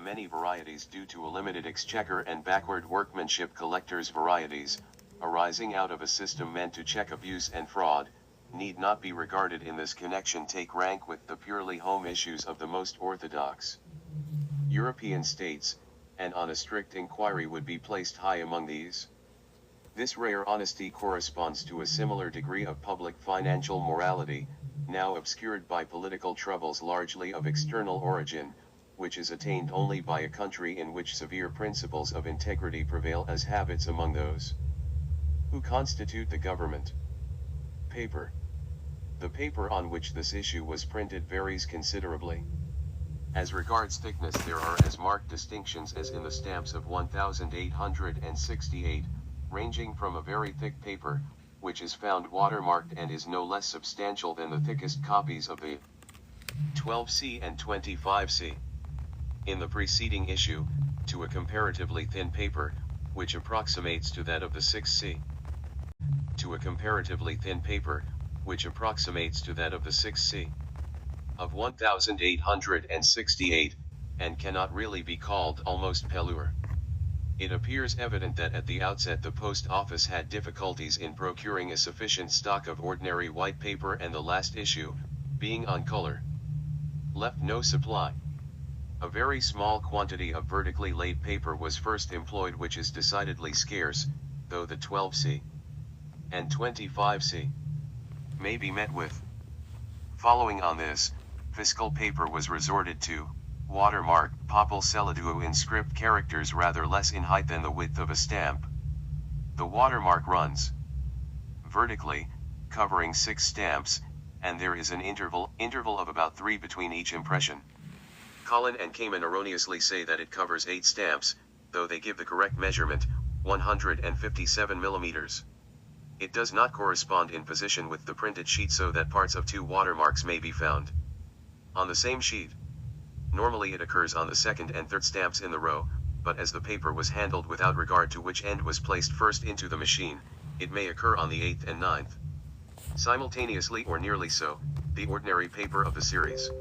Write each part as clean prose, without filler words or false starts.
many varieties due to a limited exchequer and backward workmanship collectors' varieties, arising out of a system meant to check abuse and fraud, need not be regarded in this connection take rank with the purely home issues of the most orthodox European states, and on a strict inquiry would be placed high among these. This rare honesty corresponds to a similar degree of public financial morality, now obscured by political troubles largely of external origin, which is attained only by a country in which severe principles of integrity prevail as habits among those who constitute the government. Paper. The paper on which this issue was printed varies considerably. As regards thickness, there are as marked distinctions as in the stamps of 1868, ranging from a very thick paper, which is found watermarked and is no less substantial than the thickest copies of the 12C and 25C. In the preceding issue, to a comparatively thin paper, which approximates to that of the 6C. To a comparatively thin paper, which approximates to that of the 6C. Of 1868, and cannot really be called almost pelure. It appears evident that at the outset the post office had difficulties in procuring a sufficient stock of ordinary white paper, and the last issue, being on color, left no supply. A very small quantity of vertically laid paper was first employed, which is decidedly scarce, though the 12C and 25C may be met with. Following on this, fiscal paper was resorted to, watermarked papal celiduo in script characters rather less in height than the width of a stamp. The watermark runs vertically, covering 6 stamps, and there is an interval of about 3 between each impression. Collin and Kamen erroneously say that it covers 8 stamps, though they give the correct measurement, 157 millimeters. It does not correspond in position with the printed sheet, so that parts of 2 watermarks may be found on the same sheet. Normally it occurs on the second and third stamps in the row, but as the paper was handled without regard to which end was placed first into the machine, it may occur on the 8th and 9th. Simultaneously or nearly so, the ordinary paper of the series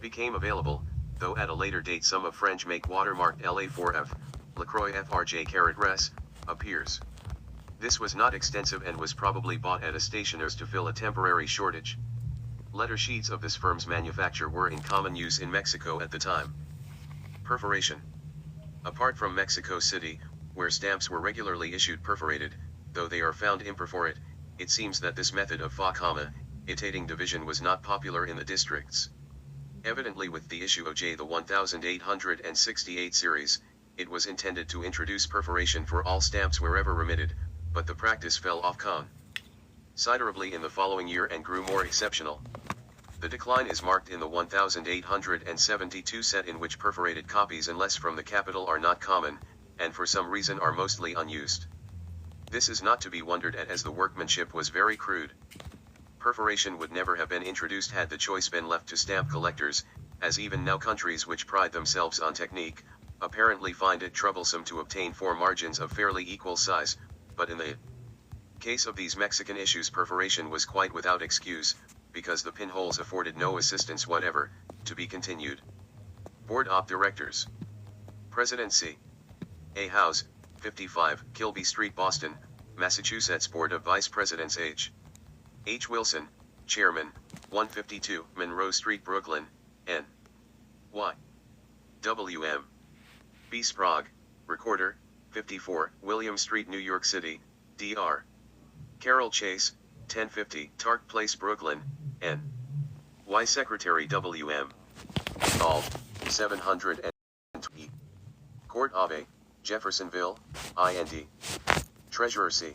became available, though at a later date some of French make watermarked LA4F, LaCroix FRJ-Res, appears. This was not extensive and was probably bought at a stationer's to fill a temporary shortage. Letter sheets of this firm's manufacture were in common use in Mexico at the time. Perforation. Apart from Mexico City, where stamps were regularly issued perforated, though they are found imperforate, it seems that this method of itating division was not popular in the districts. Evidently with the issue of J the 1868 series, it was intended to introduce perforation for all stamps wherever remitted, but the practice fell off considerably in the following year and grew more exceptional. The decline is marked in the 1872 set, in which perforated copies unless from the capital are not common, and for some reason are mostly unused. This is not to be wondered at, as the workmanship was very crude. Perforation would never have been introduced had the choice been left to stamp collectors, as even now countries which pride themselves on technique, apparently find it troublesome to obtain 4 margins of fairly equal size, but in the case of these Mexican issues perforation was quite without excuse, because the pinholes afforded no assistance whatever. To be continued. Board of Directors. President C. A. Howes, 55, Kilby Street, Boston, Massachusetts. Board of Vice Presidents H. Wilson, Chairman, 152, Monroe Street, Brooklyn, N. Y. W.M. B. Sprague, Recorder, 54, William Street, New York City, D.R. Carroll Chase, 1050, Tark Place, Brooklyn, N. Y. Secretary W.M. Involved, 720. Court of A. Jeffersonville, IND. Treasurer C.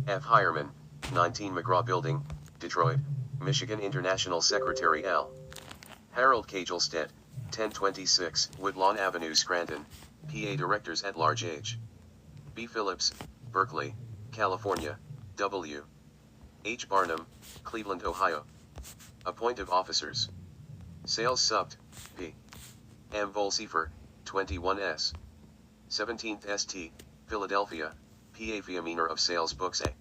F. Hireman, 19 McGraw Building, Detroit, Michigan. International Secretary L. Harold Cagelstedt, 1026 Woodlawn Avenue, Scranton, PA. Directors at Large H. B. Phillips, Berkeley, California, W. H. Barnum, Cleveland, Ohio. Appointive Officers. Sales Subt, P. M. Volseifer, 21S. 17th St., Philadelphia, PA. Fiameaner of Sales Books A.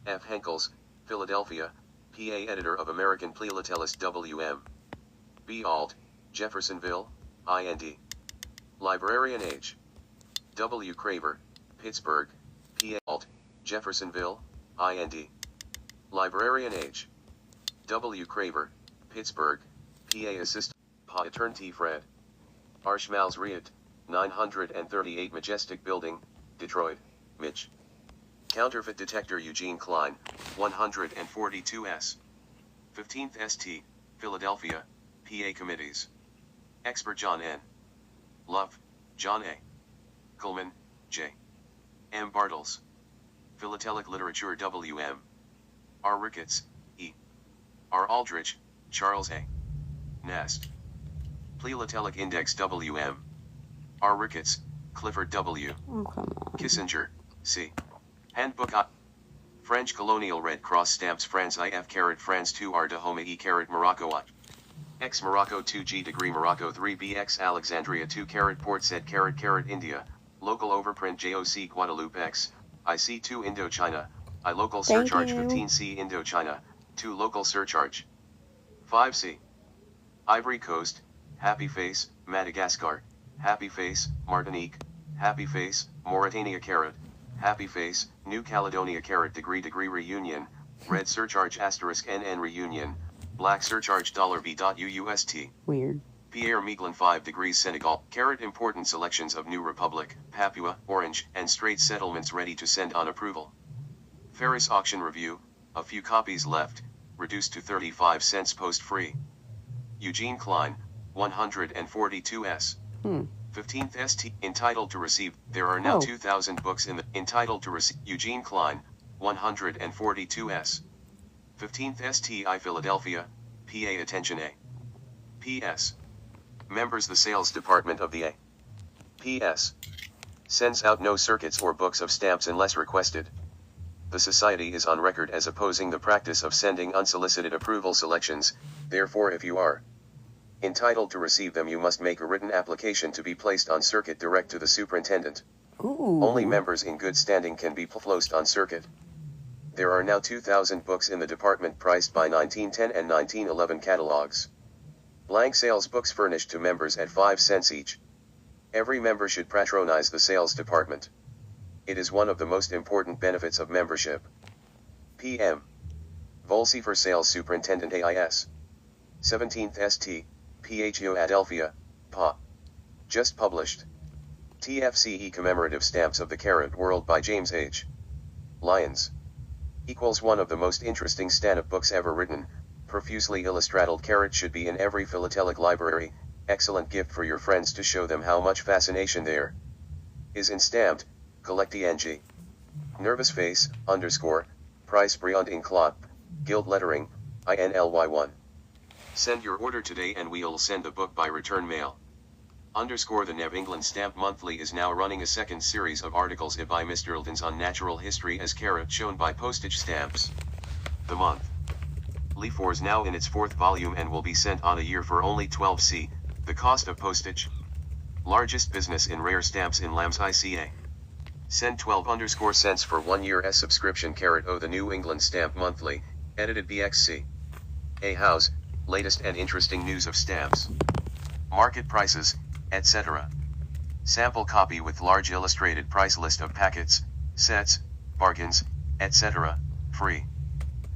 F. Henkels, Philadelphia, PA. Editor of American Pleilatelist W.M. B. Alt, Jeffersonville, IND. Librarian H. W. Craver, Pittsburgh, PA. Alt. Jeffersonville, IND. Librarian H. W. Craver, Pittsburgh, PA. Assistant. Pa. Eternity Fred. Arshmals Riet, 938 Majestic Building, Detroit, Mich. Counterfeit Detector Eugene Klein, 142S. 15th St. Philadelphia, PA. Committees. Expert John N. Love, John A. Coleman, J. M. Bartles. Philatelic Literature W.M. R. Ricketts, E. R. Aldrich, Charles A. Nast. Philatelic Index W.M. R. Ricketts, Clifford W. Oh, come on. Kissinger, C. Handbook I. French Colonial Red Cross Stamps France IF France 2 R Dahoma E Morocco I. X Morocco 2G degree Morocco 3BX Alexandria 2 Port Said India, local overprint JOC Guadeloupe X, IC 2 Indochina, I local surcharge 15C Indochina, 2 local surcharge. 5C. Ivory Coast, Happy Face, Madagascar, Happy Face, Martinique, Happy Face, Mauritania Happy Face, New Caledonia degree Reunion, Red Surcharge *NN Reunion, Black Surcharge $V.UUST. Weird. Pierre Miquelon 5 degrees Senegal, important selections of New Republic, Papua, Orange, and Straits settlements ready to send on approval. Ferris Auction Review, a few copies left, reduced to 35 cents post-free. Eugene Klein, 142S. 15th St. Entitled to receive, there are now 2,000 books in the, entitled to receive, Eugene Klein, 142S. 15th St. Philadelphia, PA. Attention A. P.S. Members the Sales Department of the A. P.S. Sends out no circuits or books of stamps unless requested. The Society is on record as opposing the practice of sending unsolicited approval selections, therefore if you are entitled to receive them you must make a written application to be placed on circuit direct to the superintendent. Only members in good standing can be placed on circuit. There are now 2,000 books in the department priced by 1910 and 1911 catalogs. Blank sales books furnished to members at 5 cents each. Every member should patronize the sales department. It is one of the most important benefits of membership. P.M. Volsi for Sales Superintendent AIS. 17th St. PHO Adelphia, PA. Just published. TFCE Commemorative Stamps of the Carrot World by James H. Lyons. Equals one of the most interesting stand-up books ever written. Profusely illustrated carrot should be in every philatelic library. Excellent gift for your friends to show them how much fascination there is in stamped. Collect ENG. Nervous face, _ price beyond in clot, gilt lettering, INLY1. Send your order today and we'll send the book by return mail. _ The Nev England Stamp Monthly is now running a second series of articles by Mr. Eldens on natural history as carrot shown by postage stamps. The month. Leaf is now in its 4th volume and will be sent on a year for only 12c, the cost of postage. Largest business in rare stamps in Lambs ICA. Send 12 cents for 1 year subscription carrot the New England Stamp Monthly, edited BXC. A house, latest and interesting news of stamps. Market prices, etc. Sample copy with large illustrated price list of packets, sets, bargains, etc. Free.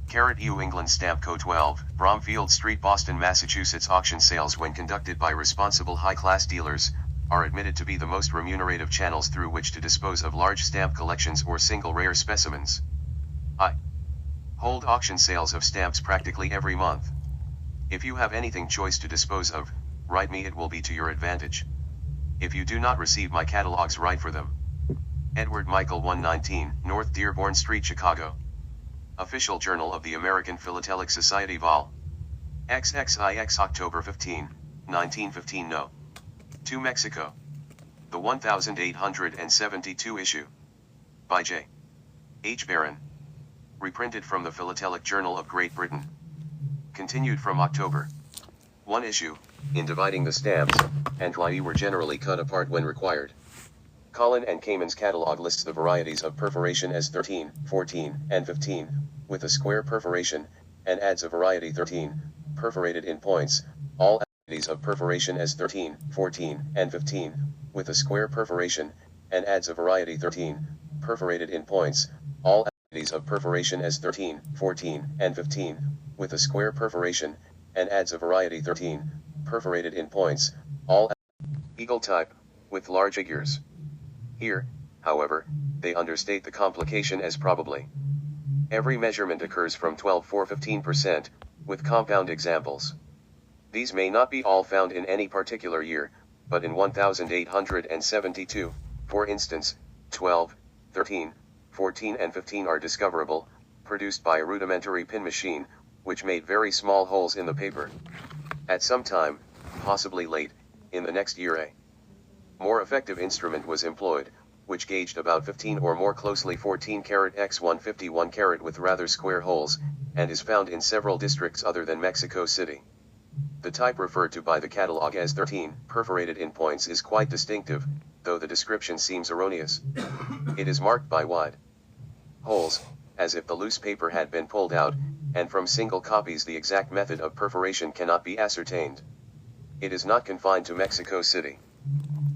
Carrot New England Stamp Co. 12, Bromfield Street, Boston, Massachusetts. Auction sales, when conducted by responsible high-class dealers, are admitted to be the most remunerative channels through which to dispose of large stamp collections or single rare specimens. I hold auction sales of stamps practically every month. If you have anything choice to dispose of, write me, it will be to your advantage. If you do not receive my catalogs, write for them. Edward Michael 119, North Dearborn Street, Chicago. Official Journal of the American Philatelic Society Vol. XXIX October 15, 1915 No. 2 Mexico. The 1872 issue. By J. H. Barron. Reprinted from the Philatelic Journal of Great Britain. Continued from October. 1 issue, in dividing the stamps, and why were generally cut apart when required. Collin and Cayman's catalog lists the varieties of perforation as 13, 14, and 15, with a square perforation, and adds a variety 13, perforated in points, all of perforation as 13, 14, and 15, with a square perforation, and adds a variety 13, perforated in points, all varieties of perforation as 13, 14, and 15, with a square perforation, and adds a variety 13, perforated in points, all eagle type, with large figures. Here, however, they understate the complication as probably. Every measurement occurs from 12 for 15%, with compound examples. These may not be all found in any particular year, but in 1872, for instance, 12, 13, 14 and 15 are discoverable, produced by a rudimentary pin machine, which made very small holes in the paper. At some time, possibly late, in the next year a more effective instrument was employed, which gauged about 15 or more closely 14 karat x 151 karat with rather square holes, and is found in several districts other than Mexico City. The type referred to by the catalog as 13, perforated in points is quite distinctive, though the description seems erroneous. It is marked by wide holes, as if the loose paper had been pulled out, and from single copies the exact method of perforation cannot be ascertained. It is not confined to Mexico City.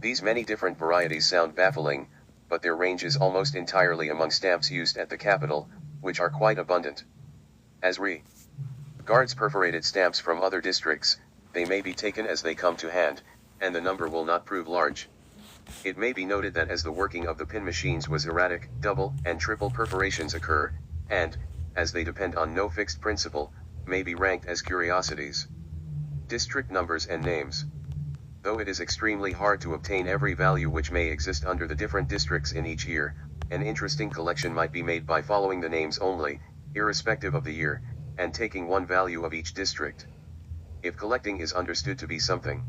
These many different varieties sound baffling, but their range is almost entirely among stamps used at the capital, which are quite abundant. As regards perforated stamps from other districts, they may be taken as they come to hand, and the number will not prove large. It may be noted that as the working of the pin machines was erratic, double and triple perforations occur, and, as they depend on no fixed principle, may be ranked as curiosities. District numbers and names. Though it is extremely hard to obtain every value which may exist under the different districts in each year, an interesting collection might be made by following the names only, irrespective of the year, and taking one value of each district. If collecting is understood to be something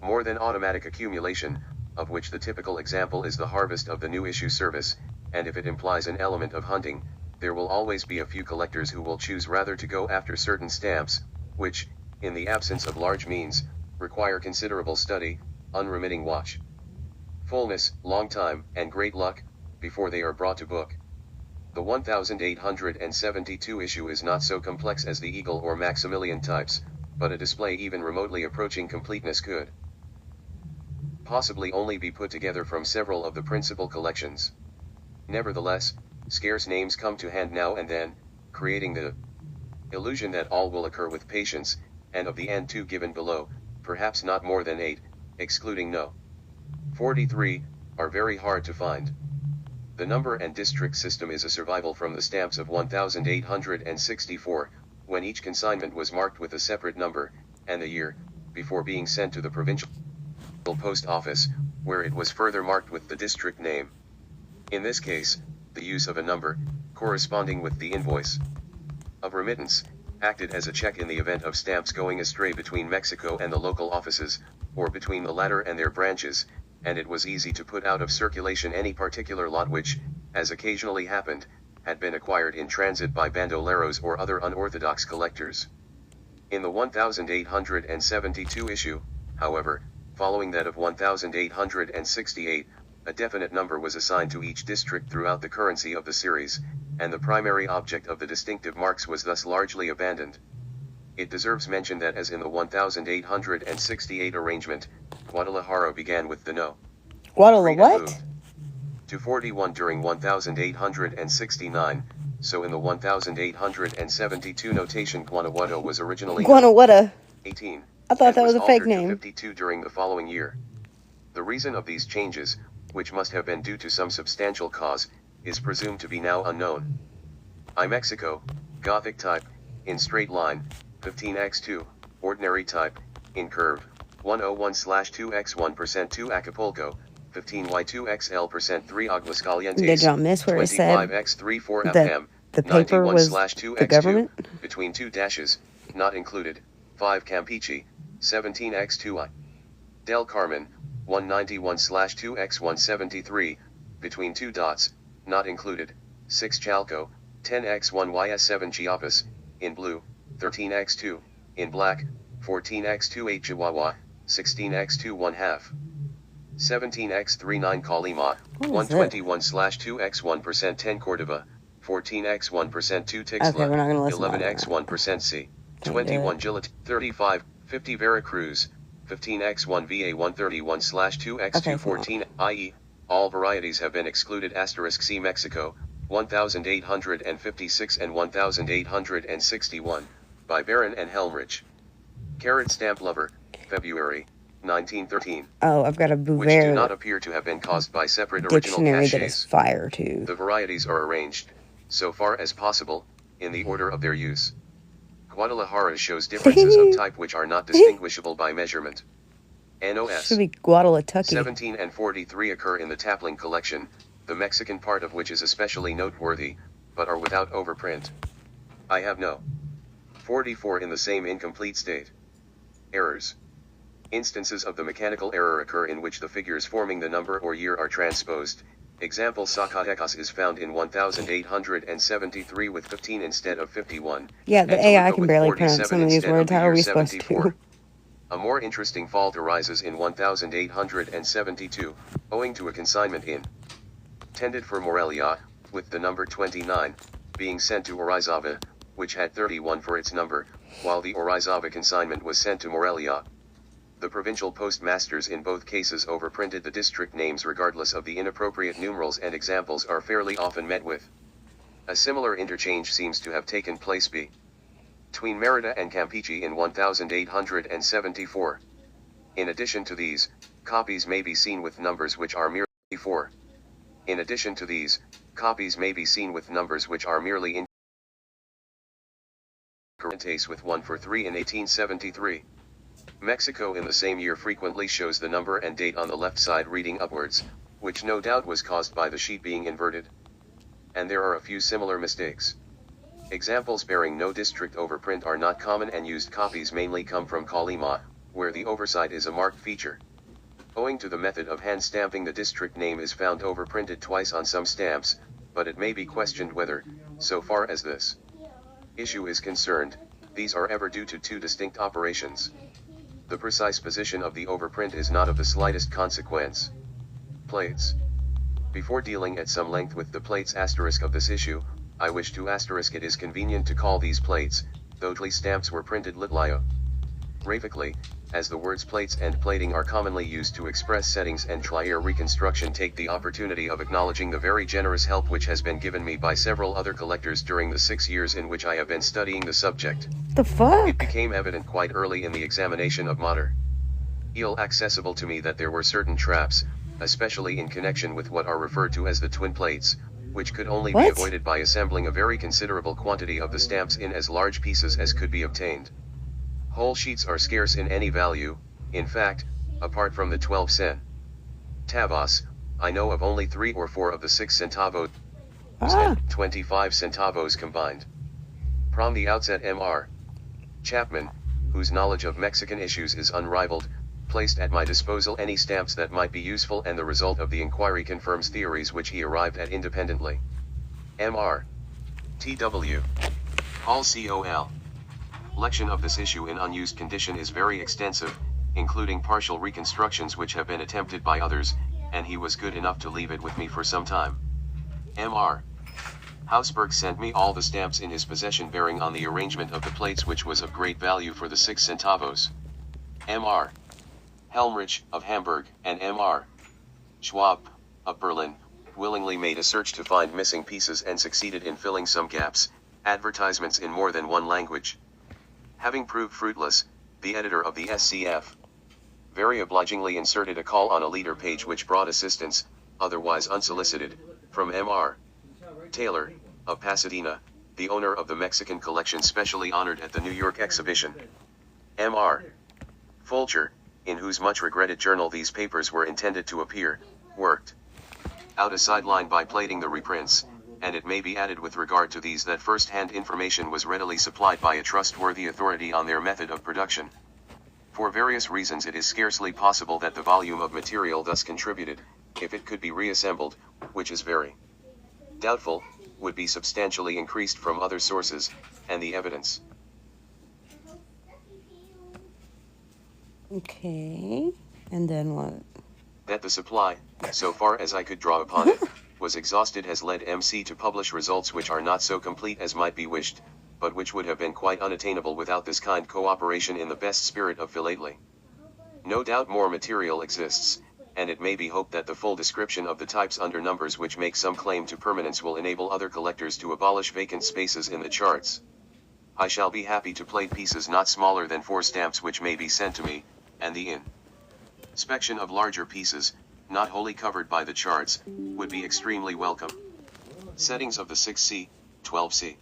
more than automatic accumulation, of which the typical example is the harvest of the new issue service, and if it implies an element of hunting, there will always be a few collectors who will choose rather to go after certain stamps, which, in the absence of large means, require considerable study, unremitting watch, fullness, long time, and great luck, before they are brought to book. The 1872 issue is not so complex as the Eagle or Maximilian types, but a display even remotely approaching completeness could possibly only be put together from several of the principal collections. Nevertheless, scarce names come to hand now and then, creating the illusion that all will occur with patience, and of the N2 given below, perhaps not more than 8, excluding No. 43, are very hard to find. The number and district system is a survival from the stamps of 1864, when each consignment was marked with a separate number, and the year, before being sent to the provincial post office, where it was further marked with the district name. In this case, the use of a number, corresponding with the invoice of remittance, acted as a check in the event of stamps going astray between Mexico and the local offices, or between the latter and their branches, and it was easy to put out of circulation any particular lot which, as occasionally happened, had been acquired in transit by bandoleros or other unorthodox collectors. In the 1872 issue, however, following that of 1868, a definite number was assigned to each district throughout the currency of the series, and the primary object of the distinctive marks was thus largely abandoned. It deserves mention that as in the 1868 arrangement, Guadalajara began with the No. What? To 41 during 1869, so in the 1872 notation Guanajuato was originally Guanajuato. 18. I thought that was a fake name. To 52 during the following year. The reason of these changes, which must have been due to some substantial cause, is presumed to be now unknown. Mexico, Gothic type, in straight line, 15x2, ordinary type, in curve, 101/2x1% 2 Acapulco, 15y2xl% 3 Aguascalientes, Did y'all miss where it said 25x3 4 FM, the paper was the government? between two dashes, not included, 5 Campeche, 17x2I. Del Carmen, 191/2x173, between two dots, not included, 6 Chalco, 10x1ys7 Chiapas, in blue, 13x2, in black, 14x2 8 Chihuahua, 16x2 1/2. 17x39 Colima, 121/2x1% 10 Cordova, 14x1% 2 Tixla, Okay, we're not gonna listen 11x1% C, 21 Gillette, 35 50 Veracruz, 15x1 VA131/2x214, i.e., all varieties have been excluded. *C Mexico, 1856 and 1861, by Barron and Helmrich. Carrot stamp lover, February, 1913. Oh, I've got a which do not appear to have been caused by separate original dictionary caches. that is fire too. The varieties are arranged, so far as possible, in the order of their use. Guadalajara shows differences of type which are not distinguishable by measurement. NOS Should be Guadalatucky. 17 and 43 occur in the Tapling collection, the Mexican part of which is especially noteworthy, but are without overprint. I have no 44 in the same incomplete state. Errors. Instances of the mechanical error occur in which the figures forming the number or year are transposed. Example: Zacatecas is found in 1873 with 15 instead of 51. Yeah, the AI can barely pronounce 47 some of these instead words. the How are year we supposed 74. to? A more interesting fault arises in 1872, owing to a consignment intended for Morelia, with the number 29, being sent to Orizaba, which had 31 for its number, while the Orizaba consignment was sent to Morelia. The provincial postmasters in both cases overprinted the district names regardless of the inappropriate numerals, and examples are fairly often met with. A similar interchange seems to have taken place between Merida and Campeche in 1874. In addition to these, copies may be seen with numbers which are merely 4. In addition to these, copies may be seen with numbers which are merely in case with 1 for 3 in 1873. Mexico in the same year frequently shows the number and date on the left side reading upwards, which no doubt was caused by the sheet being inverted. And there are a few similar mistakes. Examples bearing no district overprint are not common, and used copies mainly come from Colima, where the oversight is a marked feature. Owing to the method of hand stamping, the district name is found overprinted twice on some stamps, but it may be questioned whether, so far as this issue is concerned, these are ever due to two distinct operations. The precise position of the overprint is not of the slightest consequence. Plates. Before dealing at some length with the plates asterisk of this issue, I wish to asterisk it is convenient to call these plates, though stamps were printed lithographically, as the words plates and plating are commonly used to express settings, and Trier reconstruction take the opportunity of acknowledging the very generous help which has been given me by several other collectors during the 6 years in which I have been studying the subject. The fuck? It became evident quite early in the examination of material accessible to me that there were certain traps, especially in connection with what are referred to as the twin plates, which could only be avoided by assembling a very considerable quantity of the stamps in as large pieces as could be obtained. Whole sheets are scarce in any value. In fact, apart from the 12 centavos, I know of only 3 or 4 of the 6 centavos and 25 centavos combined. From the outset, M.R. Chapman, whose knowledge of Mexican issues is unrivaled, placed at my disposal any stamps that might be useful, and the result of the inquiry confirms theories which he arrived at independently. M.R. T.W. Hall C.O.L. Lection of this issue in unused condition is very extensive, including partial reconstructions which have been attempted by others, and he was good enough to leave it with me for some time. M.R. Hausberg sent me all the stamps in his possession bearing on the arrangement of the plates, which was of great value for the 6 centavos. M.R. Helmrich, of Hamburg, and M.R. Schwab, of Berlin, willingly made a search to find missing pieces and succeeded in filling some gaps, advertisements in more than one language. Having proved fruitless, the editor of the SCF very obligingly inserted a call on a leader page which brought assistance, otherwise unsolicited, from M.R. Taylor, of Pasadena, the owner of the Mexican collection specially honored at the New York exhibition. M.R. Fulcher, in whose much regretted journal these papers were intended to appear, worked out a sideline by plating the reprints, and it may be added with regard to these that first-hand information was readily supplied by a trustworthy authority on their method of production. For various reasons it is scarcely possible that the volume of material thus contributed, if it could be reassembled, which is very doubtful, would be substantially increased from other sources, and the evidence. Okay, and then what? That the supply, so far as I could draw upon it, was exhausted has led MC to publish results which are not so complete as might be wished, but which would have been quite unattainable without this kind cooperation in the best spirit of philately. No doubt more material exists, and it may be hoped that the full description of the types under numbers which make some claim to permanence will enable other collectors to abolish vacant spaces in the charts. I shall be happy to plate pieces not smaller than 4 stamps which may be sent to me, and the inspection of larger pieces, not wholly covered by the charts, would be extremely welcome. Settings of the 6C, 12C,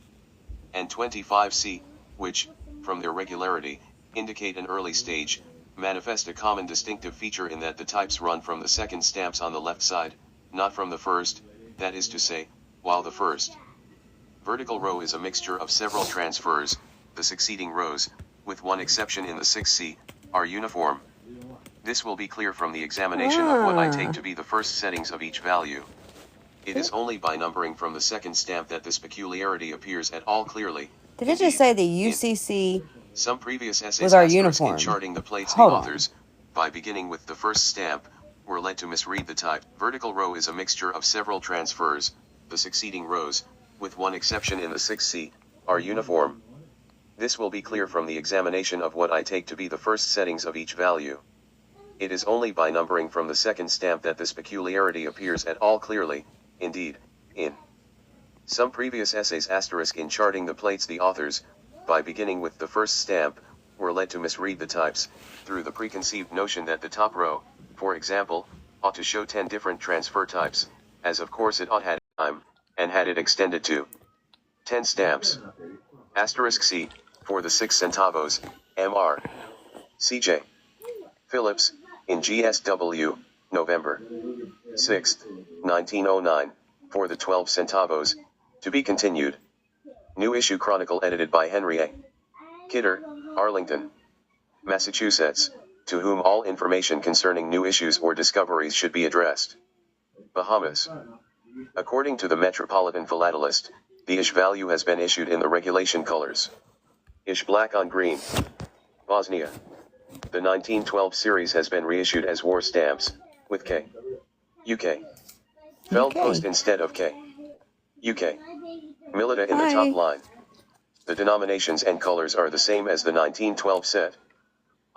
and 25C, which, from their regularity, indicate an early stage, manifest a common distinctive feature in that the types run from the second stamps on the left side, not from the first, that is to say, while the first vertical row is a mixture of several transfers, the succeeding rows, with one exception in the 6C, are uniform. This will be clear from the examination of what I take to be the first settings of each value. It is only by numbering from the second stamp that this peculiarity appears at all clearly. Did it just say the UCC some previous essays was our in uniform? charting the plates, Hold the on. authors, by beginning with the first stamp, were led to misread the type. Vertical row is a mixture of several transfers, the succeeding rows, with one exception in the 6C, are uniform. This will be clear from the examination of what I take to be the first settings of each value. It is only by numbering from the second stamp that this peculiarity appears at all clearly. Indeed, in some previous essays in charting the plates, the authors, by beginning with the first stamp, were led to misread the types, through the preconceived notion that the top row, for example, ought to show 10 different transfer types, as of course it ought had time, and had it extended to 10 stamps. C, for the 6 centavos, Mr. C.J. Phillips, in GSW, November 6, 1909, for the 12 centavos, to be continued. New issue chronicle edited by Henry A. Kidder, Arlington, Massachusetts, to whom all information concerning new issues or discoveries should be addressed. Bahamas. According to the Metropolitan Philatelist, the ish value has been issued in the regulation colors. Ish black on green. Bosnia. The 1912 series has been reissued as war stamps, with K. UK. Feld post instead of K. UK. Milita in the top line. The denominations and colors are the same as the 1912 set.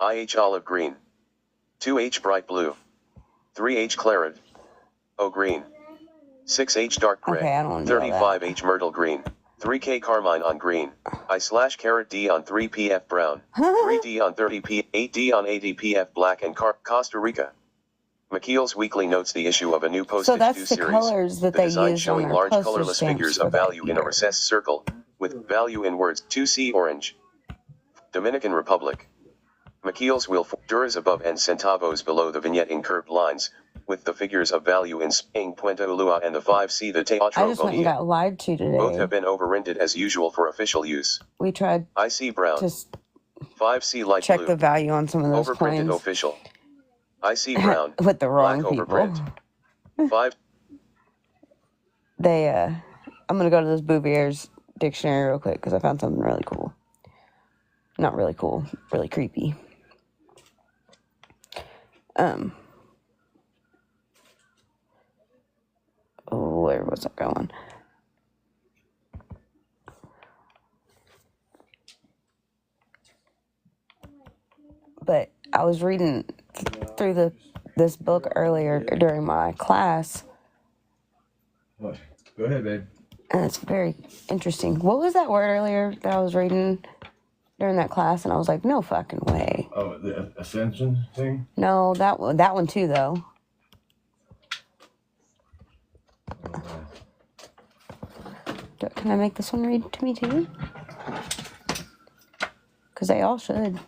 IH olive green. 2H bright blue. 3H claret. O green. 6H dark gray. Okay, I don't want to do all that. 35H myrtle green. 3K carmine on green. I/caret D on 3PF brown. 3D on 30P, 8D on 80PF black and Costa Rica. McKeel's Weekly notes the issue of a new postage due series. So that's the colors that they design use showing on their large postage colorless stamps figures for of that value in a year. recessed circle, with value in words. 2C orange. Dominican Republic. McKeel's will duras above and centavos below the vignette in curved lines, with the figures of value in Puente Ulua and the 5C the Teatro I just went and Bonilla. got lied to today. Both have been overrented as usual for official use. We tried IC brown. to 5C light check blue. the value on some of those Overprinted coins official. IC brown. with the wrong black people. overprint. 5. I'm gonna go to this Bouvier's dictionary real quick because I found something really cool. Not really cool, really creepy. Where was that going? But I was reading through this book earlier during my class. What? Go ahead, babe. And it's very interesting. What was that word earlier that I was reading during that class? And I was like, no fucking way. Oh, the ascension thing? No, that one too, though. Can I make this one read to me too? Because they all should.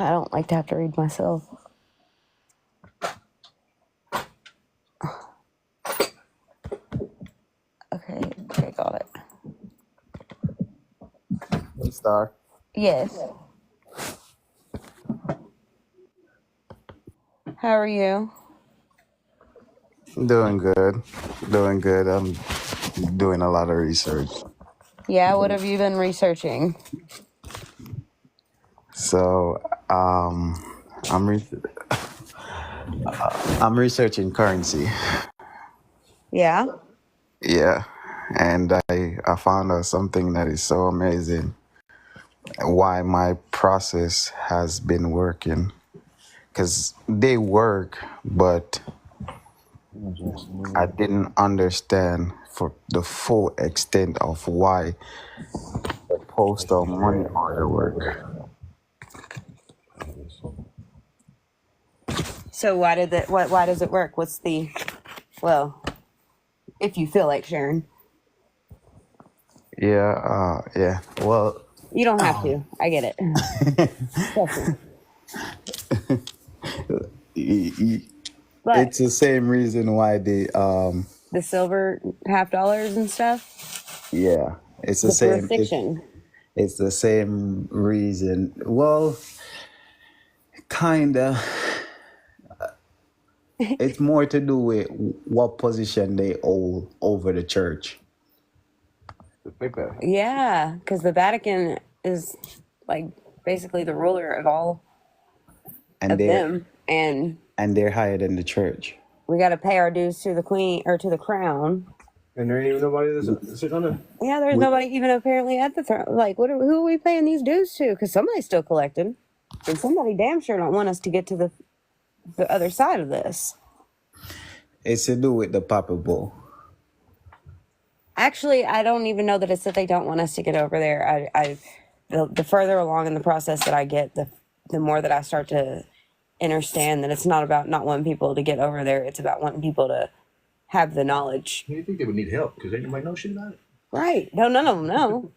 I don't like to have to read myself. Okay, got it. Hey, Star. Yes. How are you? Doing good. Doing good. I'm doing a lot of research. Yeah, what have you been researching? So, I'm researching currency. Yeah. Yeah, and I found out something that is so amazing. Why my process has been working, because they work, but I didn't understand for the full extent of why the postal money order work. So why does it work? What's the, well, if you feel like sharing. Yeah. Well, You don't have to. I get it. Trust me. But it's the same reason why the silver $50 and stuff, yeah, it's the the same. jurisdiction. It's the same reason. Well, kinda. It's more to do with what position they hold over the church. Yeah, because the Vatican is like basically the ruler of all and of they're them, and and they're higher than the church. we got to pay our dues to the queen or to the crown. And there ain't even nobody that's sitting on it. Yeah, there's nobody even apparently at the throne. Like, who are we paying these dues to? Because somebody's still collecting, and somebody damn sure don't want us to get to the other side of this. It's to do with the Papa Bull. Actually, I don't even know that it's that they don't want us to get over there. The further along in the process that I get, the more that I start to understand that it's not about not wanting people to get over there. It's about wanting people to have the knowledge. You think they would need help because anybody knows shit about it? Right. No, none of them know.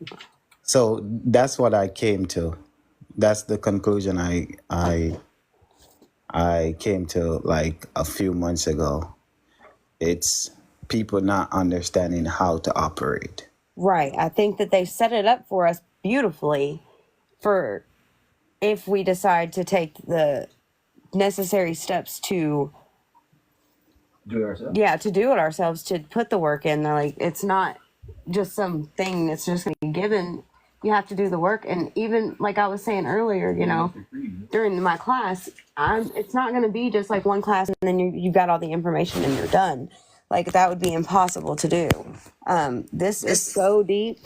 So that's what I came to. That's the conclusion I came to like a few months ago. It's people not understanding how to operate. Right. I think that they set it up for us beautifully for if we decide to take the necessary steps to Do it ourselves. yeah, to do it ourselves, to put the work in. They're like, it's not just something that's just going to be given. You have to do the work. And even like I was saying earlier, during my class, it's not going to be just like one class and then you got all the information and you're done. Like that would be impossible to do. This is so deep.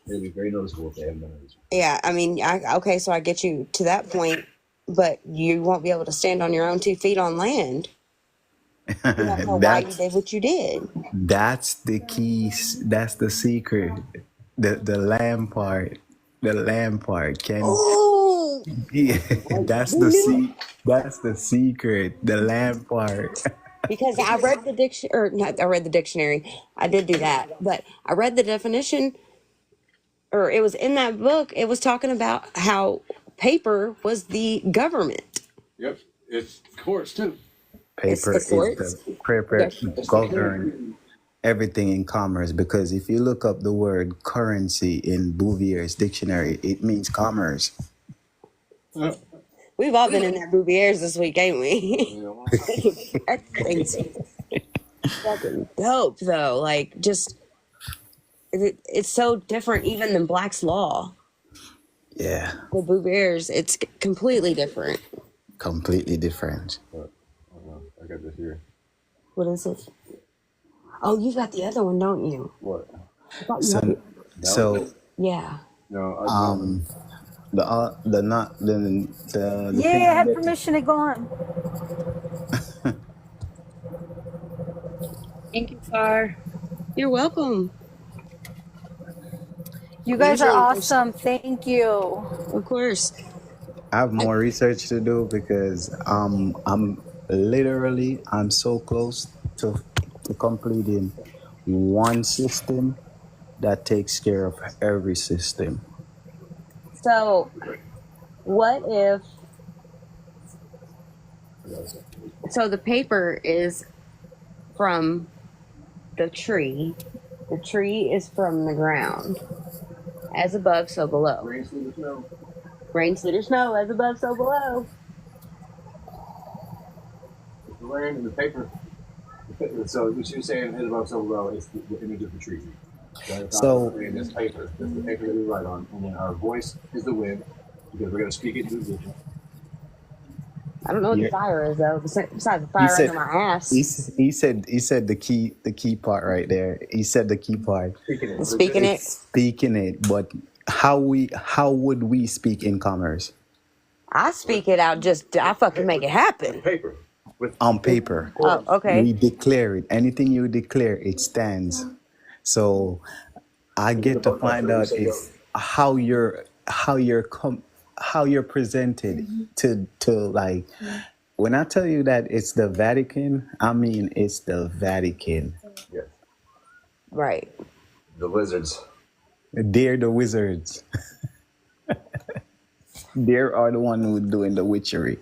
It'd be very noticeable if they haven't done it. Yeah, I mean, okay, so I get you to that point, but you won't be able to stand on your own 2 feet on land. You don't know why you did what you did. That's the key. That's the secret. The lamb part. The lamb part can. Oh, Yeah, that's That's the secret. The lamb part. because I read the dictionary, or not, I read the dictionary. I did do that, but I read the definition, or it was in that book. It was talking about how paper was the government. Yep, it's courts too. It's Paper the is courts. the govern everything in commerce, because if you look up the word currency in Bouvier's dictionary, it means commerce. We've all been in that Bouvier's this week, ain't we? That thing's fucking dope, though. Like, just it's so different even than Black's Law. Yeah, The Bouvier's, it's completely different. completely different. I got this here. What is it? Oh, you got the other one, don't you? What? I thought you had So, the, so yeah. No, the not the Yeah, I thing had that permission to go on. Thank you, Far. You're welcome. You guys are Usually there's- awesome. Thank you. Of course. I have more research to do because I'm so close to completing one system that takes care of every system. So, what if? So the paper is from the tree. The tree is from the ground. As above, so below. rain, sleet, or snow. Rain, sleet, or snow. As above, so below. The rain and the paper. So what you're saying is above so below is the image of the tree. So- and this paper. That's the paper that we write on. And then our voice is the wind because we're going to speak it into existence. I don't know what the You're, fire is though. Besides the he fire said under my ass. he said the key part right there. He said the key part. Speaking it. And speaking It's it, speaking it, but how would we speak in commerce? I speak it out. I fucking make it happen. Paper. With On paper. Oh, okay. We declare it. Anything you declare, it stands. So I get to find out it's how you're presented to like when I tell you that it's the Vatican, I mean it's the Vatican. yeah, Right. the lizards. They're the wizards. They are the one who's doing the witchery.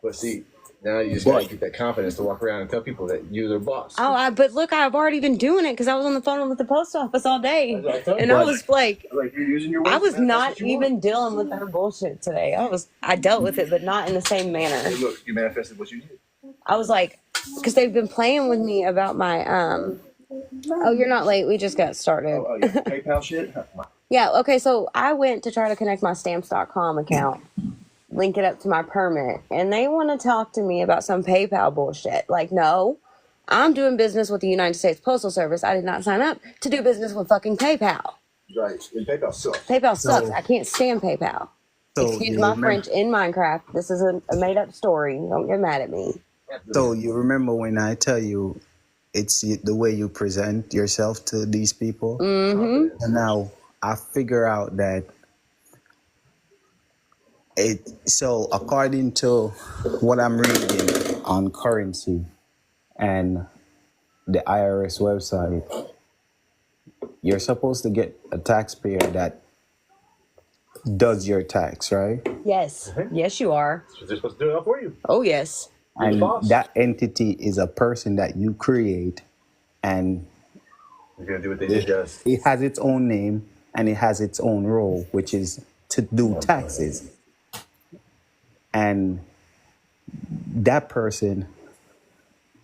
But see, now you just gotta But get that confidence to walk around and tell people that you're their boss. Oh, but look, I've already been doing it because I was on the phone with the post office all day, and I But- was like, Like you're using your. I words, was man, that's not what you even want. dealing with their bullshit today. I dealt with it, but not in the same manner. Hey, look, you manifested what you did. I was like, because they've been playing with me about my Oh, you're not late. We just got started. Oh yeah, PayPal shit. Yeah. Okay. So I went to try to connect my stamps.com account, link it up to my permit, and they want to talk to me about some PayPal bullshit. Like, no, I'm doing business with the United States Postal Service. I did not sign up to do business with fucking PayPal. Right, and PayPal sucks. PayPal sucks. I can't stand PayPal. Excuse you my remember- French in Minecraft. This is a made up story. Don't get mad at me. So you remember when I tell you it's the way you present yourself to these people? Mm-hmm. And now I figure out that so according to what I'm reading on currency and the IRS website, you're supposed to get a taxpayer that does your tax, right? Yes. Yes, you are. So they're supposed to do it all for you. Oh, yes. You're the And boss. that entity is a person that you create, and You're gonna do what they did to us. it has its own name and it has its own role, which is to do taxes. And that person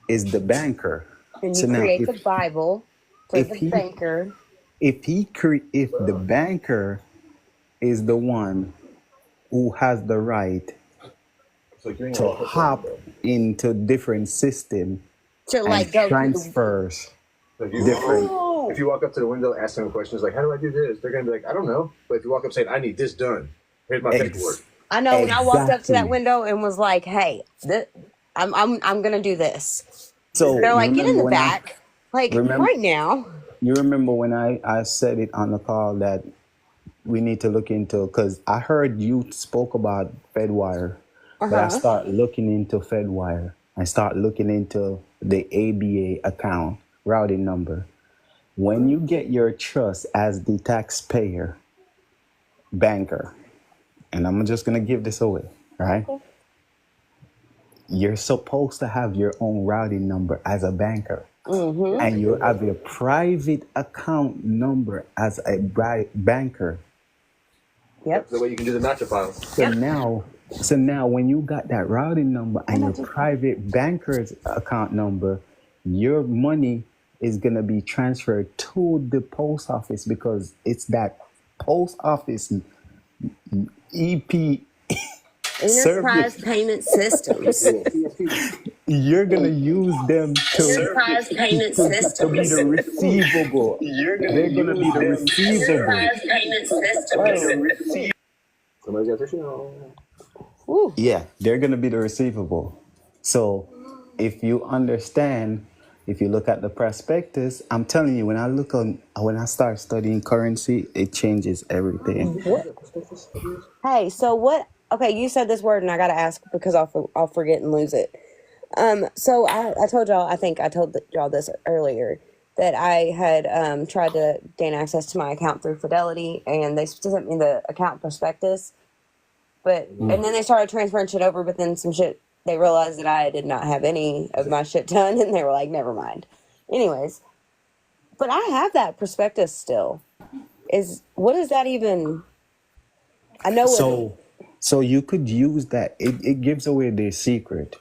is the banker. And So you now create if- the Bible for if the he- banker. if the banker is the one who has the right So you're to hop into different system To and like go to the, transfers If you, different. if you walk up to the window, ask them questions like, "How do I do this?" They're gonna be like, "I don't know." But if you walk up saying, "I need this done," here's my paperwork. I know when I walked up to that Exactly. window and was like, "Hey, I'm gonna do this." So They're like, you "Get in the remember when back." Like remember- right now. You remember when I said it on the call that we need to look into, because I heard you spoke about FedWire, but I start looking into FedWire. I start looking into the ABA account routing number. When you get your trust as the taxpayer banker, and I'm just gonna give this away, right? You're supposed to have your own routing number as a banker. And you have a private account number as a banker. Yep. The way you can do the matcha file. So now when you got that routing number and your private banker's account number, your money is gonna be transferred to the post office because it's that post office EP Enterprise service. payment systems. You're gonna use them Enterprise payment to be systems. the receivable. They're gonna be the receivable. Enterprise payment systems. Somebody's got their shit on. Ooh. Yeah, they're gonna be the receivable. So if you understand, if you look at the prospectus, I'm telling you, when I start studying currency, it changes everything. Hey, so what? Okay, you said this word, and I gotta ask because I'll forget and lose it. So I told y'all, I think I told y'all this earlier, that I had tried to gain access to my account through Fidelity, and they sent me the account prospectus. But and then they started transferring shit over, but then some shit they realized that I did not have any of my shit done, and they were like, "Never mind." Anyways, but I have that prospectus still. What is that even? I know So you could use that. It gives away their secret.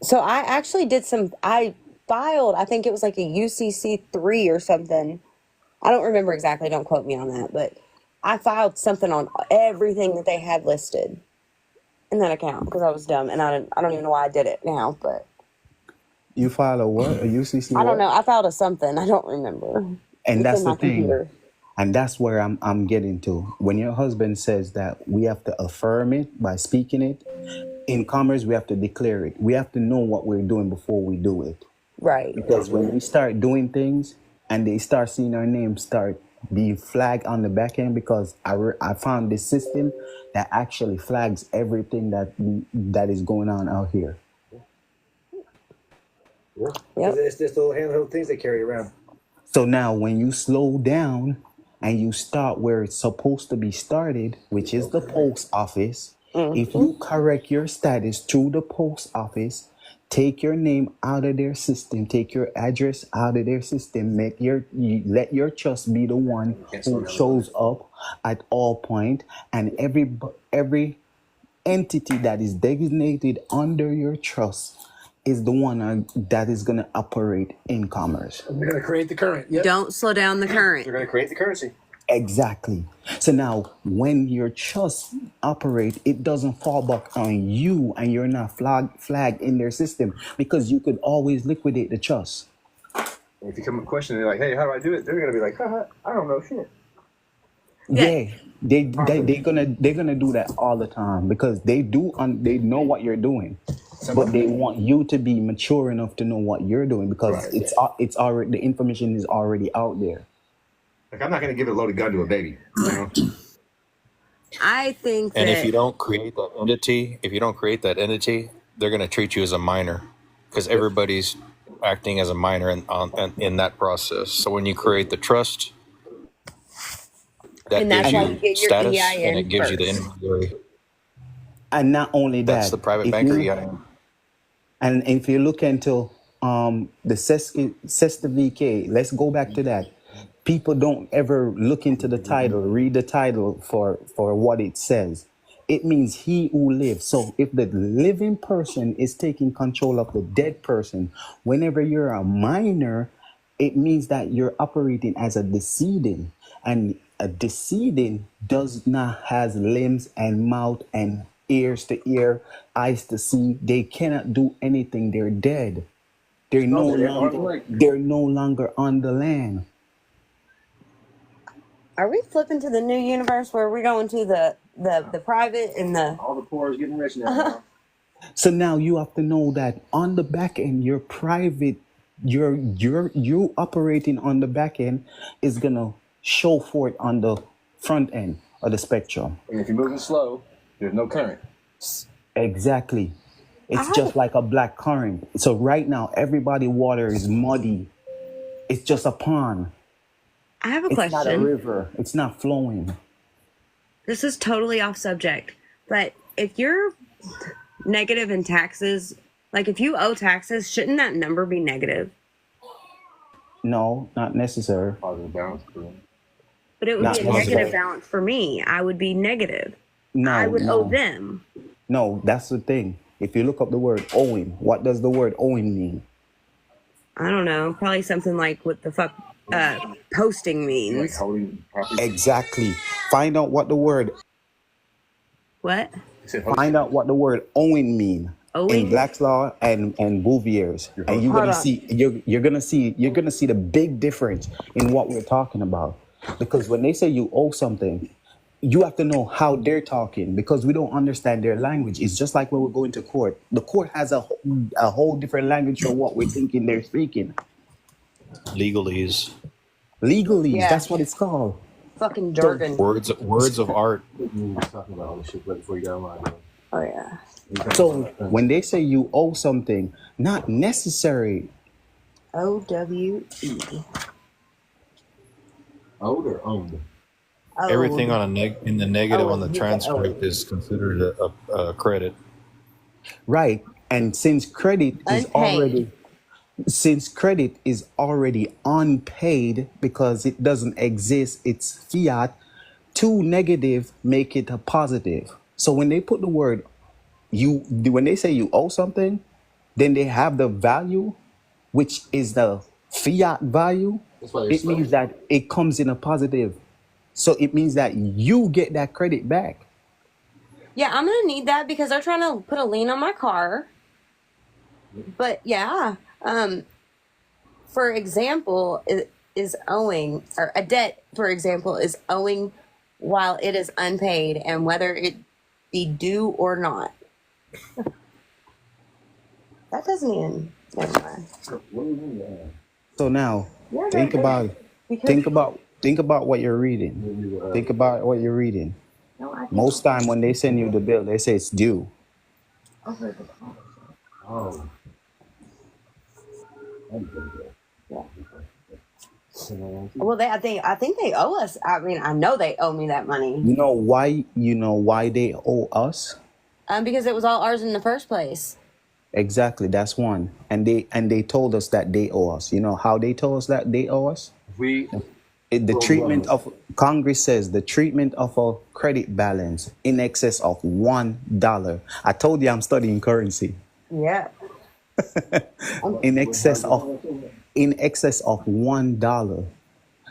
So I actually did I filed, I think it was like a UCC 3 or something. I don't remember exactly, don't quote me on that, but I filed something on everything that they had listed in that account because I was dumb and I don't even know why I did it now, but You file a what? A UCC I don't what? know. I filed a something. I don't remember. And It's that's in the my thing. computer. And that's where I'm getting to. When your husband says that we have to affirm it by speaking it, in commerce, we have to declare it. We have to know what we're doing before we do it. Right. Because when we start doing things and they start seeing our name start being flagged on the back end, because I found this system that actually flags everything that is going on out here. Yeah. Yep. It's just little handheld things they carry around. So now when you slow down and you start where it's supposed to be started, which is the post office, if you correct your status through the post office, take your name out of their system, take your address out of their system, let your trust be the one who shows up at all point, and every entity that is designated under your trust is the one that is going to operate in commerce. They're going to create the current. Yep. Don't slow down the current. They're going to create the currency. Exactly. So now when your trust operate, it doesn't fall back on you and you're not flagged in their system, because you could always liquidate the trust. And if you come up questioning, they're like, hey, how do I do it? They're going to be like, haha, I don't know shit. Yeah, they're gonna do that all the time, because they know what you're doing, but they want you to be mature enough to know what you're doing, because it's already, the information is already out there. Like, I'm not going to give a loaded gun to a baby. You know? I think that. And if you don't create that entity, they're going to treat you as a minor, because everybody's acting as a minor in that process. So when you create the trust, that And that's gives why you you get your status, EIN and it gives you the first. intermediary. And not only That's that, the private if banker you, EIN. and if you look into the CESTA VK, let's go back to that. People don't ever look into the title, read the title for what it says. It means he who lives. So if the living person is taking control of the dead person, whenever you're a minor, it means that you're operating as a decedent. And a decedent does not has limbs and mouth and ears to hear, eyes to see. They cannot do anything. They're dead. They're no longer on the land. Are we flipping to the new universe where we're going to the private and the. All the poor is getting rich now. So now you have to know that on the back end, your private, you operating on the back end is gonna show for it on the front end of the spectrum. And if you're moving slow, there's no current. Exactly. It's just like a black current. So right now, everybody water is muddy. It's just a pond. I have a It's question. not a river. It's not flowing. This is totally off subject, but if you're negative in taxes, like if you owe taxes, shouldn't that number be negative? No, not necessary. Positive balance. But it would Not be a necessary. negative balance for me. I would be negative. No, I would no. owe them. No, that's the thing. If you look up the word owing, what does the word owing mean? I don't know. Probably something like what the fuck posting means. Holding property. Exactly. Find out what the word What? owing mean Owing? in Black's Law and Bouvier's, and you're Hold gonna on. see you're gonna see the big difference in what we're talking about. Because when they say you owe something, you have to know how they're talking, because we don't understand their language. It's just like when we're going to court. The court has a whole different language from what we're thinking they're speaking. Legalese, Legalese, Yeah. that's what it's called. Fucking jargon. words of art. Talking about all this shit before you got online. Oh, yeah. So when they say you owe something, not necessary. OWE. Owed or owned? Oh. Everything on in the negative Oh, on the you said transcript is considered a credit. Right. And since credit Unpaid. is already unpaid because it doesn't exist, it's fiat, two negative make it a positive. So when they put the word when they say you owe something, then they have the value, which is the fiat value. That's why they're It means that it comes in a positive So it means that you get that credit back. Yeah, I'm gonna need that because they're trying to put a lien on my car. But yeah, for example, is owing, or a debt, for example, is owing while it is unpaid, and whether it be due or not. That doesn't even. Never mind. So now Yeah, think about it. because Think about what you're reading. Think about what you're reading. no, I think Most time when they send you the bill, they say it's due. over the Oh. yeah. Well, I think they owe us. I mean, I know they owe me that money. You know why? You know why they owe us? Because it was all ours in the first place. Exactly, that's one. And they told us that they owe us. You know how they told us that they owe us? The treatment of Congress says the treatment of a credit balance in excess of $1. I told you I'm studying currency. Yeah. In excess of $1,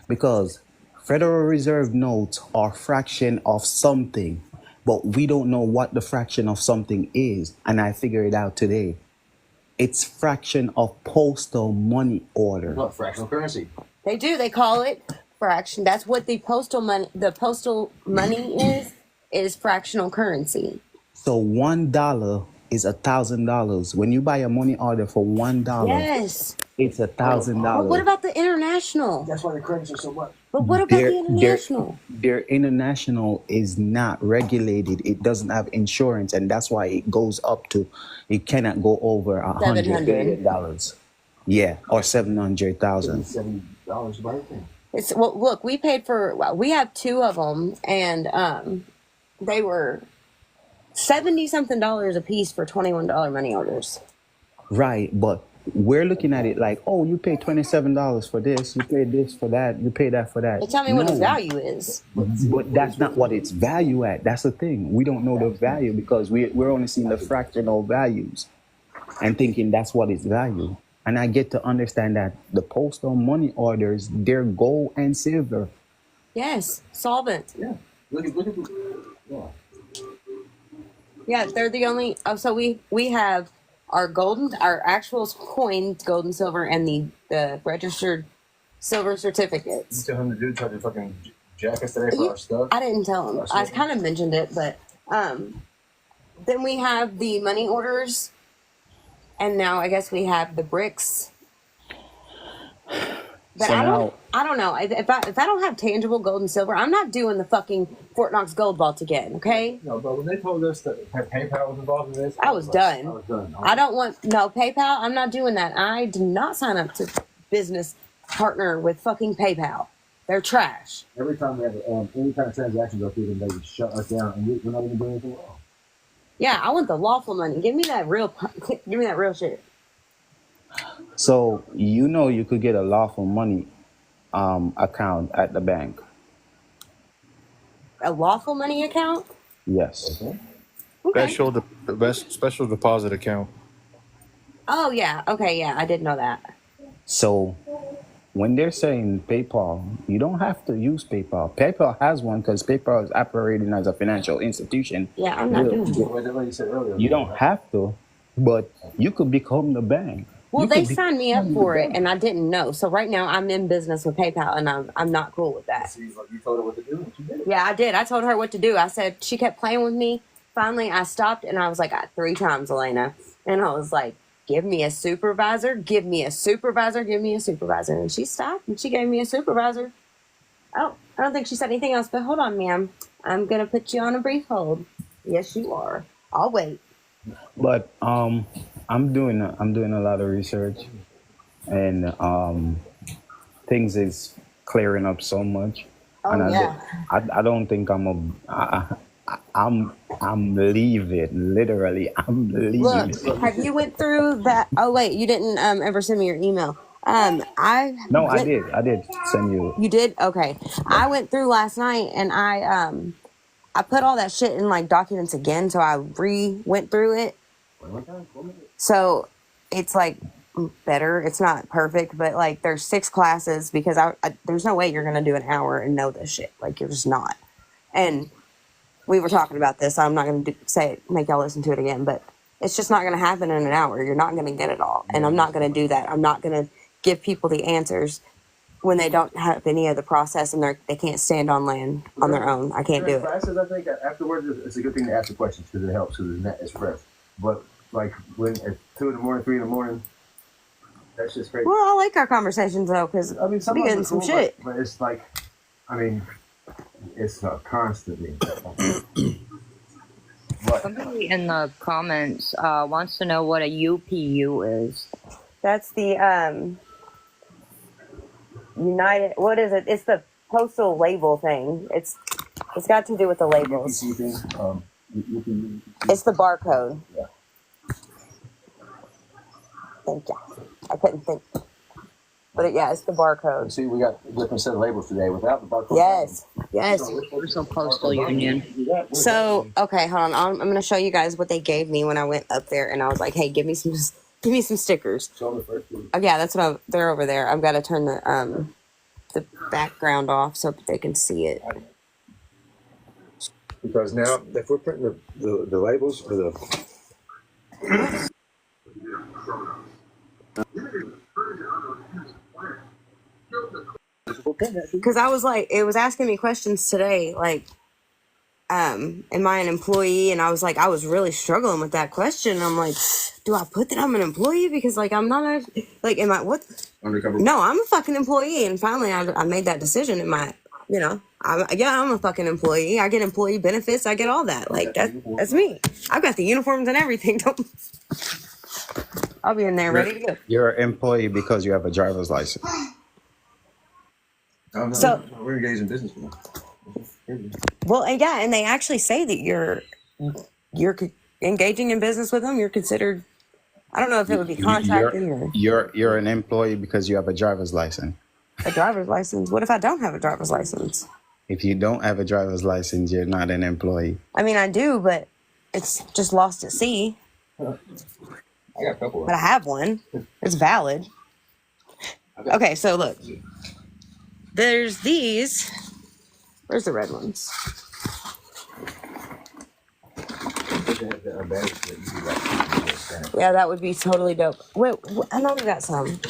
because Federal Reserve notes are fraction of something, but we don't know what the fraction of something is, and I figured it out today. It's fraction of postal money order. What, fractional currency? They do. They call it fraction. That's what the postal money is fractional currency. So $1 is $1,000. When you buy a money order for $1, Yes. it's $1,000. But what about the international? That's why the credits are so much. But what about the international? Their international is not regulated. It doesn't have insurance, and that's why it goes up to. It cannot go over $100 billion. Yeah, or 700,000. $7 to buy everything. It's well. Look, we paid for. Well, we have two of them, and they were $70-something a piece for $21 money orders. Right, but we're looking at it like, oh, you pay $27 for this, you pay this for that, you pay that for that. But tell me what its value is. But that's not what its value at. That's the thing. We don't know the value because we're only seeing the fractional values and thinking that's what its value. And I get to understand that the postal money orders, they're gold and silver. Yes, solvent. Yeah. Look at yeah. Yeah, they're the only. Oh, so we have our actual coins, gold and silver, and the registered silver certificates. You tell him the dude tried to fucking jack us today for our stuff. I didn't tell him. I kind of mentioned it, but then we have the money orders, and now I guess we have the bricks. But So now, I don't know. If I don't have tangible gold and silver, I'm not doing the fucking Fort Knox gold vault again. Okay. No, but when they told us that PayPal was involved in this, I was done. I was done. I don't want no PayPal. I'm not doing that. I did not sign up to business partner with fucking PayPal. They're trash. Every time we have any kind of transaction go through them, they shut us down, and we're not even doing anything wrong. Yeah, I want the lawful money. Give me that real. Give me that real shit. so you could get a lawful money account at the bank. A lawful money account. Yes. Okay. Special deposit account. Oh yeah. Okay. Yeah, I did know that. So when they're saying PayPal, you don't have to use PayPal. PayPal has one because PayPal is operating as a financial institution. Yeah, I'm not doing it. Like you said earlier. You don't have to, but you could become the bank. Well, You they could be- signed me up for it, and I didn't know. So right now, I'm in business with PayPal, and I'm not cool with that. See, like you told her what to do, and she did it. Yeah, I did. I told her what to do. I said she kept playing with me. Finally, I stopped, and I was like, 3 times, Elena, and I was like, "Give me a supervisor. Give me a supervisor. Give me a supervisor." And she stopped, and she gave me a supervisor. Oh, I don't think she said anything else. But hold on, ma'am. I'm gonna put you on a brief hold. Yes, you are. I'll wait. But I'm doing a lot of research, and things is clearing up so much. Oh And yeah. I don't think I'm leaving. Literally, I'm leaving. Look, have you went through that? Oh wait, you didn't ever send me your email. I No, I went- did send you. You did? Okay. I went through last night and I put all that shit in like documents again, so I went through it. So it's like better. It's not perfect, but like there's 6 classes because there's no way you're gonna do an hour and know this shit. Like you're just not. And we were talking about this. I'm not gonna make y'all listen to it again, but it's just not gonna happen in an hour. You're not gonna get it all, and I'm not gonna do that. I'm not gonna give people the answers when they don't have any of the process and they can't stand on land on their own. I can't do it. Classes, I think afterwards it's a good thing to ask the questions because it helps because it's fresh. But like when at 2 in the morning, 3 in the morning, that's just crazy. Well, I like our conversations though because I mean, we getting some shit. But it's like, I mean, it's constantly. Somebody in the comments wants to know what a UPU is. That's the United. What is it? It's the postal label thing. It's got to do with the labels. It's the barcode. Yeah. Thank you. I couldn't think. But it's the barcode. See, we got a different set of labels today without the barcode. Yes. Postal Postal Union. So okay, hold on. I'm going to show you guys what they gave me when I went up there, and I was like, "Hey, give me some stickers." Show them the first one. Oh yeah, that's what they're over there. I've got to turn the background off so they can see it. Because now, if we're printing the labels for the Because I was like, it was asking me questions today, like, am I an employee? And I was like, I was really struggling with that question. I'm like, do I put that I'm an employee? Because like, I'm not am I what? undercover. No, I'm a fucking employee. And finally, I made that decision in my, I'm a fucking employee. I get employee benefits. I get all that. Like that's me. I've got the uniforms and everything. I'll be in there ready to go. You're an employee because you have a driver's license. Oh, no, So we're engaged in business now. well, and they actually say that you're engaging in business with them. You're considered. I don't know if it would be contracting or You're an employee because you have a driver's license. a driver's license. What if I don't have a driver's license? If you don't have a driver's license, you're not an employee. I mean, I do, but it's just lost at sea. I got a couple. But I have one. It's valid. Okay, so look. There's these. Where's the red ones? Yeah, that would be totally dope. Wait, I know we got some.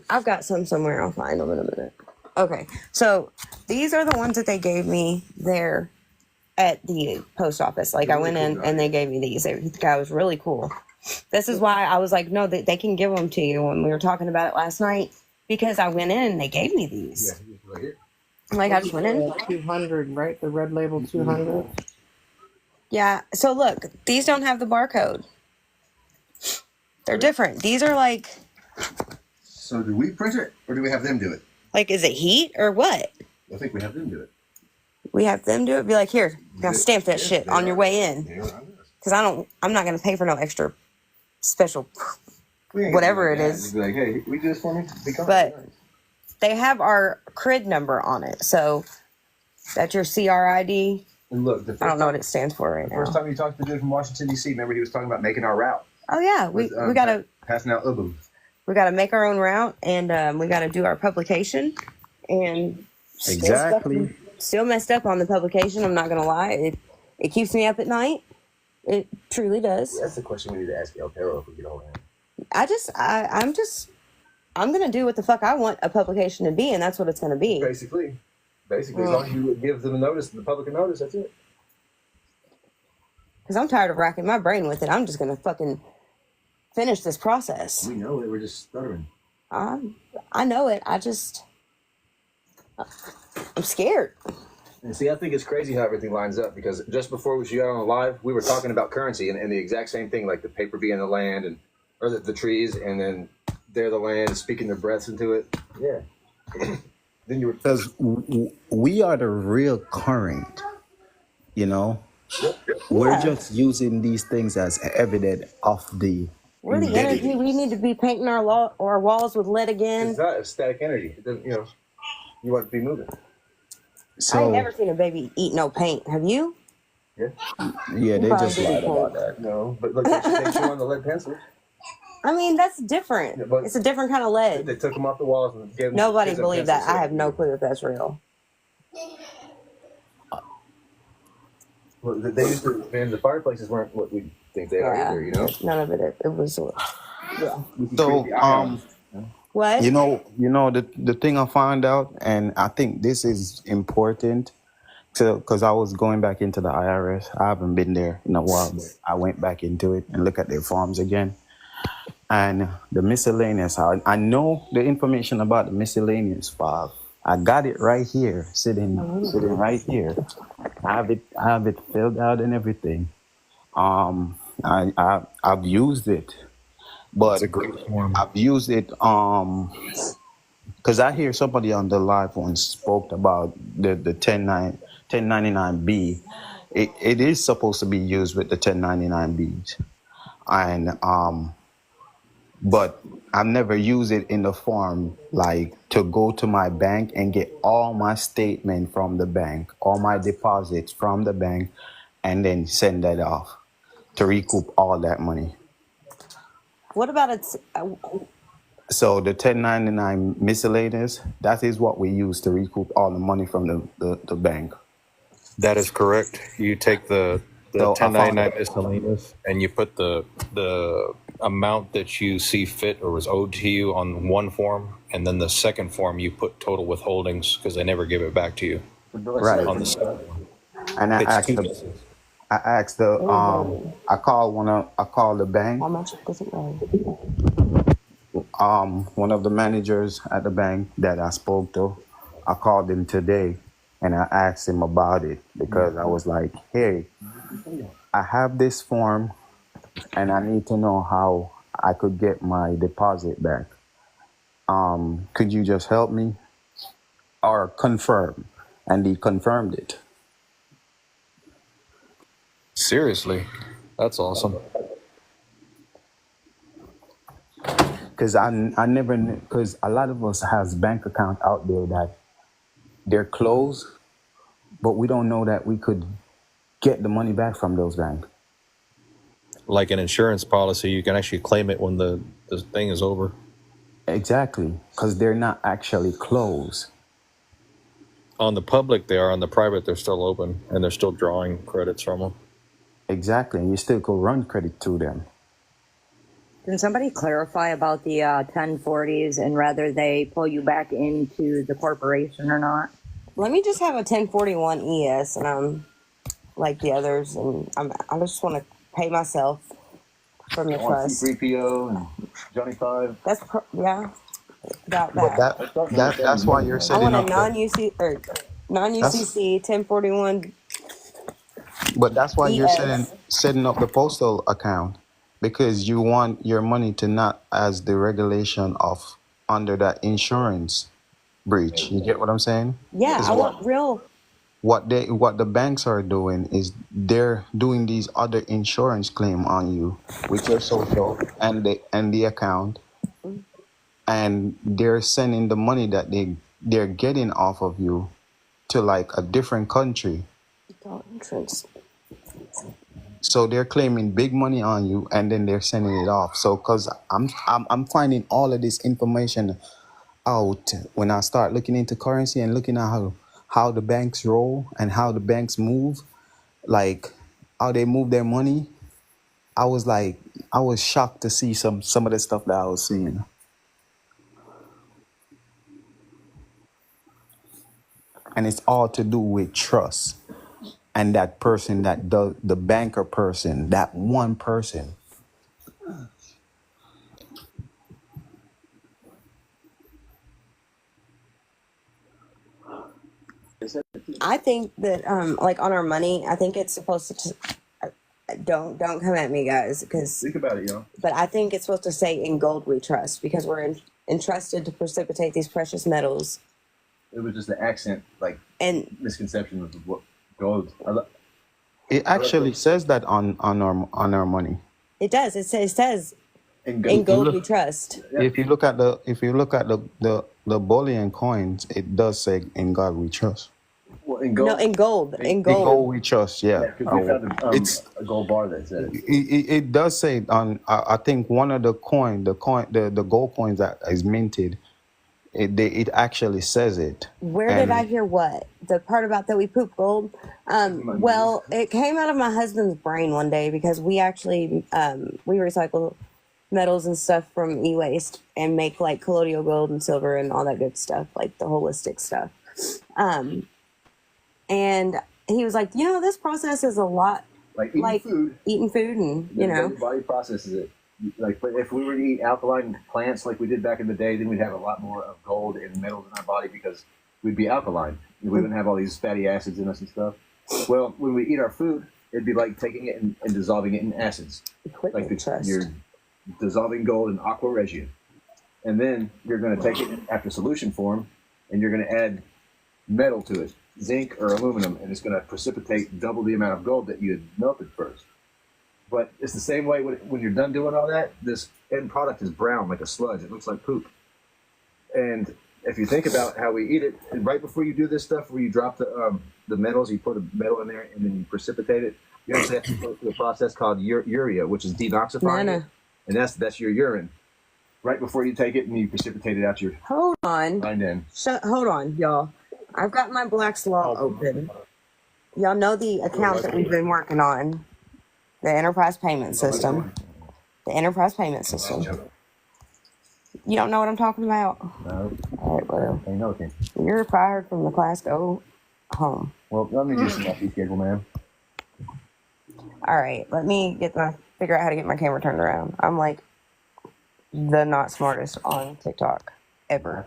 I've got some somewhere. I'll find them in a minute. Okay, so these are the ones that they gave me there at the post office. Like I went in and they gave me these. The guy was really cool. This is why I was like, no, they can give them to you when we were talking about it last night. Because I went in and they gave me these. Yeah, right here. Like I just went in. 200, right? The red label 200. Yeah. So look, these don't have the barcode. They're different. These are like. So do we print it or do we have them do it? Like, is it heat or what? I think we have them do it. We have them do it. Be like, here, now stamp that shit on your way in. Because I'm not gonna pay for no extra special. Whatever it is. Be like, hey, we do this for me? But they have our CRID number on it. So that's your CRID. And look, I don't know what it stands for right now. First time you talked to the dude from Washington, D.C., remember he was talking about making our route. Oh, yeah. We gotta passing out ubum. We gotta make our own route and we gotta do our publication. And Exactly. Still messed up on the publication, I'm not gonna lie. It keeps me up at night. It truly does. That's the question we need to ask El Perro if we get hold of him. I'm gonna do what the fuck I want a publication to be, and that's what it's gonna be. Basically, as long as you give them a notice, the public a notice, that's it. Because I'm tired of racking my brain with it. I'm just gonna fucking finish this process. We know it. We're just stuttering. I know it. I'm scared. And see, I think it's crazy how everything lines up because just before she got on the live, we were talking about currency and the exact same thing, like the paper being the land or the trees, and then they're the land, speaking their breaths into it. Yeah. Then you were because we are the real current, We're just using these things as evidence of the. We're the energy. We need to be painting our walls with lead again. It's not static energy. It doesn't, you want it to be moving. So, I ain't never seen a baby eat no paint. Have you? Yeah. Yeah, they just lied about that. No, but look, they chew on the lead pencils. I mean, that's different. Yeah, but It's a different kind of lead. they took them off the walls and gave them. Nobody kids a believed pencil that. I set. have no clue if that's real. Well, they used to, man, the fireplaces weren't what we think they are Yeah, either, you know? none of it. It was. Yeah. So, What? you know the thing I found out, and I think this is important, because I was going back into the IRS. I haven't been there in a while, but I went back into it and look at their forms again. And the miscellaneous, I know the information about the miscellaneous file. I got it right here, sitting right here. I have it filled out and everything. I've used it, but It's a great form. I've used it because I hear somebody on the live once spoke about the 1099B. It is supposed to be used with the 1099Bs, and but I've never used it in the form like to go to my bank and get all my statement from the bank, all my deposits from the bank, and then send that off to recoup all that money. What about it? So the 1099 miscellaneous, that is what we use to recoup all the money from the bank. That is correct. You take the So I found 1099 miscellaneous and you put the amount that you see fit or was owed to you on one form, and then the second form you put total withholdings because they never give it back to you right. on the second one. And I It's asked two the misses. I called the bank. How much does it weigh? One of the managers at the bank that I spoke to, I called him today and I asked him about it because I was like, hey, I have this form and I need to know how I could get my deposit back. Could you just help me or confirm? And he confirmed it. Seriously, that's awesome. Because I never knew, because a lot of us has bank account out there that they're closed, but we don't know that we could get the money back from those banks. Like an insurance policy, you can actually claim it when the thing is over. Exactly, because they're not actually closed. On the public, they are. On the private, they're still open, and they're still drawing credits from them. Exactly, and you still could run credit to them. Can somebody clarify about the 1040s and whether they pull you back into the corporation or not? Let me just have a 1041 ES, and I'm like the others, and I just want to pay myself from the trust. C3PO and Johnny 5. That's yeah, about But that. that's why you're I setting want a up. non-UC or non-UCC 1041. But that's why you're ES. setting up the postal account, because you want your money to not as the regulation of under that insurance breach. You get what I'm saying? Yeah, 'Cause I want real. what the banks are doing is they're doing these other insurance claim on you with your social and the account, and they're sending the money that they're getting off of you to like a different country. Insurance. So they're claiming big money on you, and then they're sending it off. So, cause I'm finding all of this information out when I start looking into currency and looking at how the banks roll and how the banks move, like how they move their money. I was shocked to see some of the stuff that I was seeing, and it's all to do with trust. And that person that does the banker person, that one person. I think that like on our money, I think it's supposed to. Don't come at me, guys, because Think about it, y'all. but I think it's supposed to say in gold we trust because we're entrusted to precipitate these precious metals. It was just the accent, like, And misconception of what gold. It actually says that on our money. it does. It says And in gold look- we trust. If you look at the bullion coins, it does say in God we trust. Well, in No, gold. in gold. In It gold. go with trust, yeah. Yeah, because we found It's a gold bar that said it. it does say on I think one of the gold coins that is minted, it actually says it. Where did I And hear what? The part about that we poop gold? Well, it came out of my husband's brain one day because we actually we recycle metals and stuff from e-waste and make like colloidal gold and silver and all that good stuff, like the holistic stuff. And he was like, this process is a lot Like eating food, and the body processes it. Like, but if we were to eat alkaline plants like we did back in the day, then we'd have a lot more of gold and metals in our body because we'd be alkaline. We wouldn't have all these fatty acids in us and stuff. Well, when we eat our food, it'd be like taking it and dissolving it in acids. Like you're dissolving gold in aqua regia. And then you're going to take it after solution form and you're going to add metal to it, zinc or aluminum, and it's going to precipitate double the amount of gold that you had melted first. But it's the same way when you're done doing all that, this end product is brown like a sludge. It looks like poop. And if you think about how we eat it, and right before you do this stuff where you drop the metals, you put a metal in there and then you precipitate it, you actually have to go through a process called urea, which is denoxifying it. And that's your urine. Right before you take it and you precipitate it out your Hold on. hind end. Hold on, y'all. I've got my Black's Law open. Y'all know the account that we've been working on. The enterprise payment system. The enterprise payment system. You don't know what I'm talking about? No. All right, well, I know it. you're fired from the class. Go home. Well, let me do some lucky schedule, man. All right, let me figure out how to get my camera turned around. I'm like the not smartest on TikTok ever.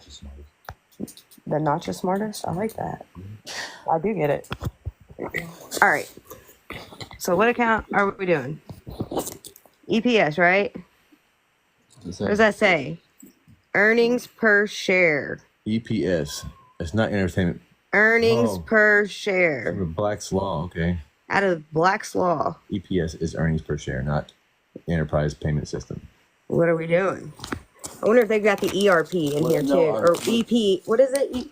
The not just smartest? I like that. I do get it. All right. So what account are we doing? EPS, right? What does that say? Earnings per share. EPS. It's not entertainment. Earnings per share. Black's Law, okay. Out of Black's Law. EPS is earnings per share, not enterprise payment system. What are we doing? I wonder if they've got the ERP in here too. Or EP. What is it?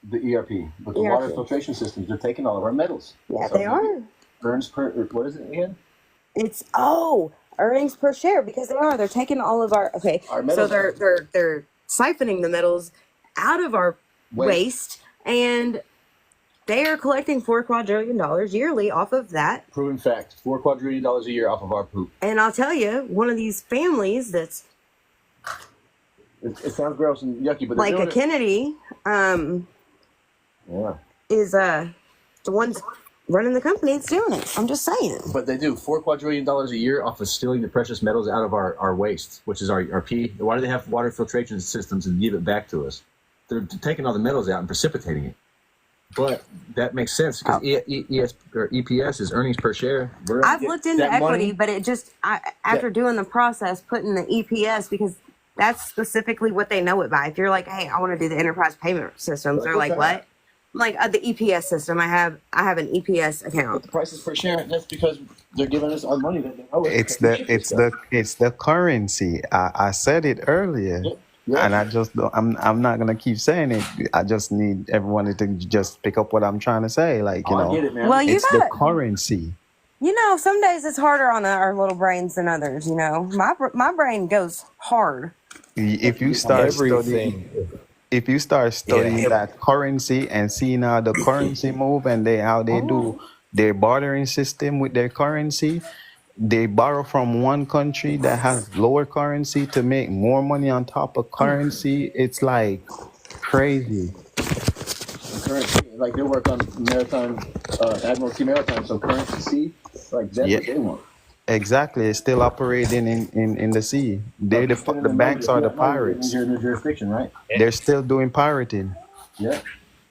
The ERP. But the water filtration systems, they're taking all of our metals. Yeah, they are. Earns per, what is it again? It's earnings per share because they are. They're taking all of our so they're siphoning the metals out of our waste and they are collecting $4 quadrillion yearly off of that. Proven fact. $4 quadrillion a year off of our poop. And I'll tell you, one of these families that's it sounds gross and yucky, but like a Kennedy, is the ones running the company that's doing it. I'm just saying. But they do $4 quadrillion a year off of stealing the precious metals out of our waste, which is our pee. Why do they have water filtration systems and give it back to us? They're taking all the metals out and precipitating it. But that makes sense because EPS is earnings per share. I've looked into equity, but it just after doing the process, putting the EPS because that's specifically what they know it by. If you're like, hey, I want to do the enterprise payment systems, they're like, what? I'm like the EPS system. I have an EPS account. But the prices per share. That's because they're giving us our money. That they owe us. It's the currency. I said it earlier. Yeah. And I'm not gonna keep saying it. I just need everyone to just pick up what I'm trying to say. Like, I get it, man. Well, the currency. Some days it's harder on our little brains than others. My brain goes hard. If you start studying that currency and seeing how the currency move and how they do their bartering system with their currency. They borrow from one country that has lower currency to make more money on top of currency. It's like crazy. Currency, like they work on maritime, Admiralty Maritime, so currency sea, like that's what they want. Exactly, it's still operating in the sea. The banks are the pirates. You're in the jurisdiction, right? They're still doing pirating. Yeah.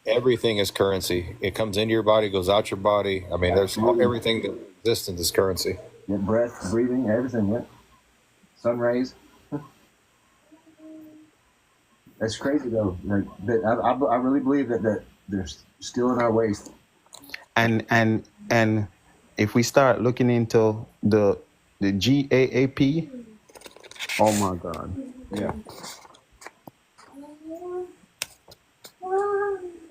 Everything is currency. It comes into your body, goes out your body. I mean, there's everything that exists in this currency. Your breath, breathing, everything, yeah. Sun rays. That's crazy though. Like I really believe that they're still in our waste. And if we start looking into the GAAP, oh my God. Yeah.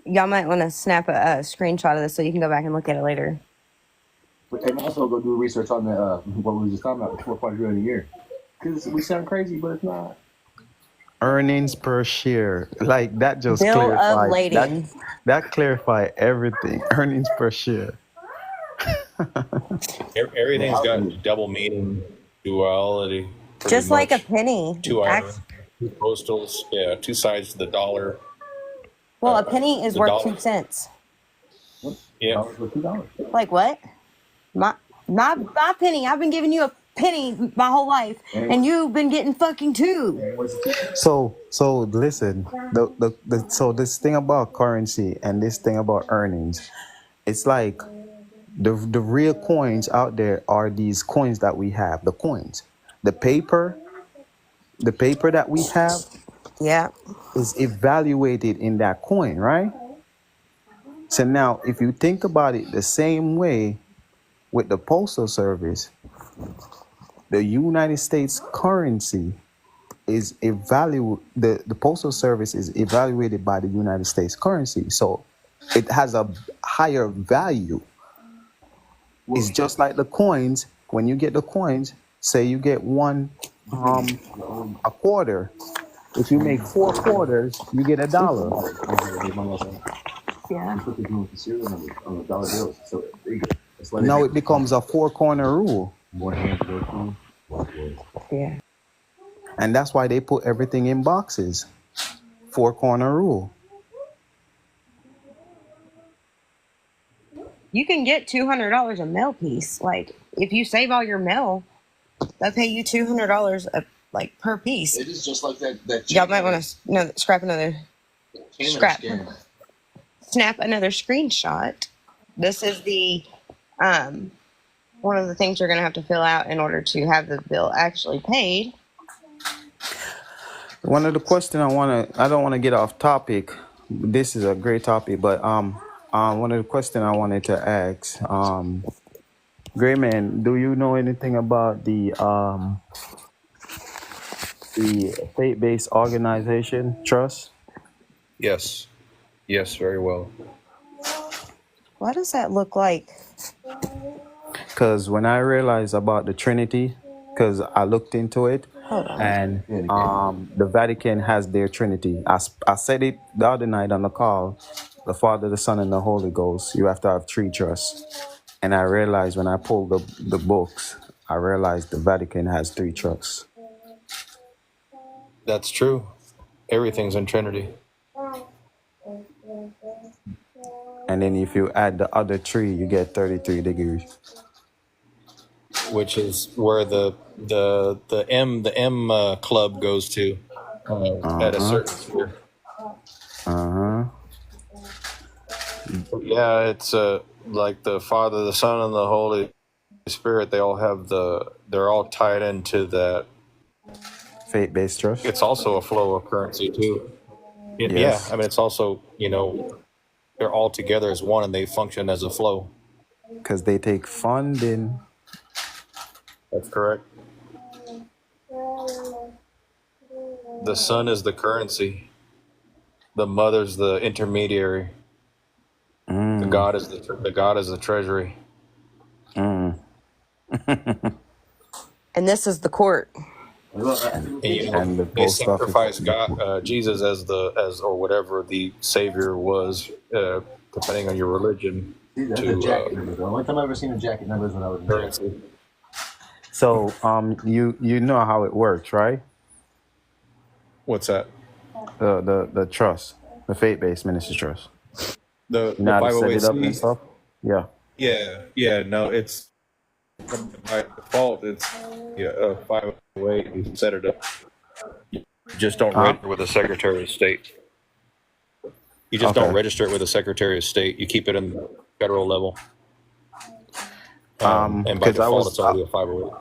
y'all might want to snap a screenshot of this so you can go back and look at it later. And also go do research on the what we were just talking about, the 4.0 a year. Because we sound crazy, but it's not. Earnings per share, like that just Bill of clarified lading. that clarified everything. Earnings per share. Everything's got double meaning, duality. Just like a penny. Two postals, yeah, two sides to the dollar. Well, a penny is worth 2 cents. Yeah. Like what? My penny. I've been giving you a penny my whole life, and you've been getting fucking 2. So listen, so this thing about currency and this thing about earnings, it's like the real coins out there are these coins that we have, the coins, the paper that we have, yeah, is evaluated in that coin, right? So now, if you think about it the same way with the postal service, the United States currency is the postal service is evaluated by the United States currency, so it has a higher value. It's just like the coins. When you get the coins, say you get one a quarter. If you make 4 quarters, you get $1. yeah. Now it becomes a 4-corner rule. Yeah. And that's why they put everything in boxes. 4-corner rule. You can get $200 a mail piece. Like if you save all your mail, they'll pay you $200 like per piece. It is just like that. Y'all might want to scrap another scrap. Snap another screenshot. This is the one of the things you're going to have to fill out in order to have the bill actually paid. One of the questions I don't want to get off topic. This is a great topic, but one of the questions I wanted to ask, Gray Man, do you know anything about the faith-based organization trust? Yes, very well. What does that look like? Because when I realized about the Trinity, because I looked into it, and the Vatican has their Trinity. I said it the other night on the call, the Father, the Son, and the Holy Ghost. You have to have 3 trusts. And I realized when I pulled the books, I realized the Vatican has 3 trusts. That's true. Everything's in Trinity. And then if you add the other 3, you get 33 degrees. Which is where the M club goes to at a certain sphere. Yeah, it's like the Father, the Son, and the Holy Spirit. They're all tied into that faith-based trust. It's also a flow of currency too. Yes. Yeah, I mean it's also they're all together as one and they function as a flow. Because they take funding. That's correct. The Son is the currency. The Mother's the intermediary. The God is the treasury. And this is the court. And they sacrifice Jesus as or whatever the Savior was, depending on your religion. The only time I've ever seen a jacket number is when I was in currency. So you know how it works, right? What's that? The trust, the faith-based ministry trust. The you know how to set it up 508c and stuff? Yeah. No, it's by default. It's 508. You set it up. You just don't register with the Secretary of State. You just don't register it with the Secretary of State. You keep it in the federal level. And by default, it's already a 508.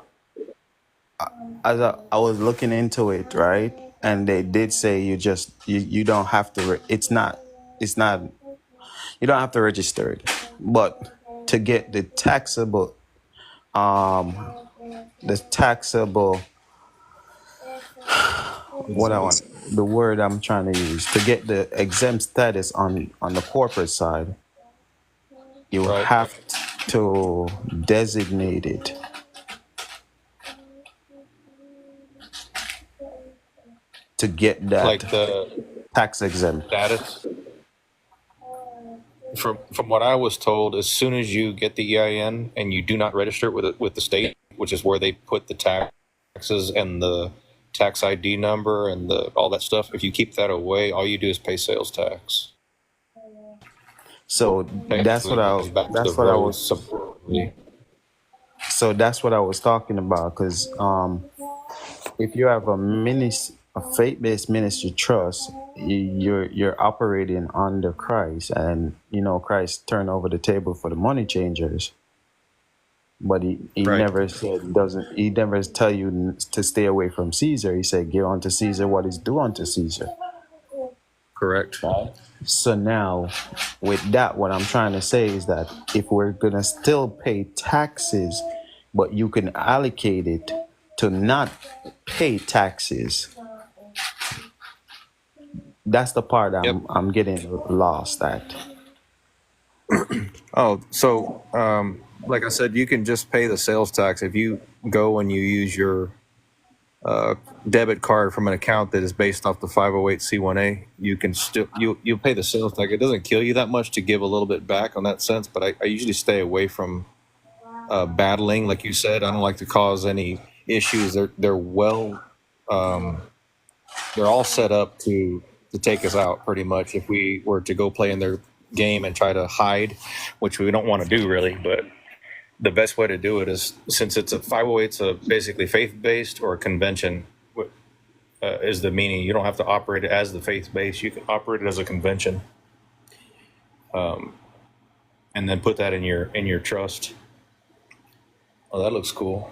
As I was looking into it, right, and they did say you don't have to. It's not. You don't have to register it, but to get the taxable. What I want. the word I'm trying to use to get the exempt status on the corporate side. You Right. have to designate it to get Like that the tax exempt. status. From what I was told, as soon as you get the EIN and you do not register it with the state, which is where they put the taxes and the tax ID number and all that stuff, if you keep that away, all you do is pay sales tax. So that's Technically, what it I goes back to the that's what I roads. was Supposedly. so that's what I was talking about. Because if you have a faith-based ministry trust, you're operating under Christ, and Christ turned over the table for the money changers. But he Right. never he never tell you to stay away from Caesar. He said, give unto Caesar what is due unto Caesar. Correct. So now, with that, what I'm trying to say is that if we're gonna still pay taxes, but you can allocate it to not pay taxes, that's the part Yep. I'm getting lost at. Oh, so like I said, you can just pay the sales tax if you go and you use your debit card from an account that is based off the 508c1a. You can still you pay the sales tax. It doesn't kill you that much to give a little bit back on that sense, but I usually stay away from battling, like you said. I don't like to cause any issues. They're all set up to take us out pretty much if we were to go play in their game and try to hide, which we don't want to do really. But the best way to do it is, since it's a 508, it's a basically faith-based or a convention, is the meaning. You don't have to operate it as the faith-based. You can operate it as a convention, and then put that in your trust. Oh, that looks cool.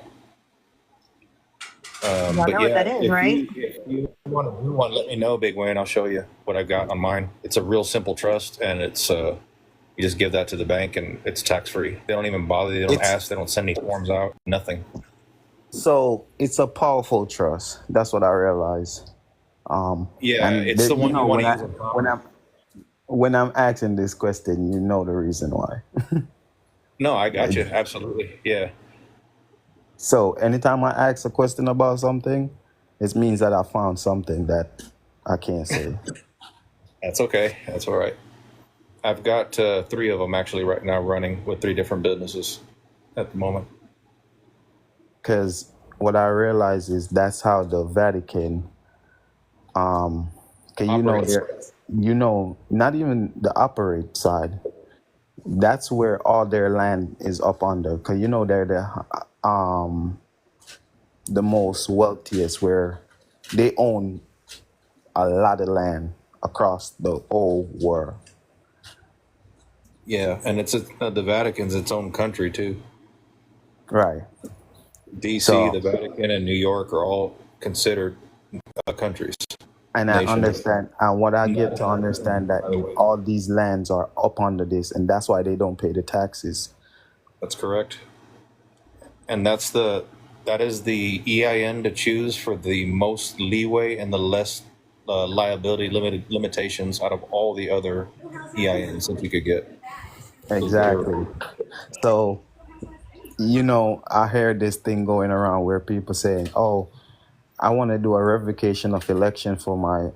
Y'all But know what yeah, that is, right? if you want to let me know, Big Wayne, I'll show you what I got on mine. It's a real simple trust, and it's you just give that to the bank, and it's tax free. They don't even bother. They don't ask. They don't send any forms out. Nothing. So it's a powerful trust. That's what I realize. Yeah, And it's the one you want to use. when I'm asking this question, you know the reason why. No, I got you. Absolutely. Yeah. So anytime I ask a question about something, it means that I found something that I can't say. That's okay. That's all right. I've got 3 of them actually right now running with 3 different businesses at the moment. Because what I realize is that's how the Vatican, Operates. not even the operate side. That's where all their land is up under. Because they're the most wealthiest, where they own a lot of land across the whole world. Yeah, and it's the Vatican's its own country too. Right. DC, So, the Vatican, and New York are all considered countries. and I Nations. understand, and what I get to understand that all these lands are up under this, and that's why they don't pay the taxes. That's correct. And that is the EIN to choose for the most leeway and the less liability limitations out of all the other EINs that you could get. Exactly. So, I heard this thing going around where people saying, "Oh, I want to do a revocation of election for my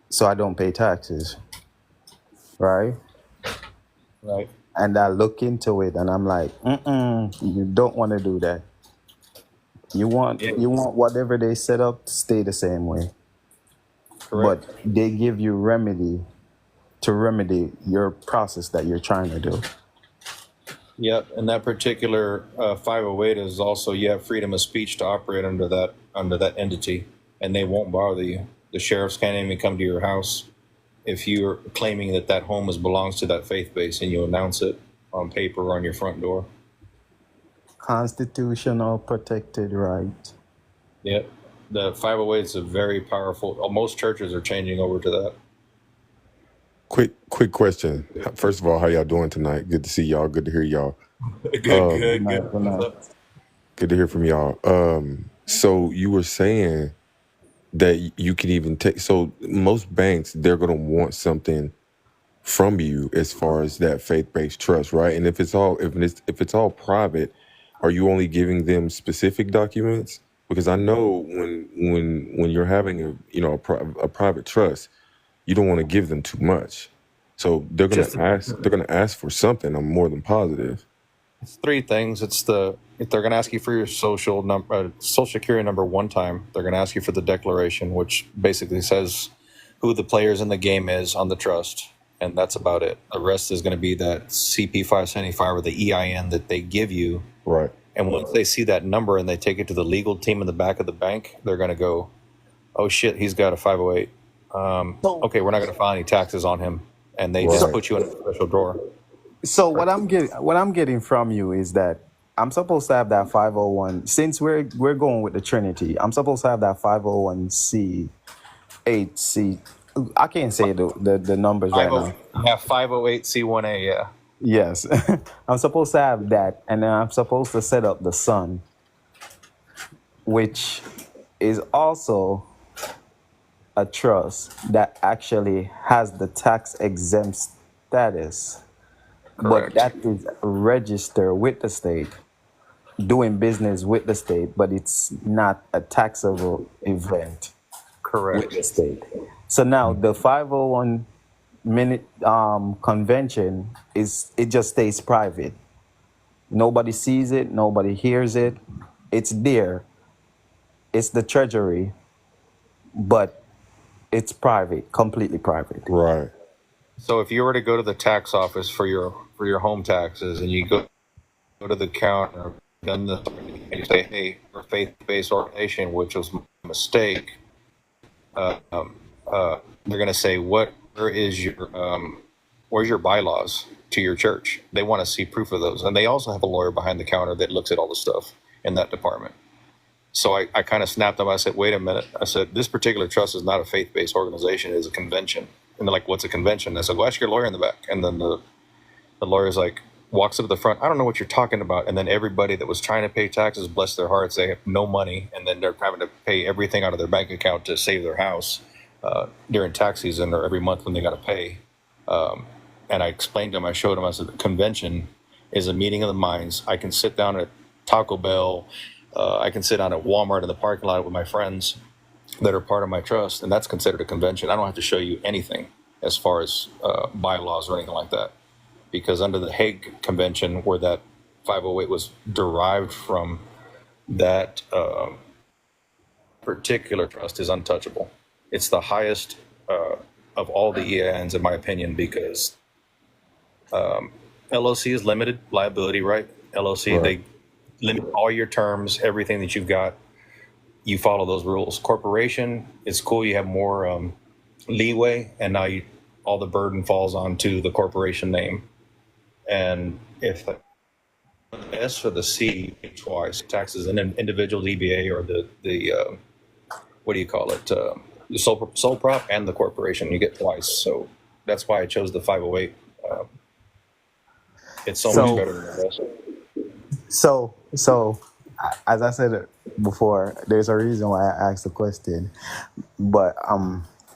so I don't pay taxes." Right? Right. And I look into it, and I'm like, you don't want to do that. You want whatever they set up to stay the same way. Correct. But they give you remedy to remedy your process that you're trying to do. Yep, and that particular 508 is also, you have freedom of speech to operate under that entity, and they won't bother you. The sheriffs can't even come to your house if you're claiming that home belongs to that faith base, and you announce it on paper or on your front door. Constitutional protected right. Yep, the 508 is a very powerful. Most churches are changing over to that. Quick question. First of all, how y'all doing tonight? Good to see y'all. Good to hear y'all. Good. Good to hear from y'all. So you were saying that you can even take. So most banks, they're going to want something from you as far as that faith-based trust, right? And if it's all private, are you only giving them specific documents? Because I know when you're having a private trust, you don't want to give them too much. So Just they're gonna ask for something. I'm more than positive. it's three things. If they're going to ask you for your social security number one time, they're going to ask you for the declaration, which basically says who the players in the game is on the trust, and that's about it. The rest is going to be that CP575 or the EIN that they give you. Right. And once they see that number and they take it to the legal team in the back of the bank, they're going to go, "Oh shit, he's got a 508. Okay, we're not going to file any taxes on him," and they just Right. put you in a special drawer. So what I'm getting from you is that I'm supposed to have that 501. Since we're going with the Trinity, I'm supposed to have that 501c 8c. I can't say the numbers right now. Yeah, 508C1A, yeah. Yes, I'm supposed to have that, and then I'm supposed to set up the Sun, which is also a trust that actually has the tax exempt status, but Correct. that is registered with the state, doing business with the state, but it's not a taxable event with the Correct. state. So now the 501 minute convention it just stays private. Nobody sees it, nobody hears it. It's there. It's the treasury, but it's private, completely private. Right. So if you were to go to the tax office for your home taxes and you go to the counter and you say, "Hey, we're a faith-based organization," which was a mistake, they're going to say, where's your bylaws to your church? They want to see proof of those. And they also have a lawyer behind the counter that looks at all the stuff in that department. So I kind of snapped them. I said, "Wait a minute." I said, "This particular trust is not a faith-based organization. It is a convention." And they're like, "What's a convention?" I said, "Well, ask your lawyer in the back." And then the lawyer's like, walks up to the front. "I don't know what you're talking about." And then everybody that was trying to pay taxes, bless their hearts, they have no money. And then they're having to pay everything out of their bank account to save their house during tax season or every month when they got to pay. And I explained to them, I showed them, I said, the convention is a meeting of the minds. I can sit down at Taco Bell. I can sit down at Walmart in the parking lot with my friends that are part of my trust, and that's considered a convention. I don't have to show you anything as far as bylaws or anything like that, because under the Hague Convention, where that 508 was derived from, that particular trust is untouchable. It's the highest of all the EINs, in my opinion, because LLC is limited liability, right? LLC, Right. they limit all your terms, everything that you've got. You follow those rules. Corporation, it's cool. You have more leeway, and now all the burden falls onto the corporation name. And if the S or the C twice taxes an individual DBA or the what do you call it? The sole prop and the corporation, you get twice. So that's why I chose the 508. It's so much So better than the rest. so as I said before, there's a reason why I asked the question. But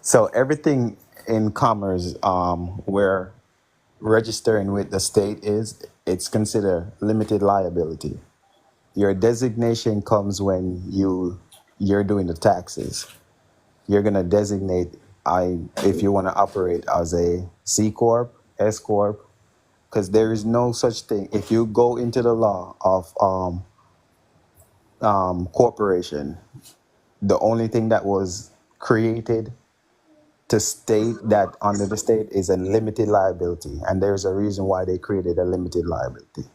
so everything in commerce where registering with the state it's considered limited liability. Your designation comes when you're doing the taxes. You're gonna designate if you want to operate as a C corp, S corp, because there is no such thing. If you go into the law of corporation, the only thing that was created to state that under the state is a limited liability, and there's a reason why they created a limited liability.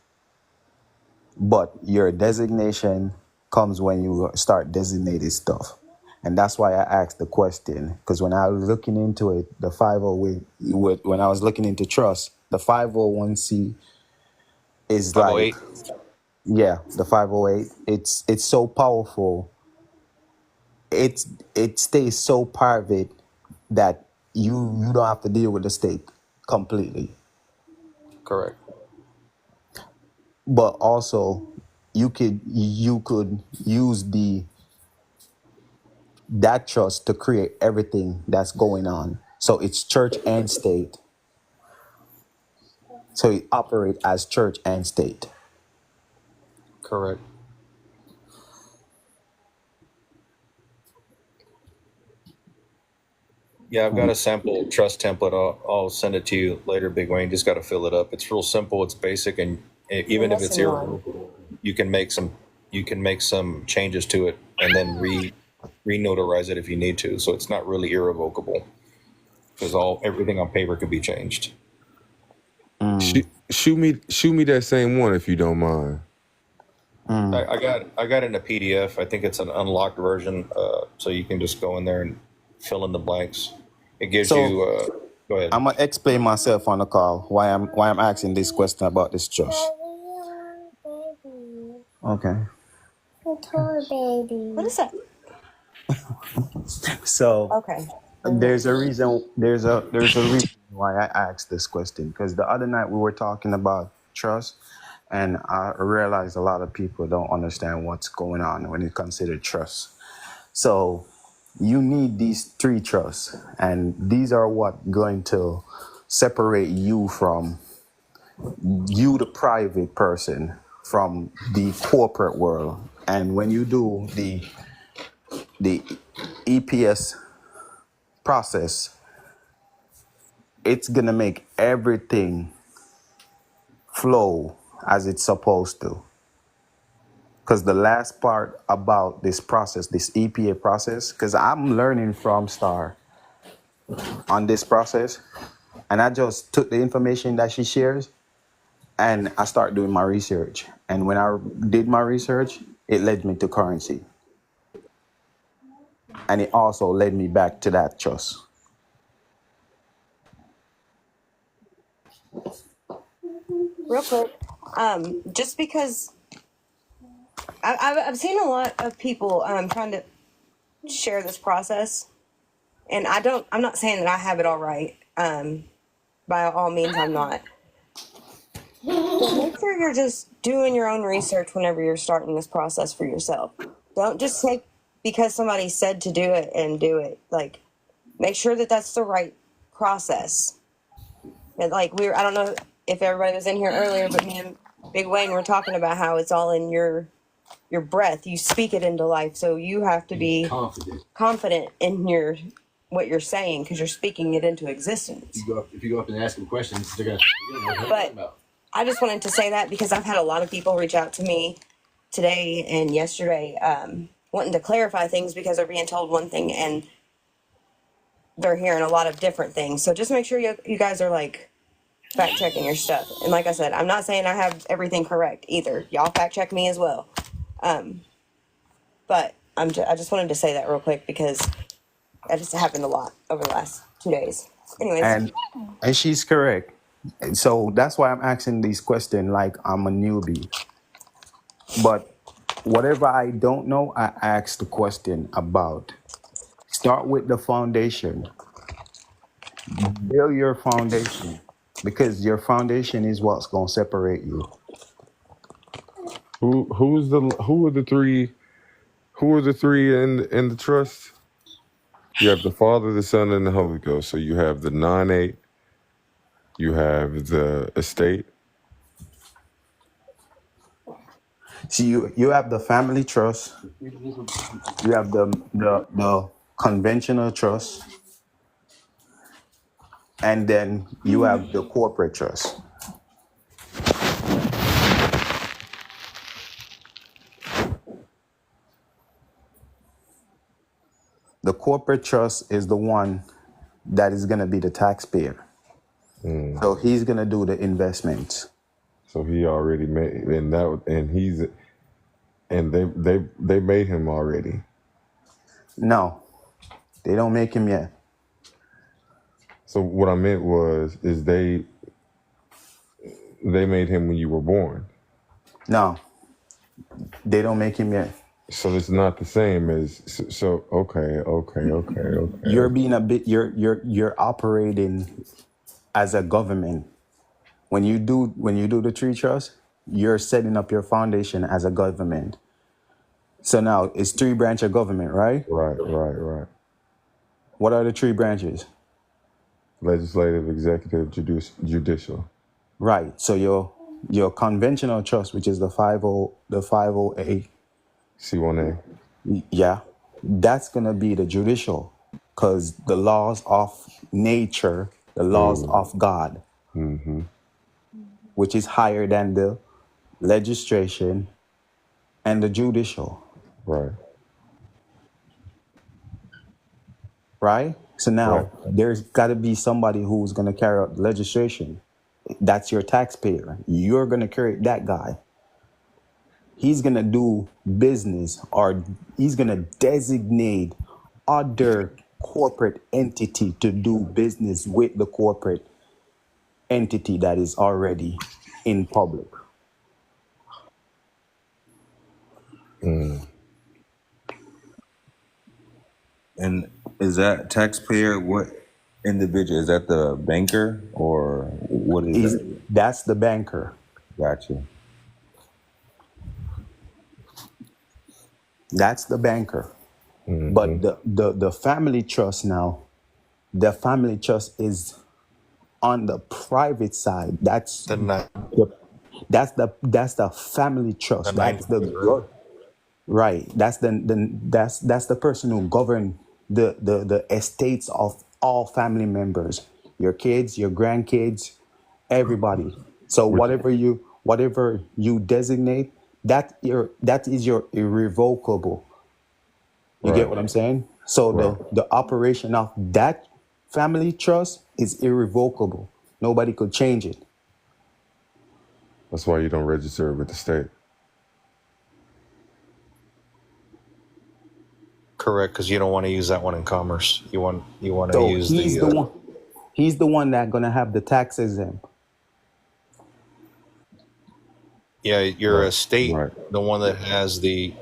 But your designation comes when you start designating stuff. And that's why I asked the question, because when I was looking into it, the 508, when I was looking into trust, the 501c is like, 508. yeah, the 508, it's so powerful. It stays so private that you don't have to deal with the state completely. Correct. But also you could use that trust to create everything that's going on. So it's church and state. So it operates as church and state. Correct. Yeah, I've got a sample trust template. I'll send it to you later, Big Wayne. Just got to fill it up. It's real simple. It's basic, and even if it's irrevocable, you can make some changes to it and then re-notarize it if you need to. So it's not really irrevocable because everything on paper could be changed. Shoot me that same one if you don't mind. I got it in a PDF. I think it's an unlocked version, so you can just go in there and fill in the blanks. It gives So you. Go ahead. I'm gonna explain myself on the call why I'm asking this question about this trust. Okay. What is that? So Okay. there's a reason why I asked this question, because the other night we were talking about trust, and I realized a lot of people don't understand what's going on when you consider trust. So you need these three trusts, and these are what going to separate you from you, the private person, from the corporate world. And when you do the EPS process, it's gonna make everything flow as it's supposed to. Because the last part about this process, this EPA process, because I'm learning from Star on this process, and I just took the information that she shares and I start doing my research. And when I did my research, it led me to currency. And it also led me back to that trust. Real quick, just because I've seen a lot of people trying to share this process, and I'm not saying that I have it all right. By all means, I'm not. But make sure you're just doing your own research whenever you're starting this process for yourself. Don't just take because somebody said to do it and do it. Like, make sure that that's the right process. And like I don't know if everybody was in here earlier, but me and Big Wayne were talking about how it's all in your breath. You speak it into life, so you have to be confident in what you're saying because you're speaking it into existence. If you go up and ask them questions, they're gonna. But I just wanted to say that because I've had a lot of people reach out to me today and yesterday, wanting to clarify things because they're being told one thing and they're hearing a lot of different things. So just make sure you guys are like fact checking your stuff. And like I said, I'm not saying I have everything correct either. Y'all fact check me as well. But I just wanted to say that real quick because that just happened a lot over the last 2 days. Anyways. And she's correct. And so that's why I'm asking these questions like I'm a newbie. But whatever I don't know, I ask the question about. Start with the foundation. Build your foundation, because your foundation is what's going to separate you. Who are the three in the trust? You have the Father, the Son, and the Holy Ghost. So you have the non-8, you have the estate. So you have the family trust, you have the conventional trust, and then you have the corporate trust. The corporate trust is the one that is going to be the taxpayer. So he's going to do the investments. So he already made, they made him already. No, they don't make him yet. So what I meant is they made him when you were born. No, they don't make him yet. So it's not the same as okay. You're being a bit. You're operating as a government. When you do the tree trust, you're setting up your foundation as a government. So now it's 3 branch of government, right? Right. What are the 3 branches? Legislative, executive, judicial. Right. So your conventional trust, which is the 50A, C1A. yeah, that's gonna be the judicial, because the laws of nature, the laws of God, which is higher than the legislation and the judicial, Right. right? So Right. now there's got to be somebody who's gonna carry out the legislation. That's your taxpayer. You're gonna carry that guy. He's gonna do business, or he's gonna designate other corporate entity to do business with the corporate entity that is already in public. And is that taxpayer what individual? Is that the banker or what is that? That's the banker. Gotcha. That's the banker. But the family trust now, the family trust is on the private side. That's The that's the family trust. nine. That's the right. That's that's the person who govern the estates of all family members, your kids, your grandkids, everybody. So Which, whatever you designate, that is your irrevocable. You get right. what I'm saying? So Right. the operation of that family trust is irrevocable. Nobody could change it. That's why you don't register with the state. Correct, because you don't want to use that one in commerce. You want to So use the he's the one that gonna have the tax exempt. your Right. estate. Right. The one that has the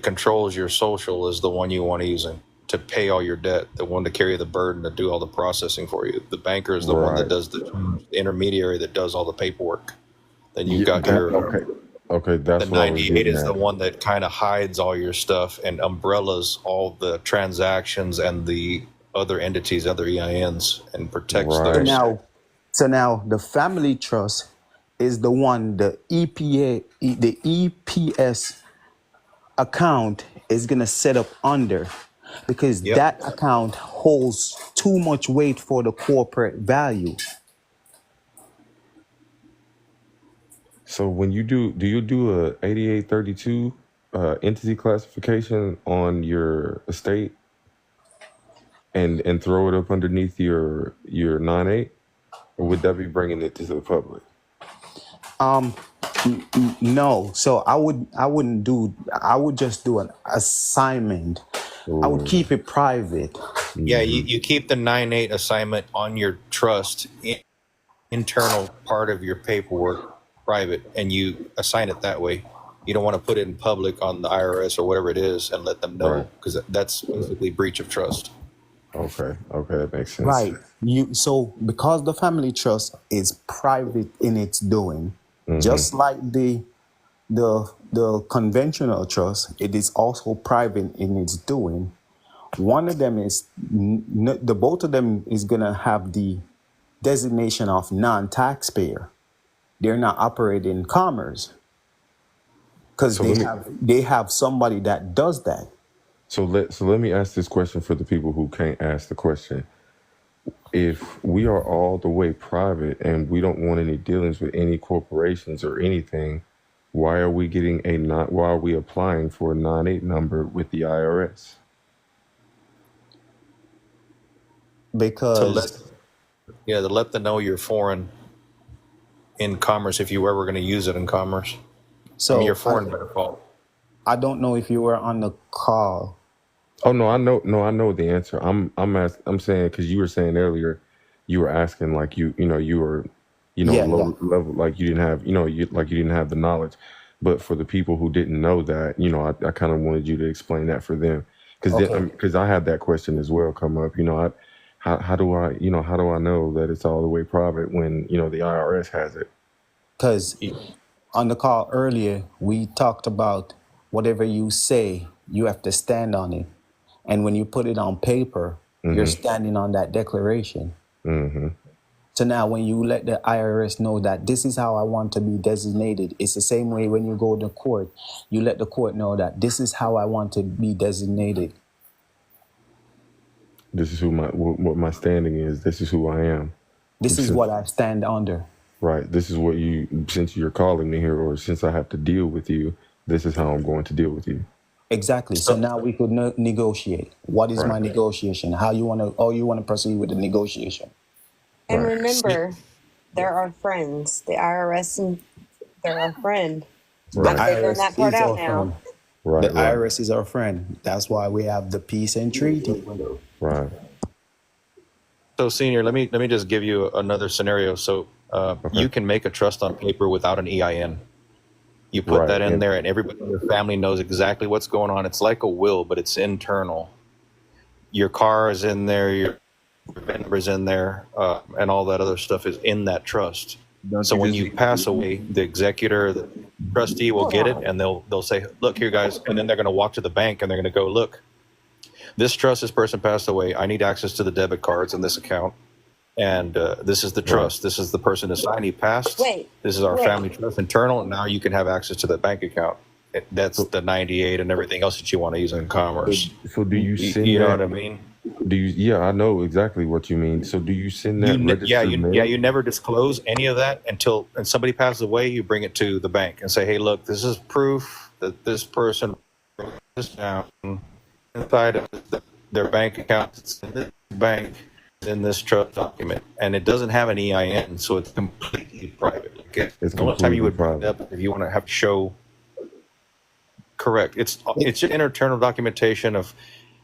controls your social is the one you want to use to pay all your debt. The one to carry the burden to do all the processing for you. The banker is the one that Right. does the intermediary that does all the paperwork. Then you've Yeah, got your okay. the That's what I was 98 getting is the at. one that kind of hides all your stuff and umbrellas all the transactions and the other entities, other EINs, and protects So Right. those. now the family trust is the one the EPS account is gonna set up under, because Yep. that account holds too much weight for the corporate value. So when do you do a 8832 entity classification on your estate and throw it up underneath your 98, or would that be bringing it to the public? No, so I would just do an assignment. I would keep it private. Yeah, you keep the 9-8 assignment on your trust internal part of your paperwork private, and you assign it that way. You don't want to put it in public on the IRS or whatever it is and let them know, Right. because that's basically breach of trust. Okay, that makes sense. Right. So because the family trust is private in its doing, just like the conventional trust, it is also private in its doing. One of them is the both of them is gonna have the designation of non-taxpayer. They're not operating in commerce because So they have somebody that does that. So let me ask this question for the people who can't ask the question. If we are all the way private and we don't want any dealings with any corporations or anything, why are we why are we applying for a 98 number with the IRS? Because To let them know you're foreign in commerce if you were ever going to use it in commerce. so You're foreign by default. I don't know if you were on the call. Oh no, I know. No, I know the answer. I'm saying because you were saying earlier, you were asking like you were Yeah, low level, like you didn't have you didn't have the knowledge. But for the people who didn't know that, I kind of wanted you to explain that for them because I had that question as well come up. How do I know that it's all the way private when the IRS has it? Because on the call earlier, we talked about whatever you say, you have to stand on it. And when you put it on paper, you're standing on that declaration. So now when you let the IRS know that this is how I want to be designated, it's the same way when you go to court, you let the court know that this is how I want to be designated. This is who what my standing is. This is who I am. This is what I stand under. Right. This is what since you're calling me here, or since I have to deal with you, this is how I'm going to deal with you. Exactly. So now we could negotiate. What is my negotiation? How you want to proceed with the negotiation? And remember, they're our friends. The IRS, and they're our friend. Right. I'm figuring that part out now. Right. The IRS is our friend. That's why we have the peace and treaty. Right. So, Senior, let me just give you another scenario. So, you can make a trust on paper without an EIN. You put that in there, and everybody in your family knows exactly what's going on. It's like a will, but it's internal. Your car is in there, your number's in there, and all that other stuff is in that trust. So when you pass away, the executor, the trustee will get it, and they'll say, "Look here, guys," and then they're going to walk to the bank and they're going to go, "Look, this trust, this person passed away. I need access to the debit cards in this account, and this is the trust. This is the person who signed. He passed. This is our family trust internal. And now you can have access to the bank account. That's the 98 and everything else that you want to use in commerce." So do you send you know that? what I mean? Do you? Yeah, I know exactly what you mean. So do you send that registered mail? You never disclose any of that until somebody passes away. You bring it to the bank and say, "Hey, look, this is proof that this person wrote this down inside of their bank account. It's in this bank, in this trust document, and it doesn't have an EIN, so it's completely private." Okay? It's the only time you would completely bring it up if you want to have to show. Correct. It's an internal documentation of,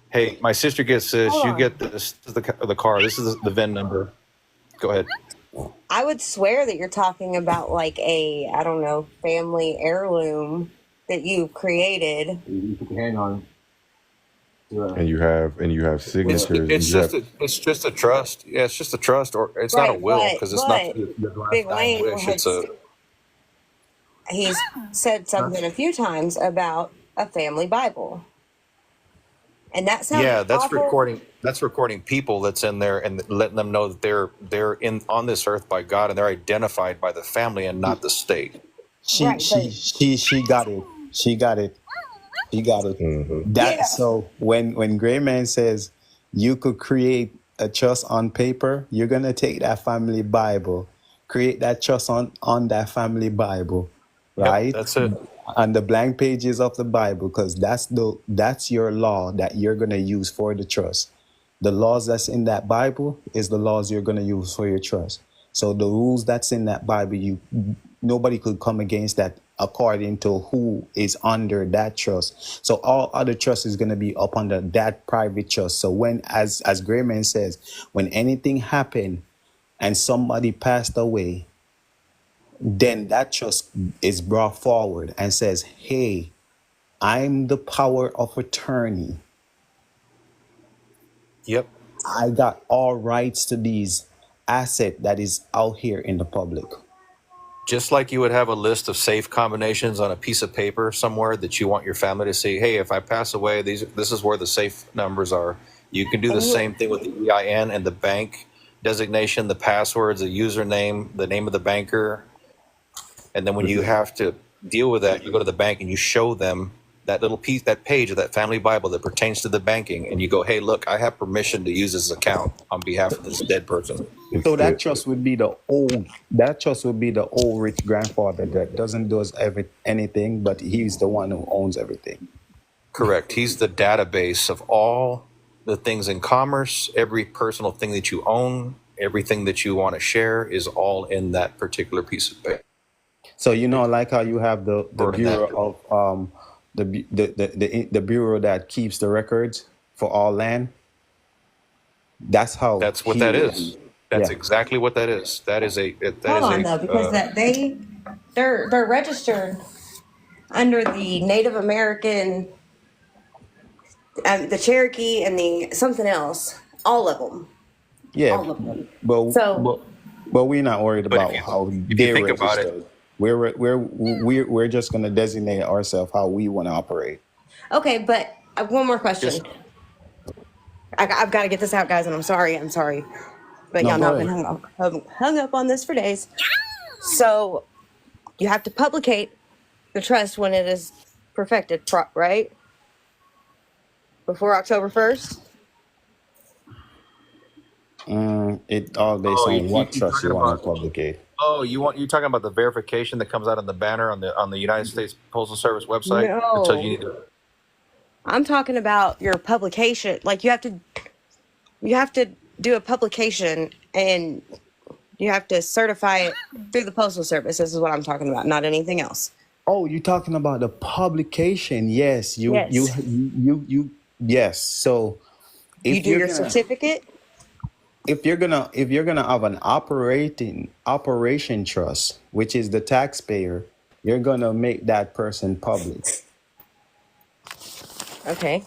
"Hey, my sister gets this. You get this. This is the car. This is the VIN number." Go ahead. I would swear that you're talking about like a, I don't know, family heirloom that you created. You put your hand on it. And you have signatures. It's just a trust. Yeah, it's just a trust, or it's not a will because it's not your Big lifetime Wayne wish. he's said something a few times about a family Bible. And that sounds that's awful. recording. That's recording people that's in there and letting them know that they're on this earth by God and they're identified by the family and not the state. She got it. She got it. She got it. So when Gray Man says you could create a trust on paper, you're gonna take that family Bible, create that trust on that family Bible, right? Yep, that's it. On the blank pages of the Bible, because that's your law that you're gonna use for the trust. The laws that's in that Bible is the laws you're gonna use for your trust. So the rules that's in that Bible, nobody could come against that according to who is under that trust. So all other trust is gonna be up under that private trust. So when, as Grayman says, when anything happened and somebody passed away, then that trust is brought forward and says, "Hey, I'm the power of attorney. Yep. I got all rights to these asset that is out here in the public." Just like you would have a list of safe combinations on a piece of paper somewhere that you want your family to see. Hey, if I pass away, this is where the safe numbers are. You can do the same thing with the EIN and the bank designation, the passwords, the username, the name of the banker. And then when you have to deal with that, you go to the bank and you show them that little piece, that page of that family Bible that pertains to the banking. And you go, "Hey, look, I have permission to use this account on behalf of this dead person." So that trust would be the old rich grandfather that doesn't do anything, but he's the one who owns everything. Correct. He's the database of all the things in commerce, every personal thing that you own, everything that you want to share is all in that particular piece of paper. So like how you have the Bureau of the Bureau that keeps the records for all land. That's what that is. That's exactly what that is. That is a. Hold on though, because they're registered under the Native American, the Cherokee, and the something else. All of them. Yeah, all of them. But we're not worried about how if you they think about registered. We're just gonna designate ourselves how we want to operate. Okay, but one more Just question. I've got to get this out, guys, and I'm sorry. But No, y'all know go I've been ahead. hung up on this for days. So you have to publicate the trust when it is perfected, right? Before October 1st? It all based oh, on what you trust talking you want to about? publicate. Oh, you talking about the verification that comes out on the banner on the United States Postal Service website that tells you No. need to. I'm talking about your publication. Like you have to do a publication and you have to certify it through the Postal Service. This is what I'm talking about, not anything else. Oh, you're talking about the publication? Yes, Yes. yes. So You if do you're your gonna certificate. if you're gonna have an operation trust, which is the taxpayer, you're gonna make that person public. Okay.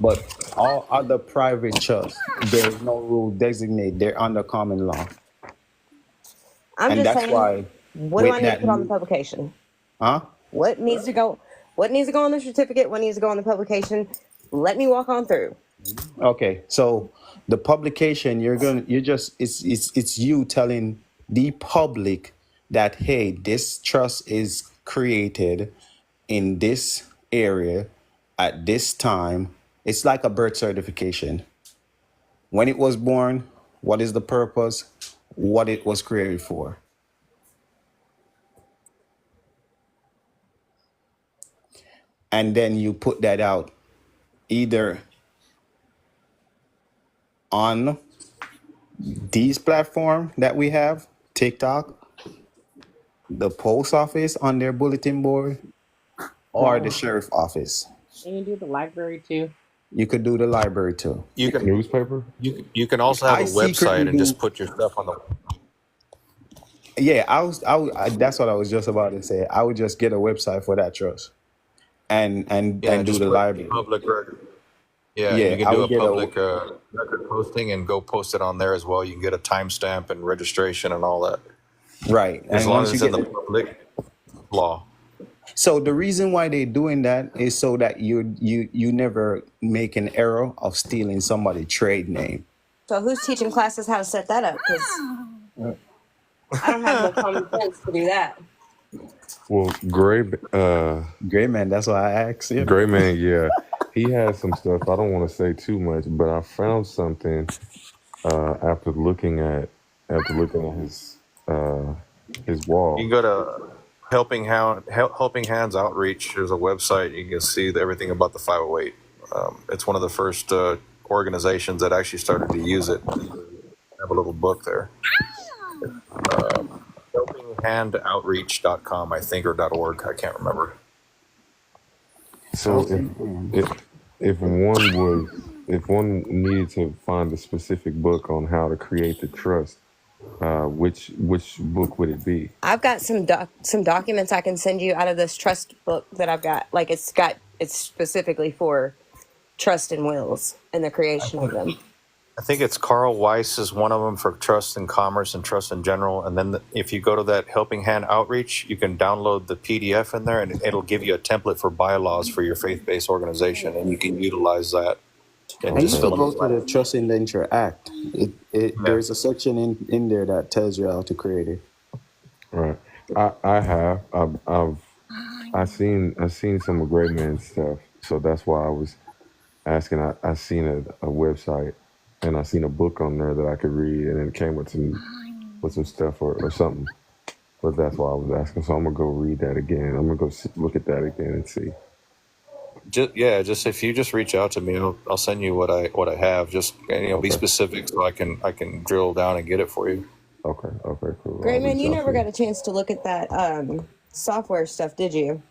But all other private trusts, there is no rule designate. They're under common law, I'm and just that's saying, why what do I with need to that put on the new, publication? huh? What needs to go? What needs to go on the certificate? What needs to go on the publication? Let me walk on through. Okay, so the publication you're just it's you telling the public that hey, this trust is created in this area at this time. It's like a birth certification. When it was born, what is the purpose, what it was created for. And then you put that out either on these platform that we have, TikTok, the post office on their bulletin board, or the sheriff office. And you do the library too. You could do the library too. You can Newspaper? you can also have I a website secretly and just do. put your stuff on the. Yeah, that's what I was just about to say. I would just get a website for that trust Yeah, and do just the put library. public record. Yeah, and Yeah, you can I do would a get a. public record posting and go post it on there as well. You can get a timestamp and registration and all that, Right. as And long as once you it's in get the it. public law. So the reason why they're doing that is so that you never make an error of stealing somebody's trade name. So who's teaching classes how to set that up? Because I don't have the common sense to do that. Well, Great man, that's why I asked you. Gray Man, yeah, he has some stuff. I don't want to say too much, but I found something after looking at his You can wall. go to Helping Hands Outreach. There's a website. You can see everything about the 508. It's one of the first organizations that actually started to use it. I have a little book there. Helpinghandoutreach.com, I think, or .org. I can't remember. So if one needed to find a specific book on how to create the trust, which book would it be? I've got some documents I can send you out of this trust book that I've got. Like it's specifically for trust and wills and the creation of them. I think it's Carl Weiss is one of them for trust and commerce and trust in general. And then if you go to that Helping Hand Outreach, you can download the PDF in there, and it'll give you a template for bylaws for your faith-based organization, and you can utilize that and I just used to fill go in. to the Trust Indenture Act. There's a section in there that tells you how to create it. Right. I've seen some of Great Man's stuff, so that's why I was asking. I seen a website and I seen a book on there that I could read, and it came with some stuff or something. But that's why I was asking. So I'm gonna go read that again. I'm gonna go look at that again and see. Just if you just reach out to me, I'll send you what I have. Just be specific so I can drill down and get it for you. Okay, cool. Great I'll man, reach you out never to got a chance to look at that software stuff, did you?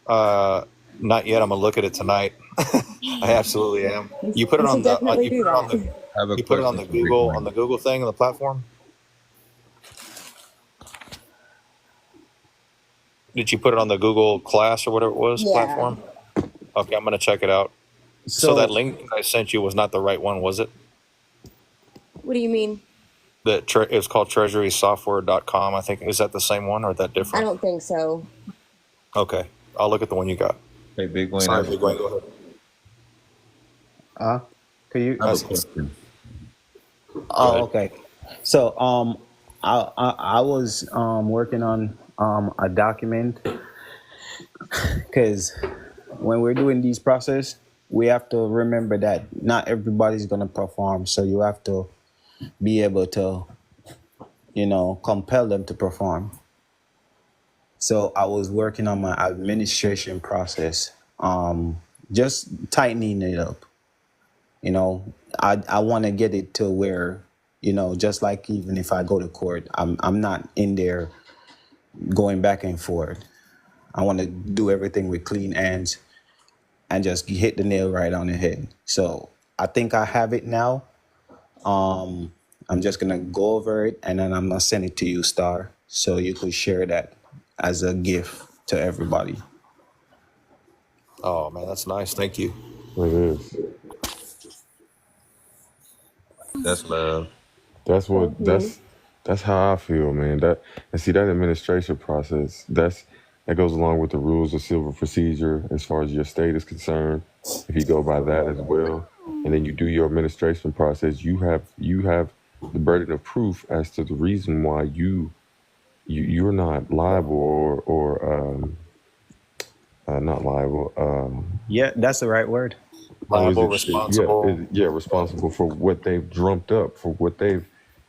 Not yet. I'm gonna look at it tonight. I absolutely am. You put it You on should the definitely you do put it on that. the I have a you put it on the question for Google Rick. thing on the platform. Did you put it on the Google Class or whatever it was Yeah. platform? Okay, I'm gonna check it out. So that link I sent you was not the right one, was it? What do you mean? It's called treasurysoftware.com. I think, is that the same one or is that I different? don't think so. Okay, I'll look at the one you got. Hey, Big Wayne, Sorry, Big Wayne, go ahead. Could you? I have a question. Oh, okay. So, I was working on a document because when we're doing these process, we have to remember that not everybody's gonna perform. So you have to be able to, compel them to perform. So I was working on my administration process, just tightening it up. I want to get it to where, just like even if I go to court, I'm not in there going back and forth. I want to do everything with clean hands and just hit the nail right on the head. So I think I have it now. I'm just gonna go over it and then I'm gonna send it to you, Star, so you could share that as a gift to everybody. Oh man, that's nice. Thank you. It is. That's love. That's what Thank you. that's how I feel, man. That and see that administration process, that goes along with the rules of civil procedure as far as your state is concerned. If you go by that as well, and then you do your administration process, you have the burden of proof as to the reason why you're not liable or not liable. Yeah, that's the right word. Liable, Yeah, responsible. yeah, responsible for what they've drummed up, for what they've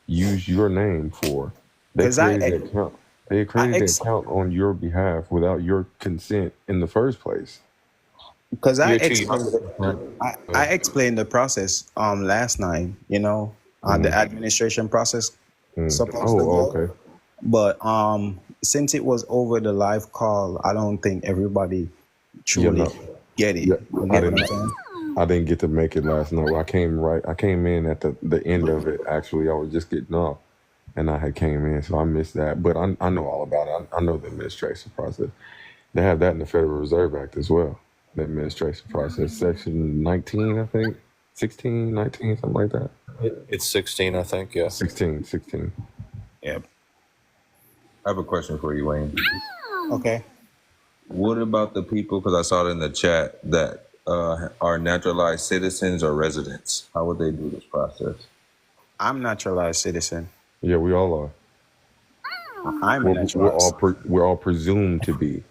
used your name for. They Because I, created the account. They I, created the ex- account on your behalf without your consent in the first place. because I You're too young. explained, I explained the process last night. The administration process supposed to Oh, go, okay. but since it was over the live call, I don't think everybody Yeah, truly no, get it. yeah, You I get what I'm didn't. saying? I didn't get to make it last night. I came in at the end of it. Actually, I was just getting off, and I had came in, so I missed that. But I know all about it. I know the administration process. They have that in the Federal Reserve Act as well. The administration process, section 19, I think, 16, 19, something like that. It's 16, I think. Yeah. 16. Yeah. I have a question for you, Wayne. Okay. What about the people, because I saw it in the chat, that are naturalized citizens or residents? How would they do this process? I'm naturalized citizen. Yeah, we all are. I'm a naturalized. We're all presumed to be.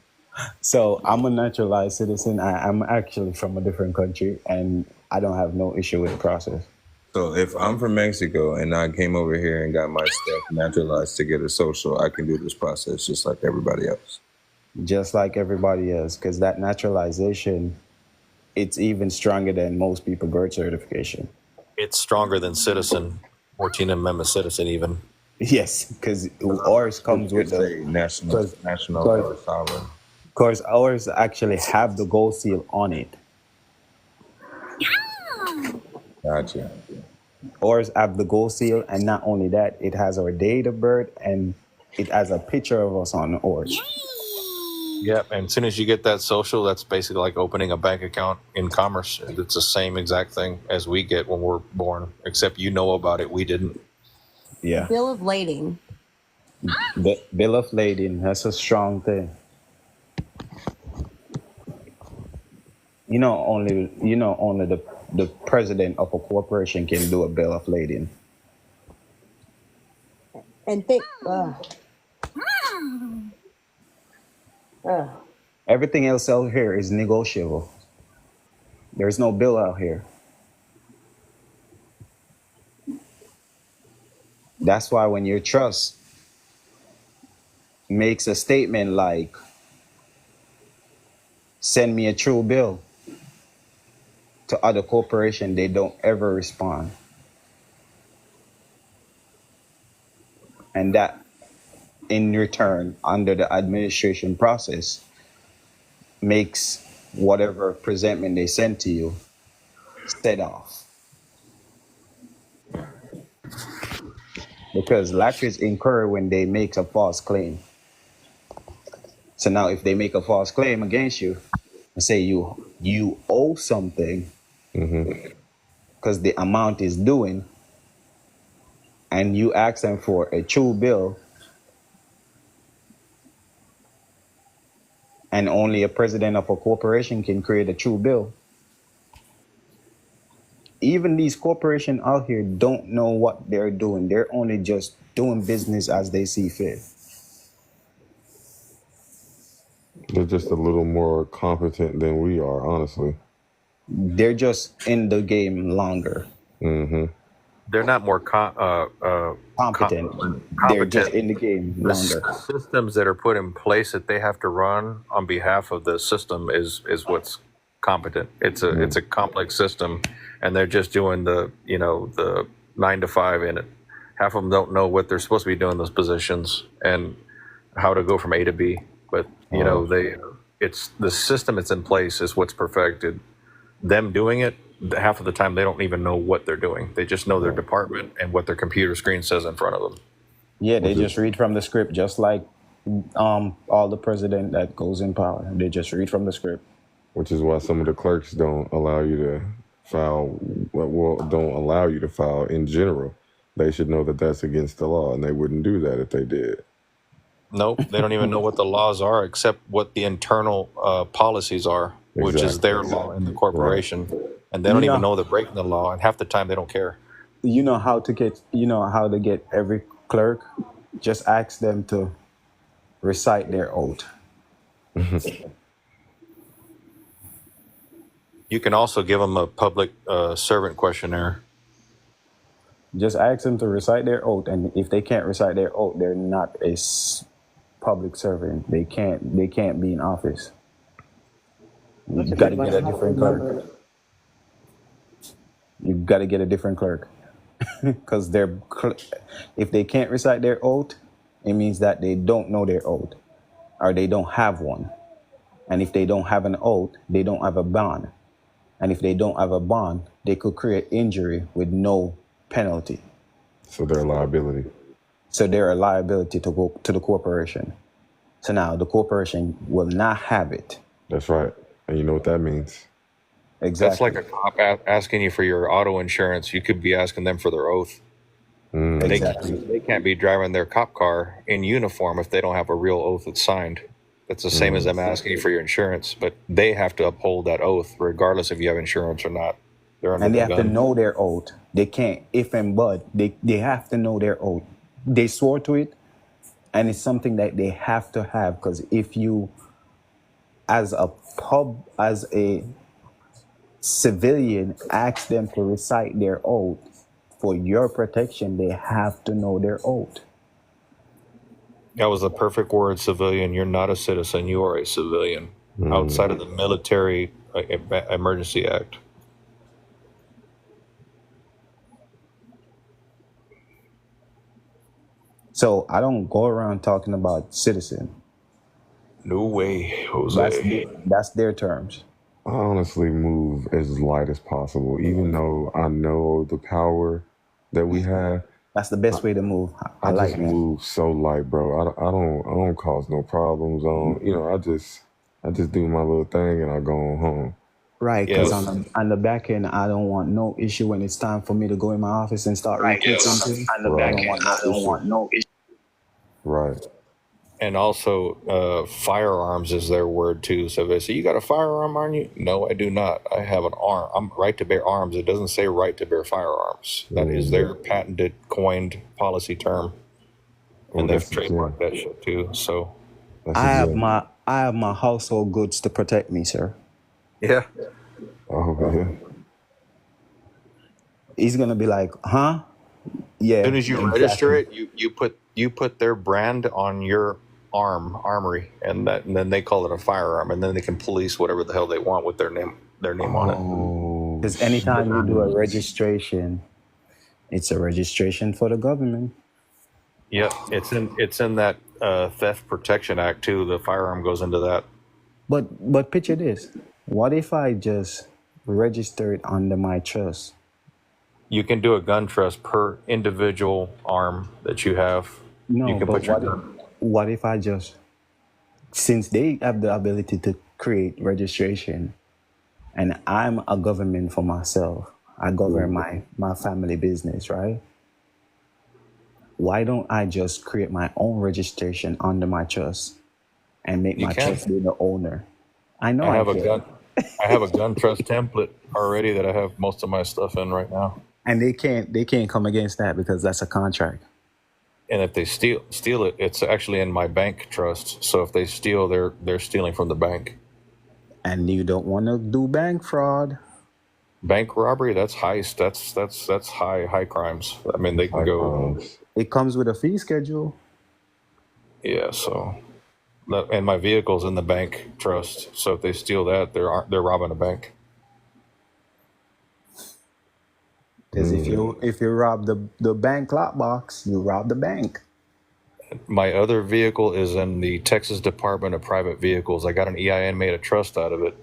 So I'm a naturalized citizen. I'm actually from a different country, and I don't have no issue with the process. So if I'm from Mexico and I came over here and got my stuff naturalized to get a social, I can do this process just like everybody else. Just like everybody else, because that naturalization, it's even stronger than most people birth certification. It's stronger than citizen, 14th Amendment citizen even. Yes, because ours comes with the national or sovereign. Of course, ours actually have the gold seal on it. Gotcha. Ours have the gold seal, and not only that, it has our date of birth and it has a picture of us on ours. Yep. And as soon as you get that social, that's basically like opening a bank account in commerce. It's the same exact thing as we get when we're born, except you know about it. We didn't. Yeah. Bill of lading. The bill of lading, that's a strong thing. Only the president of a corporation can do a bill of lading. And think, Everything else out here is negotiable. There's no bill out here. That's why when your trust makes a statement like, send me a true bill, to other corporations, they don't ever respond. And that, in return, under the administration process, makes whatever presentment they send to you set off. Because laches incur when they make a false claim. So now if they make a false claim against you and say you owe something because the amount is due, and you ask them for a true bill, and only a president of a corporation can create a true bill. Even these corporations out here don't know what they're doing. They're only just doing business as they see fit. They're just a little more competent than we are, honestly. They're just in the game longer. Mm-hmm. They're not more Competent. They're just in the game longer. The systems that are put in place that they have to run on behalf of the system is what's competent. It's a complex system, and they're just doing the 9 to 5 in it. Half of them don't know what they're supposed to be doing in those positions and how to go from A to B. But it's the system that's in place is what's perfected. Them doing it, half of the time they don't even know what they're doing. They just know their department and what their computer screen says in front of them. Yeah, they just read from the script, just like all the president that goes in power. They just read from the script. Which is why some of the clerks don't allow you to file. Well, don't allow you to file in general. They should know that that's against the law, and they wouldn't do that if they did. Nope, they don't even know what the laws are, except what the internal policies are, which is their law in the corporation. Right. And they don't even know they're breaking the law, and half the time they don't care. You know how to get every clerk? Just ask them to recite their oath. You can also give them a public servant questionnaire. Just ask them to recite their oath, and if they can't recite their oath, they're not a public servant. They can't be in office. You got to get a different clerk. You got to get a different clerk, because if they can't recite their oath, it means that they don't know their oath, or they don't have one. And if they don't have an oath, they don't have a bond. And if they don't have a bond, they could create injury with no penalty. So they're a liability. So they're a liability to go to the corporation. So now the corporation will not have it. That's right. And you know what that means. Exactly. That's like a cop asking you for your auto insurance. You could be asking them for their oath. Exactly. They can't be driving their cop car in uniform if they don't have a real oath that's signed. That's the same as them asking you for your insurance, but they have to uphold that oath regardless if you have insurance or not. And they have to know their oath. They can't if and but. They have to know their oath. They swore to it, and it's something that they have to have, because if you, as a civilian, ask them to recite their oath for your protection, they have to know their oath. That was the perfect word, civilian. You're not a citizen. You are a civilian outside of the Military Emergency Act. So I don't go around talking about citizen. No way, Jose. That's their terms. I honestly move as light as possible, even though I know the power that we have. That's the best way to move. I just move so light, bro. I don't cause no problems. I just do my little thing and I go on home. Right, because on the back end, I don't want no issue when it's time for me to go in my office and start recruiting. On the back end, I don't want no issue. Right. And also, firearms is their word too. So if they say, you got a firearm on you? No, I do not. I have an arm. I'm right to bear arms. It doesn't say right to bear firearms. That is their patented, coined policy term. And they've trademarked that shit too. So I have my household goods to protect me, sir. Yeah. Oh, yeah. He's gonna be like, huh? Yeah. As soon as you register it, you put their brand on your armory, and then they call it a firearm, and then they can police whatever the hell they want with their name on it. Because anytime you do a registration, it's a registration for the government. Yeah, it's in that Theft Protection Act too. The firearm goes into that. But picture this: what if I just register it under my trust? You can do a gun trust per individual arm that you have. No, you can but what if I just, since they have the ability to create registration, and I'm a government for myself, I govern my family business, right? why don't I just create my own registration under my trust and make You my can. trust be the owner? I know I I have a can. gun. I have a gun trust template already that I have most of my stuff in right now. And they can't come against that because that's a contract. And if they steal it, it's actually in my bank trust. So if they steal, they're stealing from the bank. And you don't want to do bank fraud. Bank robbery, that's heist. That's high crimes. I mean, they can go. It comes with a fee schedule. Yeah. So, and my vehicle's in the bank trust. So if they steal that, they're robbing a bank. Because if you rob the bank lockbox, you rob the bank. My other vehicle is in the Texas Department of Private Vehicles. I got an EIN, made a trust out of it.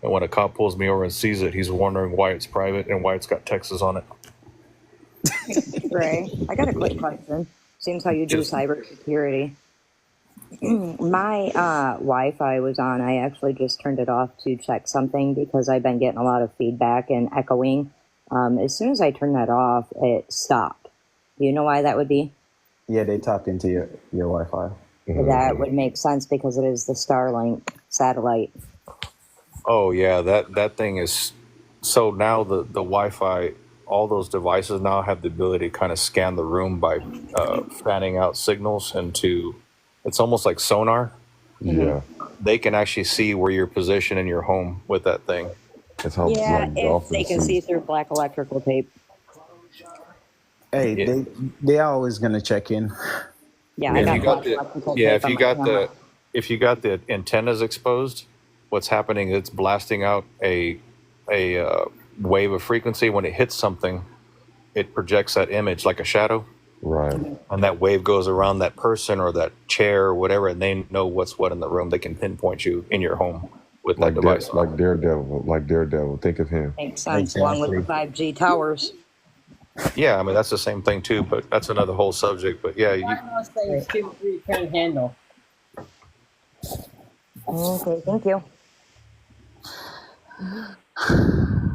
And when a cop pulls me over and sees it, he's wondering why it's private and why it's got Texas on it. Ray, I got a quick question. Seems how you do cybersecurity. My Wi-Fi was on. I actually just turned it off to check something because I've been getting a lot of feedback and echoing. As soon as I turned that off, it stopped. Do you know why that would be? Yeah, they tapped into your Wi-Fi. That would make sense because it is the Starlink satellite. Oh yeah, that thing is. So now the Wi-Fi, all those devices now have the ability to kind of scan the room by fanning out signals into. It's almost like sonar. Yeah. They can actually see where you're positioned in your home with that thing. That's how Yeah, like, if they can see through black electrical tape. Hey, Yeah. they are always gonna check in. Yeah, If I you got got black electrical yeah, tape if on you my got camera. if you got the antennas exposed, what's happening? It's blasting out a wave of frequency. When it hits something, it projects that image like a shadow. Right. And that wave goes around that person or that chair or whatever, and they know what's what in the room. They can pinpoint you in your home with that device. Like Daredevil. Think of him. Makes sense, along with the 5G towers. Yeah, I mean that's the same thing too, but that's another whole subject. But yeah, I'll say two, three can handle. Okay, thank you.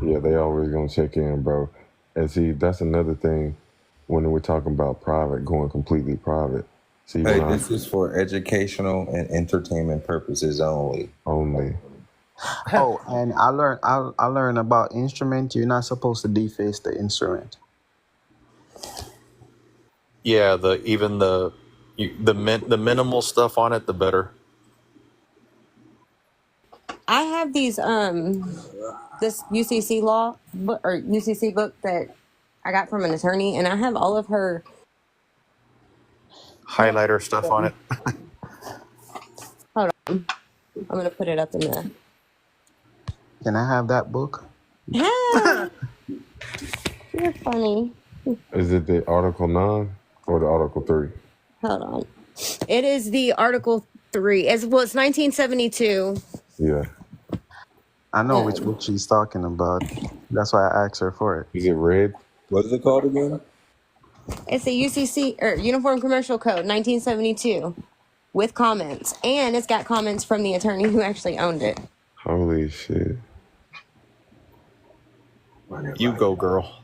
Yeah, they always gonna check in, bro. And see, that's another thing when we're talking about private, going completely private. See, Hey, this is for educational and entertainment purposes only. Only. Oh, and I learned about instrument. You're not supposed to deface the instrument. yeah, the minimal stuff on it, the better. I have these this UCC law book or UCC book that I got from an attorney, and I have all of her Highlighter stuff on it. Hold on, I'm gonna put it up in the. Can I have that book? Yeah, you're funny. Is it the Article 9 or the Article 3? Hold on, it is the Article 3. It's 1972. Yeah. I know which book she's talking about. That's why I asked her for it. Is it red? What is it called again? It's the UCC or Uniform Commercial Code 1972 with comments, and it's got comments from the attorney who actually owned it. Holy shit. You go, girl.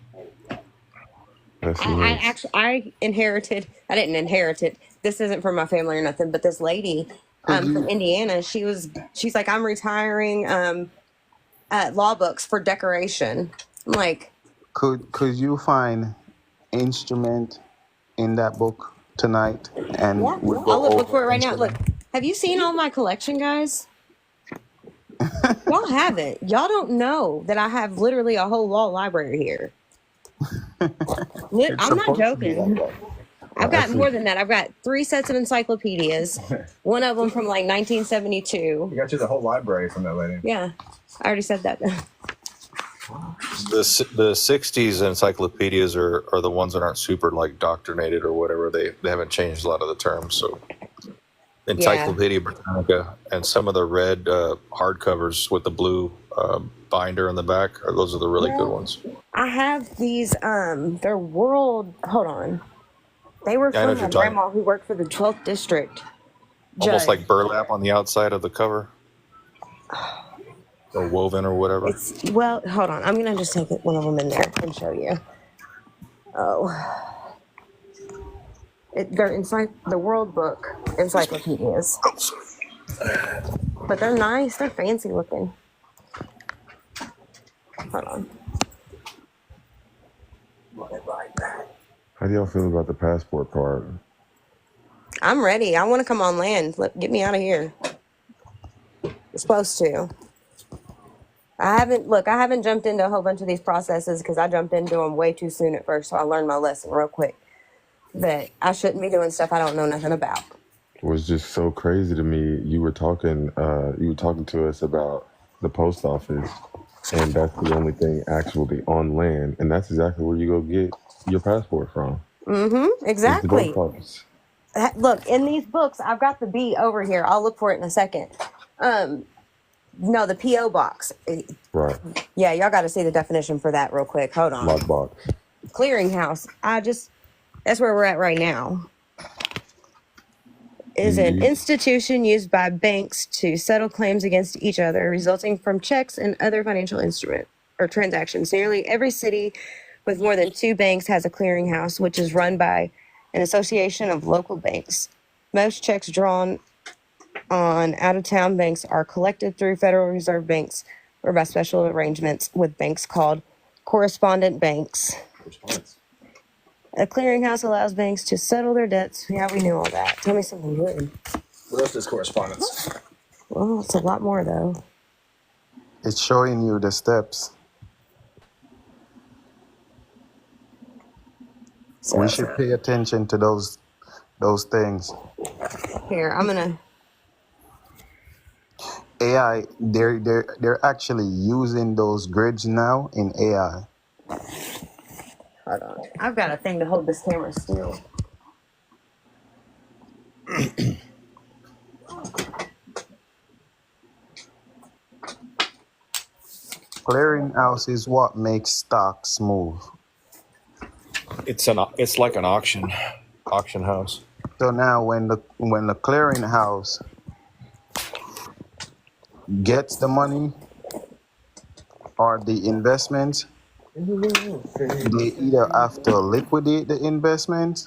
That's I nice. actually I didn't inherit it. This isn't from my family or nothing, but this lady from Indiana, she's like, I'm retiring law books for decoration. I'm like, Could you find instrument in that book tonight? And yeah, I'll look for it right now. Look, have you seen all my collection, guys? Y'all haven't. Y'all don't know that I have literally a whole law library here. I'm not joking. I've got more than that. I've got 3 sets of encyclopedias. One of them from like 1972. You got you the whole library from that lady. Yeah, I already said that. The 60s encyclopedias are the ones that aren't super like doctrinated or whatever. They haven't changed a lot of the terms. So Encyclopedia Britannica and some of the red hardcovers with the blue binder in the back, those are the really good ones. I have these, they're hold on. They were from my grandma who worked for the 12th district. Almost like burlap on the outside of the cover. Or woven or whatever. Well, hold on. I'm going to just take one of them in there and show you. Oh. They're inside the World Book encyclopedias. But they're nice. They're fancy looking. Hold on. How do y'all feel about the passport part? I'm ready. I want to come on land. Get me out of here. You're supposed to. I haven't jumped into a whole bunch of these processes because I jumped into them way too soon at first. So I learned my lesson real quick that I shouldn't be doing stuff I don't know nothing about. It was just so crazy to me. You were talking to us about the post office, and that's the only thing actually on land, and that's exactly where you go get your passport from. Mm-hmm. It's the post Exactly. office. Look, in these books, I've got the B over here. I'll look for it in a second. No, the P.O. box. Right. Yeah, y'all got to see the definition for that real quick. Hold on. Lockbox. Clearinghouse. That's where we're at right now. Is an institution used by banks to settle claims against each other, resulting from checks and other financial instrument or transactions. Nearly every city with more than 2 banks has a clearinghouse, which is run by an association of local banks. Most checks drawn on out-of-town banks are collected through Federal Reserve banks or by special arrangements with banks called correspondent banks. A clearinghouse allows banks to settle their debts. Yeah, we knew all that. Tell me something good. What else is correspondence? Well, it's a lot more, though. It's showing you the steps. So, We should pay attention to those things. here, I'm gonna. AI, they're actually using those grids now in AI. Hold on. I've got a thing to hold this camera still. Clearinghouse is what makes stocks move. It's like an auction house. So now when the clearinghouse gets the money or the investment, they either have to liquidate the investment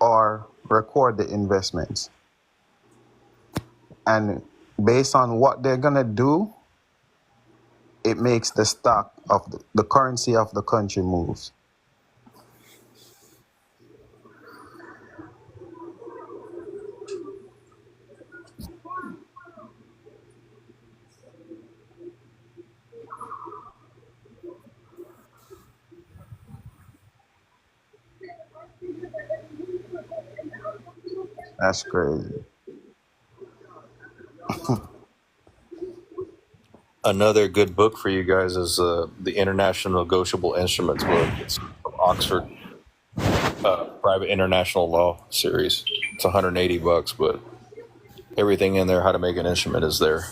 or record the investment. And based on what they're gonna do, it makes the stock of the currency of the country moves. That's crazy. Another good book for you guys is the International Negotiable Instruments book. It's from Oxford Private International Law series. It's $180, but everything in there, how to make an instrument, is there.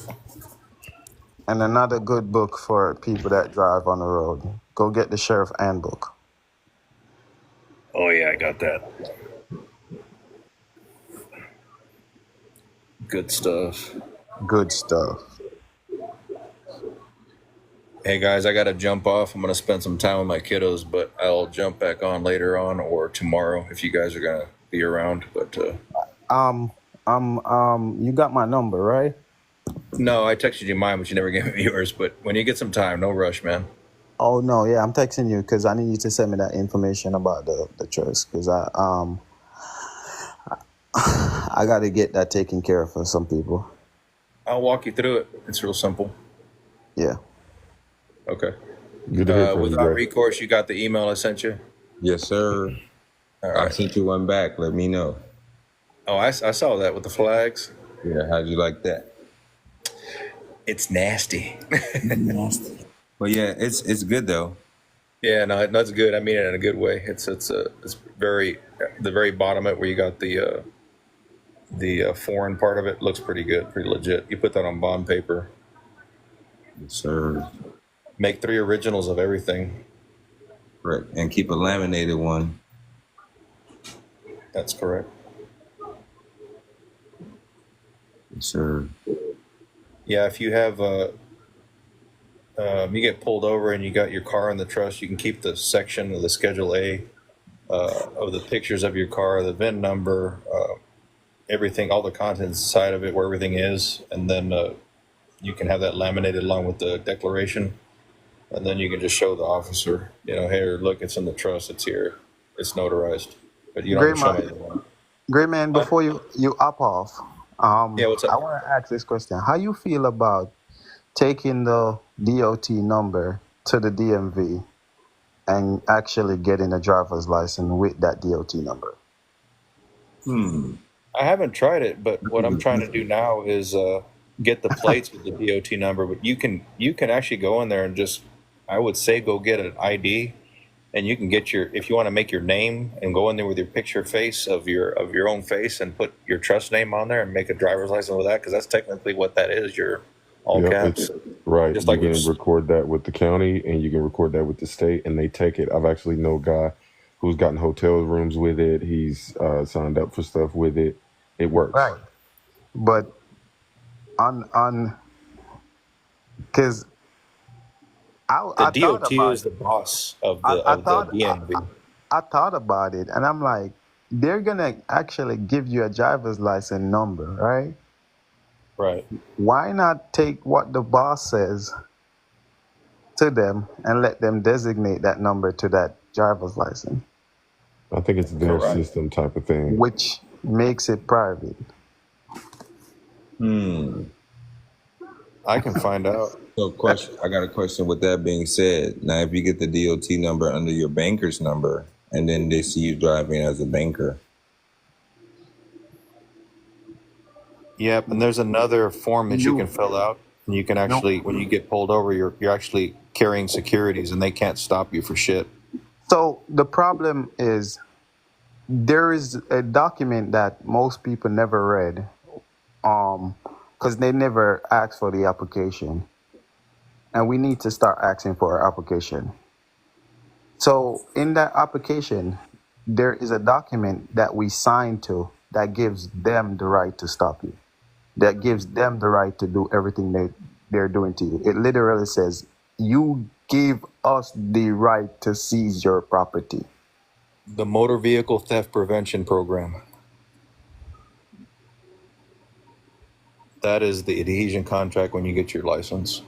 And another good book for people that drive on the road. Go get the Sheriff Handbook. Oh yeah, I got that. Good stuff. Good stuff. Hey guys, I gotta jump off. I'm gonna spend some time with my kiddos, but I'll jump back on later on or tomorrow if you guys are gonna be around. But you got my number, right? no, I texted you mine, but you never gave me yours. But when you get some time, no rush, man. Oh no, yeah, I'm texting you because I need you to send me that information about the trust because I got to get that taken care of for some people. I'll walk you through it. It's real simple. Yeah. Okay. Good to hear from you, Without bro. recourse, you got the email I sent you? Yes, sir. All I right. sent you one back. Let me know. Oh, I saw that with the flags. Yeah, how'd you like that? It's nasty. But yeah, it's good though. Yeah, no, that's good. I mean it in a good way. It's very, the very bottom of it where you got the foreign part of it looks pretty good, pretty legit. You put that on bond paper. Yes, sir. Make 3 originals of everything. Correct. And keep a laminated one. That's correct. Yes, sir. Yeah, if you have you get pulled over and you got your car in the trust, you can keep the section of the Schedule A of the pictures of your car, the VIN number, everything, all the contents inside of it, where everything is, and then you can have that laminated along with the declaration, and then you can just show the officer, hey, look, it's in the trust, it's here, it's notarized, but you don't have Great to show man, me the one. great man. But Before you up off, yeah, what's I up? want to ask this question: how you feel about taking the DOT number to the DMV and actually getting a driver's license with that DOT number? I haven't tried it, but what I'm trying to do now is get the plates with the DOT number. But you can actually go in there and just, I would say, go get an ID, and you can get if you want to make your name and go in there with your picture face of your own face and put your trust name on there and make a driver's license with that, because that's technically what that is. Your all Yep, caps, it's right. just You like can record that with the county, and you can record that with the state, and they take it. I've actually know a guy who's gotten hotel rooms with it. He's signed up for stuff with it. It works. Right. But on because the I thought DOT about is the boss of I the thought DMV. I thought about it, and I'm like, they're gonna actually give you a driver's license number, right? Right. Why not take what the boss says to them and let them designate that number to that driver's license, I think it's their system type of thing. which makes it private? I can find out. So, question. I got a question. With that being said, now if you get the DOT number under your banker's number, and then they see you driving as a banker, Yep, and there's another form that you can fill out, and you can actually, when you get pulled over, you're actually carrying securities, and they can't stop you for shit. So the problem is there is a document that most people never read, because they never asked for the application, and we need to start asking for our application. So in that application, there is a document that we sign to that gives them the right to stop you, that gives them the right to do everything they're doing to you. It literally says, you give us the right to seize your property. The Motor Vehicle Theft Prevention Program. That is the adhesion contract when you get your license.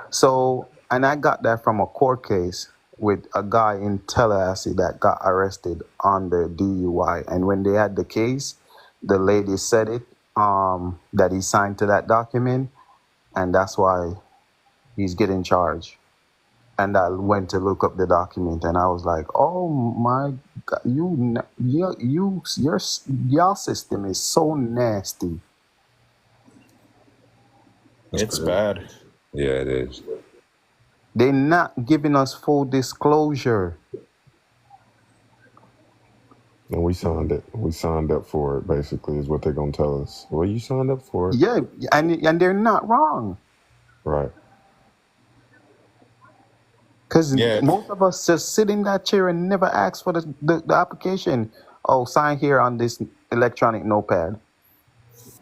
So, and I got that from a court case with a guy in Tallahassee that got arrested on the DUI. And when they had the case, the lady said it, that he signed to that document, and that's why he's getting charged. And I went to look up the document, and I was like, "Oh my God, your system is so nasty." It's bad. yeah, it is. They're not giving us full disclosure. And we signed it. We signed up for it, basically, is what they're going to tell us. Well, you signed up for it. Yeah, and they're not wrong. Right. Because most of us just sit in that chair and never ask for the application. Oh, sign here on this electronic notepad.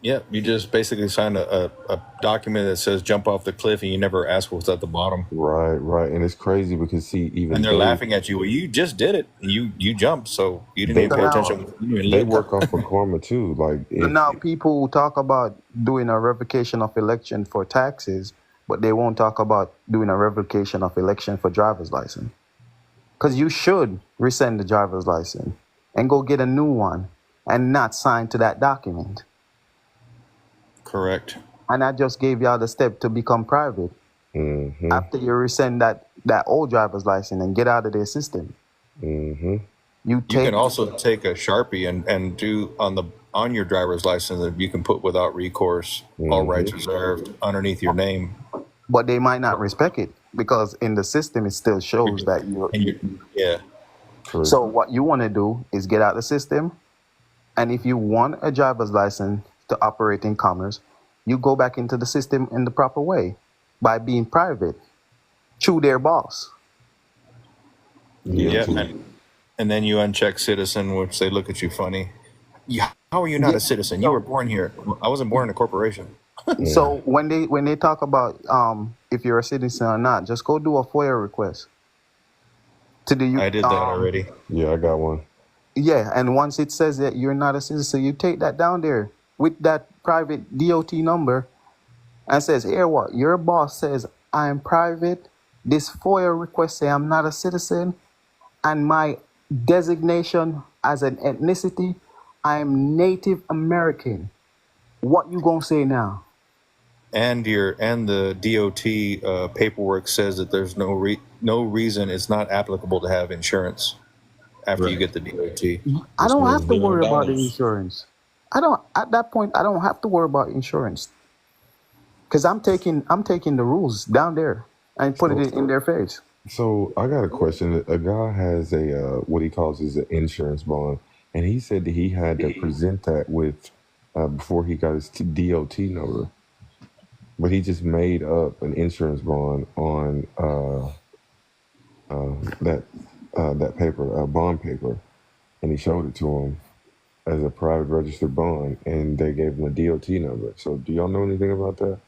Yeah, you just basically sign a document that says jump off the cliff, and you never ask what's at the bottom. Right. And it's crazy because, see, even and they're laughing at you. Well, you just did it. You jumped, so you didn't even pay attention. They work off of karma too. Like now, people talk about doing a revocation of election for taxes, but they won't talk about doing a revocation of election for driver's license. Because you should rescind the driver's license and go get a new one and not sign to that document. Correct. And I just gave y'all the step to become private. Mm-hmm. After you rescind that old driver's license and get out of their system. Mm-hmm. You can also take a Sharpie and do on your driver's license that you can put without recourse, all rights reserved, underneath your name. But they might not respect it because in the system it still shows that you're. Yeah. So what you want to do is get out the system, and if you want a driver's license to operate in commerce, you go back into the system in the proper way by being private through their boss. Yeah. And then you uncheck citizen, which they look at you funny. Yeah, how are you not a citizen? You were born here. I wasn't born in a corporation. So when they talk about if you're a citizen or not, just go do a FOIA request. I did that already. Yeah, I got one. Yeah, and once it says that you're not a citizen, you take that down there with that private DOT number and says, here what? Your boss says I'm private. This FOIA request say I'm not a citizen, and my designation as an ethnicity, I'm Native American. What you gonna say now? And the DOT paperwork says that there's no reason it's not applicable to have insurance after you get the DOT. I Which don't means have to worry about the $1 million. insurance. I don't at that point I don't have to worry about insurance. Because I'm taking the rules down there and put it in their face. So I got a question. A guy has a what he calls his insurance bond, and he said that he had to present that with before he got his DOT number. But he just made up an insurance bond on that that paper, bond paper, and he showed it to him as a private registered bond, and they gave him a DOT number. So do y'all know anything about that?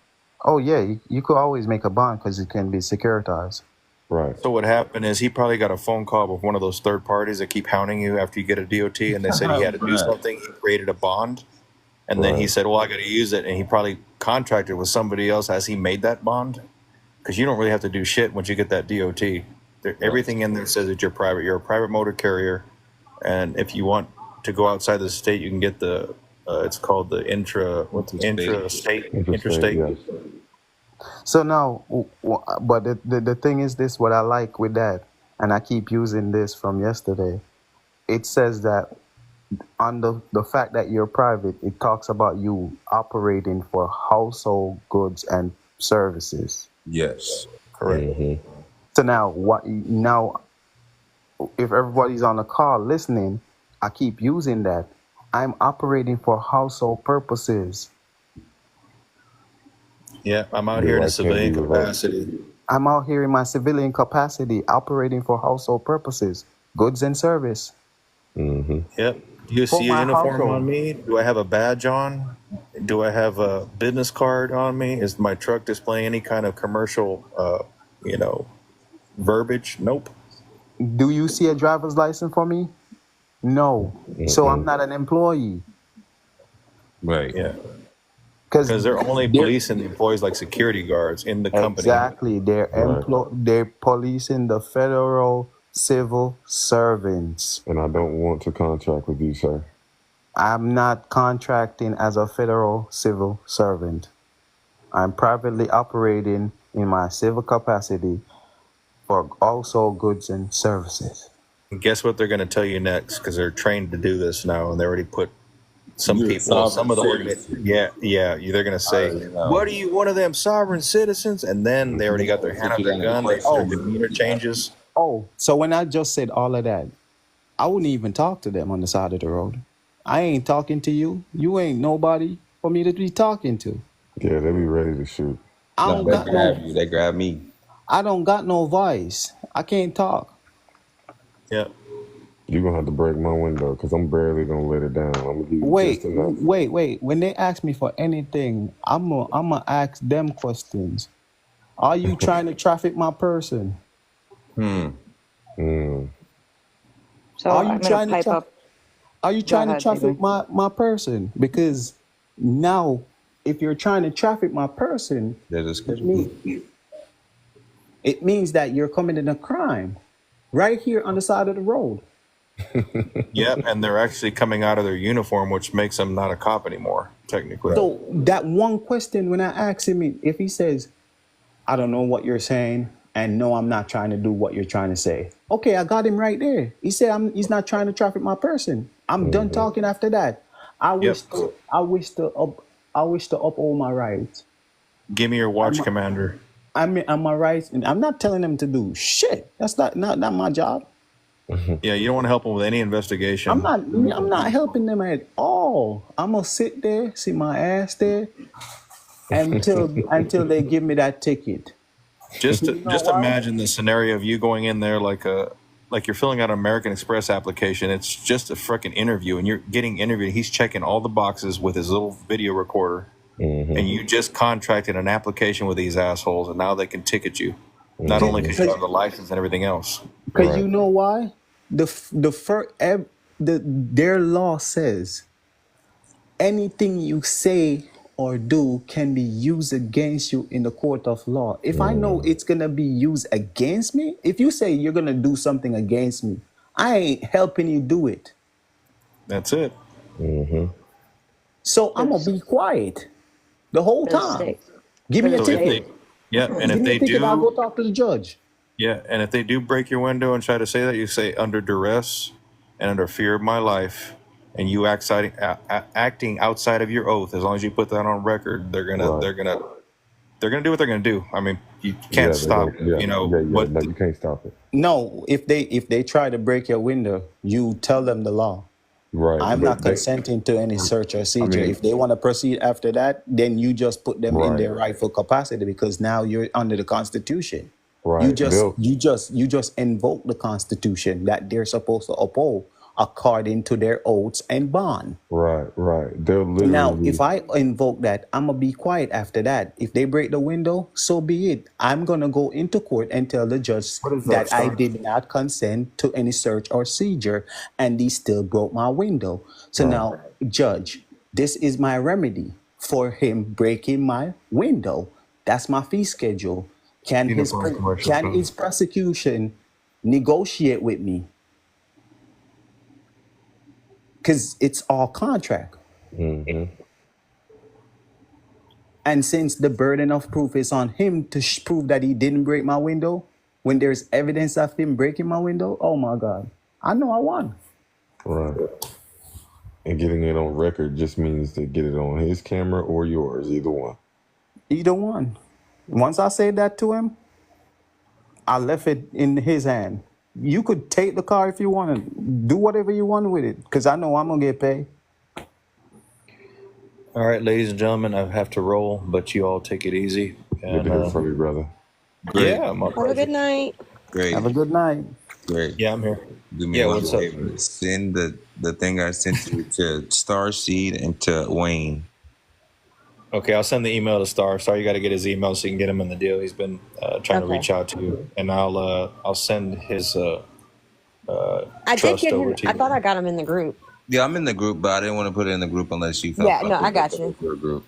Oh yeah, you could always make a bond because it can be securitized. Right. So what happened is he probably got a phone call with one of those third parties that keep hounding you after you get a DOT, and they said he had to do something. He created a bond, and then he said, "Well, I got to use it," and he probably contracted with somebody else as he made that bond, because you don't really have to do shit once you get that DOT. Everything in there says that you're private. You're a private motor carrier, and if you want to go outside the state, you can get the it's called the intrastate. Yes. So now, but the thing is this: what I like with that, and I keep using this from yesterday. It says that on the fact that you're private, it talks about you operating for household goods and services. Yes. Correct. Mm-hmm. So now if everybody's on the call listening, I keep using that. I'm operating for household purposes. Yeah, I'm out here in a civilian capacity. I'm out here in my civilian capacity, operating for household purposes, goods and service. Mm-hmm. Yep. Do you see a uniform on me? Do I have a badge on? Do I have a business card on me? Is my truck displaying any kind of commercial, verbiage? Nope. Do you see a driver's license for me? No. So I'm not an employee. Right. Yeah. Because they're only policing the employees like security guards in the company. Exactly. They're policing the federal civil servants. And I don't want to contract with you, sir. I'm not contracting as a federal civil servant. I'm privately operating in my civil capacity for also goods and services. And guess what they're going to tell you next? Because they're trained to do this now, and they already put some people, some of the organizations. Yeah. They're going to say, "What are you, one of them sovereign citizens?" And then they already got their hand on their gun. Their demeanor changes. Oh, so when I just said all of that, I wouldn't even talk to them on the side of the road. I ain't talking to you. You ain't nobody for me to be talking to. Yeah, they be ready to shoot. They grab me. I don't got no voice. I can't talk. Yeah. You're going to have to break my window because I'm barely going to let it down. I'm going to give you just enough. Wait. When they ask me for anything, I'm gonna ask them questions. Are you trying to traffic my person? So Are you I'm trying going to pipe up. Are you trying to traffic my person? Because now, if you're trying to traffic my person, it means that you're committing a crime right here on the side of the road. Yep, and they're actually coming out of their uniform, which makes them not a cop anymore, technically. So that one question, when I ask him, if he says, "I don't know what you're saying," and "No, I'm not trying to do what you're trying to say," okay, I got him right there. He said, "He's not trying to traffic my person." I'm done talking after that. I wish to uphold my rights. Give me your watch, Commander. I'm my rights, and I'm not telling them to do shit. That's not my job. Yeah, you don't want to help them with any investigation. I'm not helping them at all. I'm gonna sit my ass there until they give me that ticket. Just imagine the scenario of you going in there like you're filling out an American Express application. It's just a freaking interview, and you're getting interviewed. He's checking all the boxes with his little video recorder, and you just contracted an application with these assholes, and now they can ticket you. Not only because you have the license and everything else. Because you know why? their law says anything you say or do can be used against you in the court of law. If I know it's gonna be used against me, if you say you're gonna do something against me, I ain't helping you do it. That's it. So I'm gonna be quiet the whole The time. state. Give me a The So if ticket. they, yeah, and Give if me a they ticket. I'll go do, talk to the judge. yeah, and if they do break your window and try to say that, you say under duress and under fear of my life, and you acting outside of your oath. As long as you put that on record, they're gonna Right. do what they're gonna do. I mean, you can't Yeah, they're stop. gonna, yeah, You know yeah, yeah. what? No, you can't stop it. No, if they try to break your window, you tell them the law. Right, I'm not but they, consenting to any search or I seizure. mean, If they want to proceed after that, then you just put them in right, their rightful capacity because now you're under the Constitution. You right. just you just invoke the Constitution that they're supposed to uphold according to their oaths and bond. Right. They'll Now, literally, if I invoke that, I'm gonna be quiet after that. If they break the window, so be it. I'm gonna go into court and tell the judge What is that? that I Star? did not consent to any search or seizure, and he still broke my window. So right, now, judge, this is my remedy for him breaking my window. That's my fee schedule. Uniform commercial Can code. his prosecution negotiate with me? Because it's all contract. And since the burden of proof is on him to prove that he didn't break my window, when there's evidence of him breaking my window, oh my God, I know I won. right. And getting it on record just means to get it on his camera or yours, either one. Either one. Once I said that to him, I left it in his hand. You could take the car if you want to do whatever you want with it, because I know I'm gonna get paid. All right, ladies and gentlemen, I have to roll, but you all take it easy. Good to hear from you, brother. Great. Yeah, my Have a pleasure. good night. Great. Have a good night. Great. Yeah, I'm here. Do me Yeah, one what's up? favor. Send the thing I sent you to Starseed and to Wayne. Okay, I'll send the email to Star. Star, you got to get his email so you can get him in the deal. He's been trying to Okay. reach out to you, and I'll send his I did trust get over him. to I you. thought I got him in the group. Yeah, I'm in the group, but I didn't want to put it in the group unless you felt Yeah, like no, it I got was you. your group.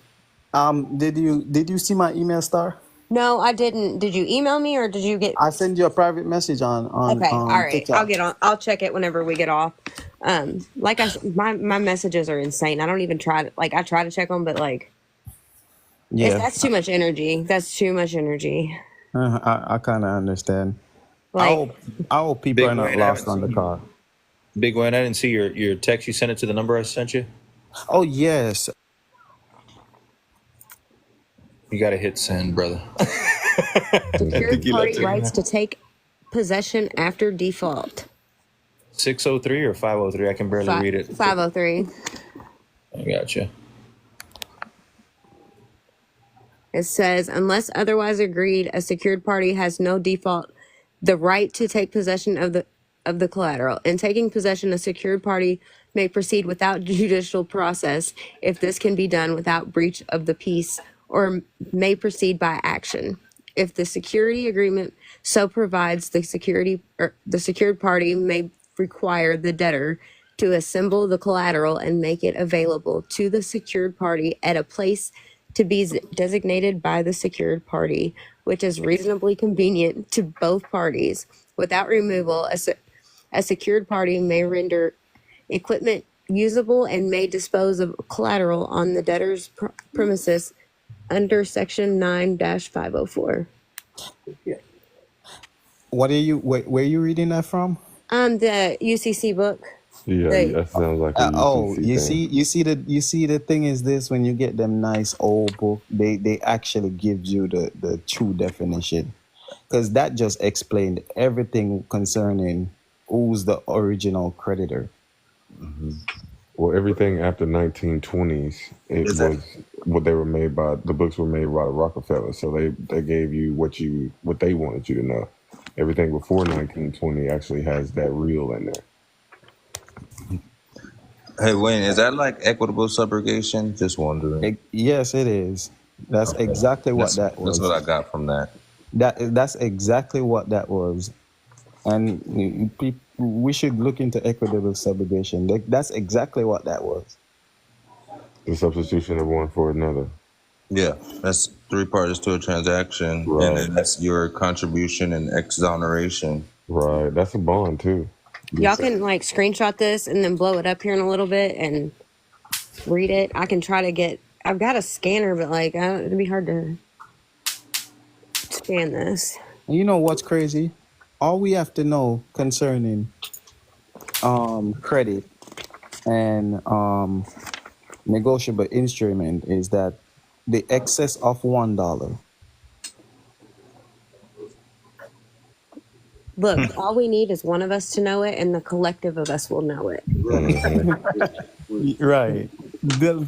Did you see my email, Star? No, I didn't. Did you email me or did you get? I send you a private message on Okay, all right. TikTok. I'll get on. I'll check it whenever we get off. Like I said, my messages are insane. I don't even try to I try to check them, but Yeah, that's too much energy. That's too much energy. I kind of understand. I Like, hope people Big are not Wayne, I lost haven't on the seen car. Big Wayne, I didn't see your text. You sent it to the number I sent you. Oh yes, You got to hit send, brother. secured You left party it. rights to take possession after default. 603 or 503? I can barely read it. 503. I got you. It says, unless otherwise agreed, a secured party has no default the right to take possession of the collateral. In taking possession, a secured party may proceed without judicial process if this can be done without breach of the peace, or may proceed by action. If the security agreement so provides, the secured party may require the debtor to assemble the collateral and make it available to the secured party at a place to be designated by the secured party, which is reasonably convenient to both parties. Without removal, a secured party may render equipment usable and may dispose of collateral on the debtor's premises under Section 9-504. Where are you reading that from? The UCC book. Yeah, that sounds like a UCC thing. you see the thing is this: when you get them nice old book, they actually give you the true definition, because that just explained everything concerning who's the original creditor. Well, everything after 1920s, it Is was that- what they were made by. The books were made by Rockefeller, so they gave you what they wanted you to know. Everything before 1920 actually has that rule in there. Hey Wayne, is that like equitable subrogation? Just wondering. Yes, it is. That's Okay. exactly what that That's was. what I got from that. That's exactly what that was. And we should look into equitable subrogation. That's exactly what that was. The substitution of one for another. Yeah, that's 3 parties to a transaction, and Right. then that's your contribution and exoneration. Right. That's a bond too. Y'all can like screenshot this and then blow it up here in a little bit and read it. I can try to get. I've got a scanner, but like it'd be hard to scan this. And you know what's crazy? All we have to know concerning credit and negotiable instrument is that the excess of $1. Look, all we need is one of us to know it, and the collective of us will know it. Right.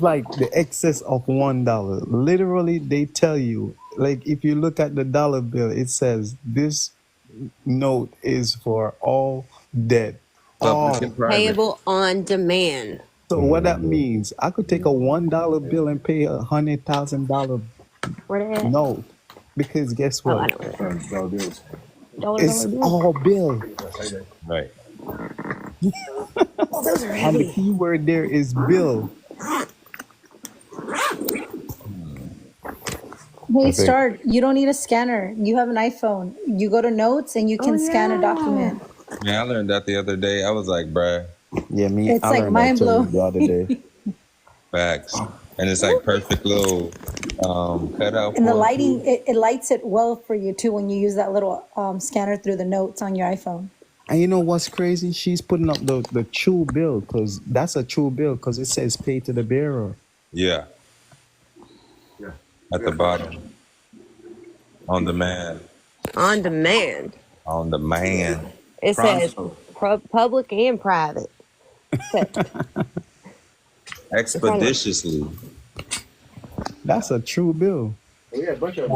Like the excess of $1. Literally, they tell you, like, if you look at the dollar bill, it says this note is for all debt. All payable on demand. So what that means, I could take a $1 bill and pay $100,000 note, because guess what? Oh, I know where that is. It's all bill. Right. Those are And heavy. the key word there is bill. Hey, Star, you don't need a scanner. You have an iPhone. You go to notes and you can scan a document. Yeah, I learned that the other day. I was like, bruh. Yeah, me. It's like mind blowing. The other day. Facts. And it's like perfect little cutout. And the lighting, it lights it well for you too when you use that little scanner through the notes on your iPhone. And you know what's crazy? She's putting up the true bill, because that's a true bill, because it says pay to the bearer. Yeah. At the bottom. On demand. On demand. On demand. It says public and private. Expeditiously. That's a true bill. Yeah, a bunch of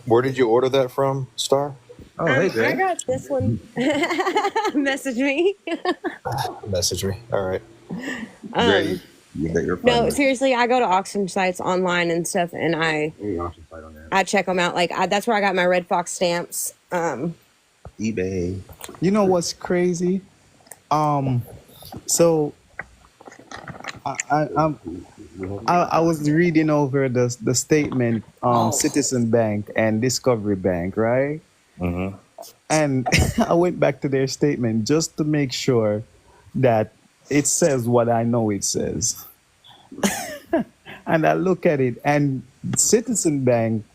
Where did you order that from, Star? Oh, hey, I Dave. got this one. Message me. Message me. All right. Great. You bet you're No, fine. seriously, I go to auction sites online and stuff, and I check them out. Like that's where I got my Red Fox stamps. eBay. You know what's crazy? So I was reading over the statement, Citizen Bank and Discovery Bank, right? Mm-hmm. And I went back to their statement just to make sure that it says what I know it says. And I look at it, and Citizen Bank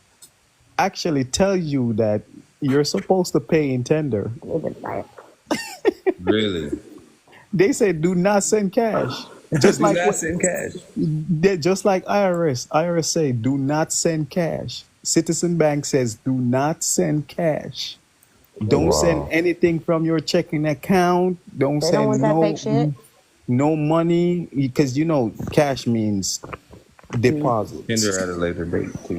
actually tells you that you're supposed to pay in tender. Really? They say do not send cash. Just Do like not send cash. just like IRS. IRS say do not send cash. Citizen Bank says do not send cash. Don't send anything from your checking account. Don't They send don't want that fake shit. no money, because you know cash means deposit. Tender at a later date too.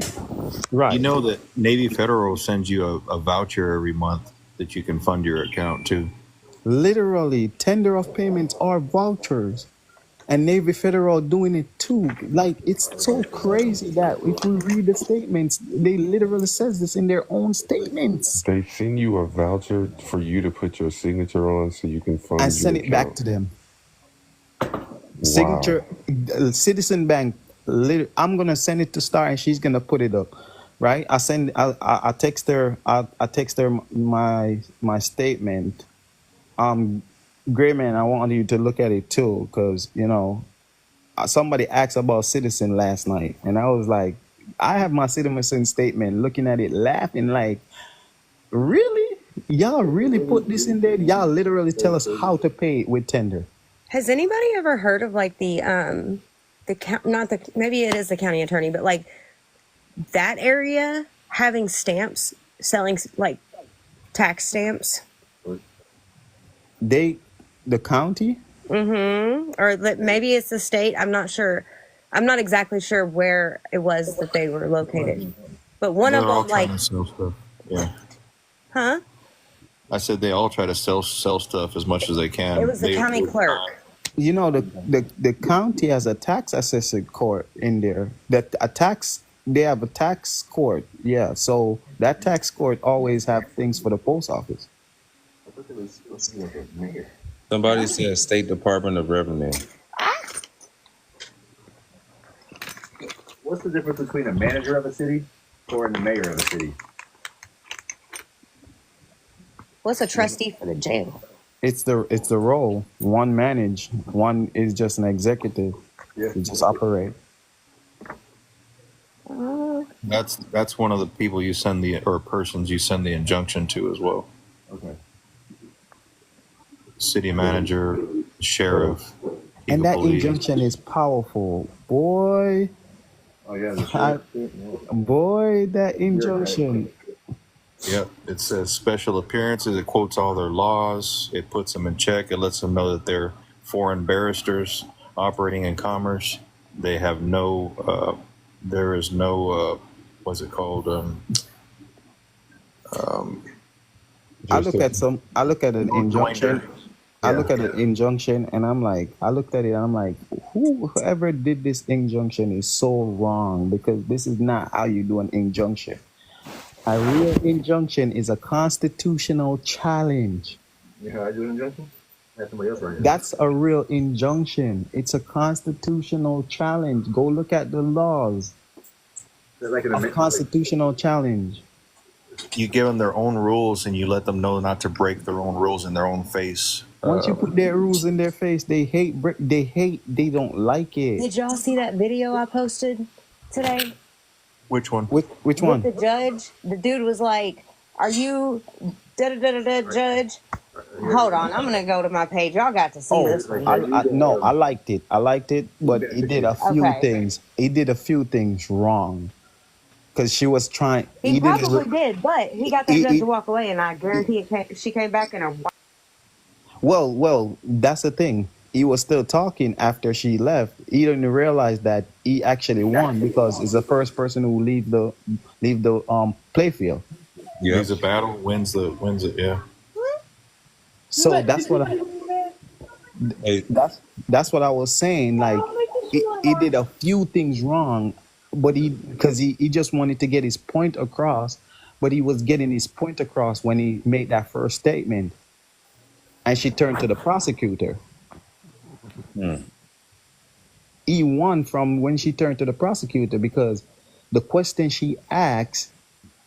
Right. You know that Navy Federal sends you a voucher every month that you can fund your account to. Literally, tender of payments are vouchers. And Navy Federal doing it too. Like, it's so crazy that if we read the statements, they literally says this in their own statements. They send you a voucher for you to put your signature on so you can fund And send your it back account. to them. Wow. Signature, Citizen Bank. I'm gonna send it to Star, and she's gonna put it up, right? I text her. I text her my statement. Gray man, I want you to look at it too, because you know somebody asked about Citizen last night, and I was like, I have my Citizen statement, looking at it, laughing like, really? Y'all really put this in there? Y'all literally tell us how to pay it with tender. Has anybody ever heard of like the maybe it is the county attorney, but like that area having stamps, selling like tax stamps? The county? Mm-hmm. Or maybe it's the state. I'm not sure. I'm not exactly sure where it was that they were located. But one of them, like, Sell stuff. Yeah. huh? I said they all try to sell stuff as much as they can. It was the county clerk. You know, the county has a tax assessor court in there. They have a tax court. Yeah. So that tax court always have things for the post office. Let's see what the mayor. Somebody said State Department of Revenue. What's the difference between a manager of a city or the mayor of a city? What's a trustee for the jail? It's the role. One manage, one is just an executive. Yeah. You just operate. That's one of the people you send or persons you send the injunction to as well. Okay. City manager, sheriff, And that police. injunction is powerful, boy. Oh yeah. Boy, that injunction. Yep, it says special appearances. It quotes all their laws. It puts them in check. It lets them know that they're foreign barristers operating in commerce. They have no. There is no. What's it called? I look at an injunction. I look at an injunction, and I looked at it, and I'm like, whoever did this injunction is so wrong, because this is not how you do an injunction. A real injunction is a constitutional challenge. Yeah, I do an injunction. Have somebody else write it. That's a real injunction. It's a constitutional challenge. Go look at the laws. Like A constitutional challenge. You give them their own rules, and you let them know not to break their own rules in their own face. Once you put their rules in their face, they don't like it. Did y'all see that video I posted today? Which one? Which one? With the judge. The dude was like, "Are you judge?" Hold on, I'm gonna go to my page. Y'all got to see this one. I liked it. I liked it, but he did a few Okay. things. He did a few things wrong, because she was trying. He probably did, but he got that judge to walk away, and I guarantee she came back in a. Well, that's the thing. He was still talking after she left. He didn't realize that he actually won, because he's the first person who leave the playfield. Yeah. Leaves a battle, wins it. Yeah. So that's what I was saying. Like, he did a few things wrong, but because he just wanted to get his point across, but he was getting his point across when he made that first statement, and she turned to the prosecutor. He won from when she turned to the prosecutor, because the question she asked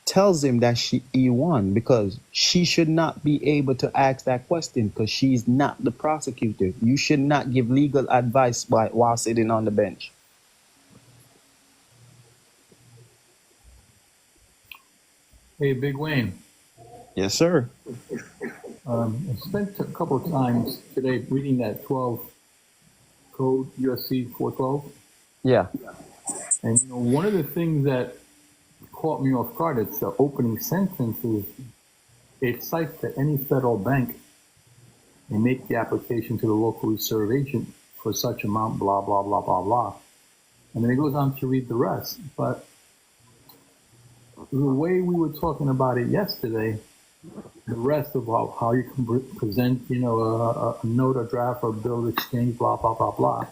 tells him that he won, because she should not be able to ask that question, because she's not the prosecutor. You should not give legal advice while sitting on the bench. Hey, Big Wayne. Yes, sir. I spent a couple of times today reading that 12 code, USC 412. Yeah. And one of the things that caught me off guard, it's the opening sentence is, it cites that any federal bank may make the application to the local reserve agent for such amount, blah, blah, blah, blah, blah. And then it goes on to read the rest. But the way we were talking about it yesterday, the rest of how you can present, a note, a draft, or bill of exchange, blah, blah, blah, blah.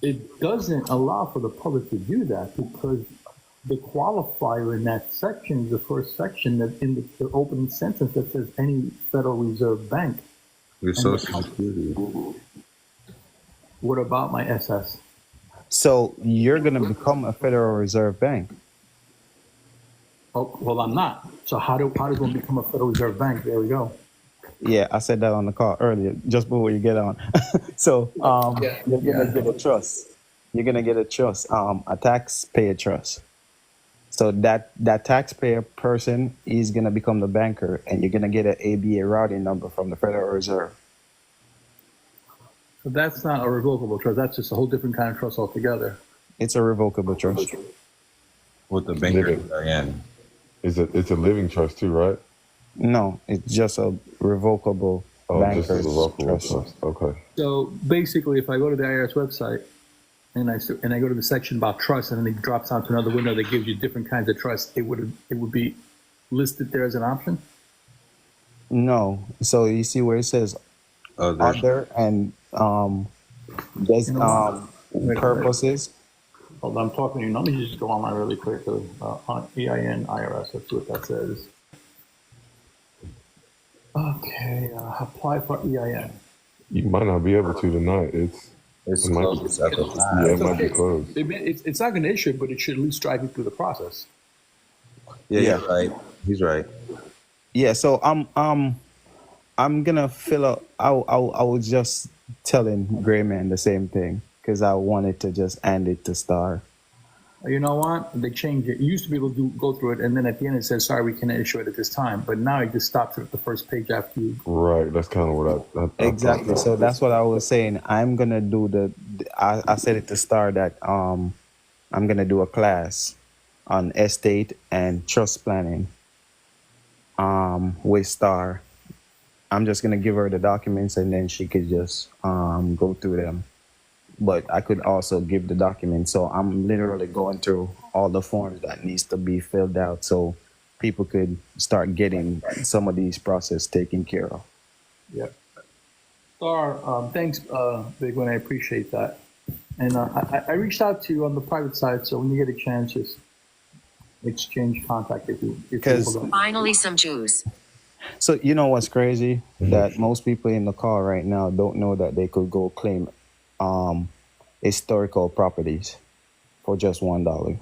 It doesn't allow for the public to do that, because the qualifier in that section is the first section that in the opening sentence that says any Federal Reserve Bank. Your Social Security. What about my SS? So you're going to become a Federal Reserve Bank. Oh, well, I'm not. So how does one become a Federal Reserve Bank? There we go. Yeah, I said that on the call earlier, just before you get on. So you're going to get a trust. You're going to get a trust, a taxpayer trust. So that taxpayer person is going to become the banker, and you're going to get an ABA routing number from the Federal Reserve. So that's not a revocable trust. That's just a whole different kind of trust altogether. It's a revocable trust. With the banker again. It's a living trust too, right? No, it's just a revocable banker's just a revocable trust. Okay. So basically, if I go to the IRS website and I go to the section about trust, and then it drops down to another window that gives you different kinds of trust, it would be listed there as an option? No. So you see where it says other and purposes. Hold on, I'm talking to you. Let me just go online really quick. On EIN IRS, let's see what that says. Okay, apply for EIN. You might not be able to tonight. It's It might be, closed after yeah, it five. It's might be okay. closed. It's not going to issue it, but it should at least drive you through the process. Yeah, Yeah. you're right. He's right. Yeah. So I'm gonna fill up. I was just telling Grayman the same thing because I wanted to just hand it to Star. You know what? They changed it. You used to be able to go through it, and then at the end it says, "Sorry, we cannot issue it at this time." But now it just stops it at the first page after you. Right. That's kind of what I Exactly. thought. So that's what I was saying. I'm gonna do I said it to Star that I'm gonna do a class on estate and trust planning with Star. I'm just gonna give her the documents and then she could just go through them. But I could also give the documents. So I'm literally going through all the forms that needs to be filled out so people could start getting some of these process taken care of. Yeah. Star, thanks, Big One. I appreciate that. And I reached out to you on the private side, so when you get a chance, just exchange contact if you. Because finally some juice. so you know what's crazy? That most people in the car right now don't know that they could go claim historical properties for just $1.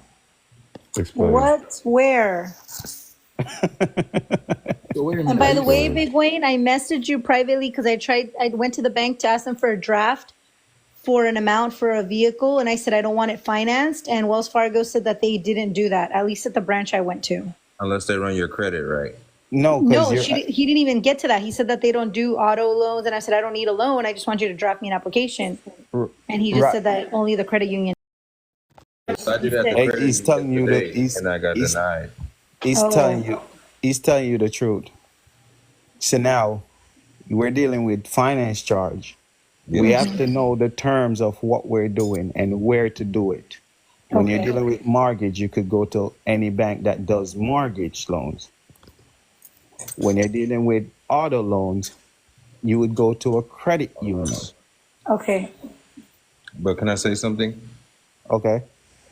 Explain. What? Where? And by the way, Big Wayne, I messaged you privately because I went to the bank to ask them for a draft for an amount for a vehicle. And I said, I don't want it financed. And Wells Fargo said that they didn't do that, at least at the branch I went to. Unless they run your credit right. No, No, he didn't even get to that. He said that they don't do auto loans. And I said, I don't need a loan. I just want you to draft me an application. And he just said that only the credit union. So I did that to credit He's telling you that and I got denied. He's telling you the truth. So now we're dealing with finance charge. We have to know the terms of what we're doing and where to do it. When you're dealing with mortgage, you could go to any bank that does mortgage loans. When you're dealing with auto loans, you would go to a credit union. Okay. But can I say something? Okay.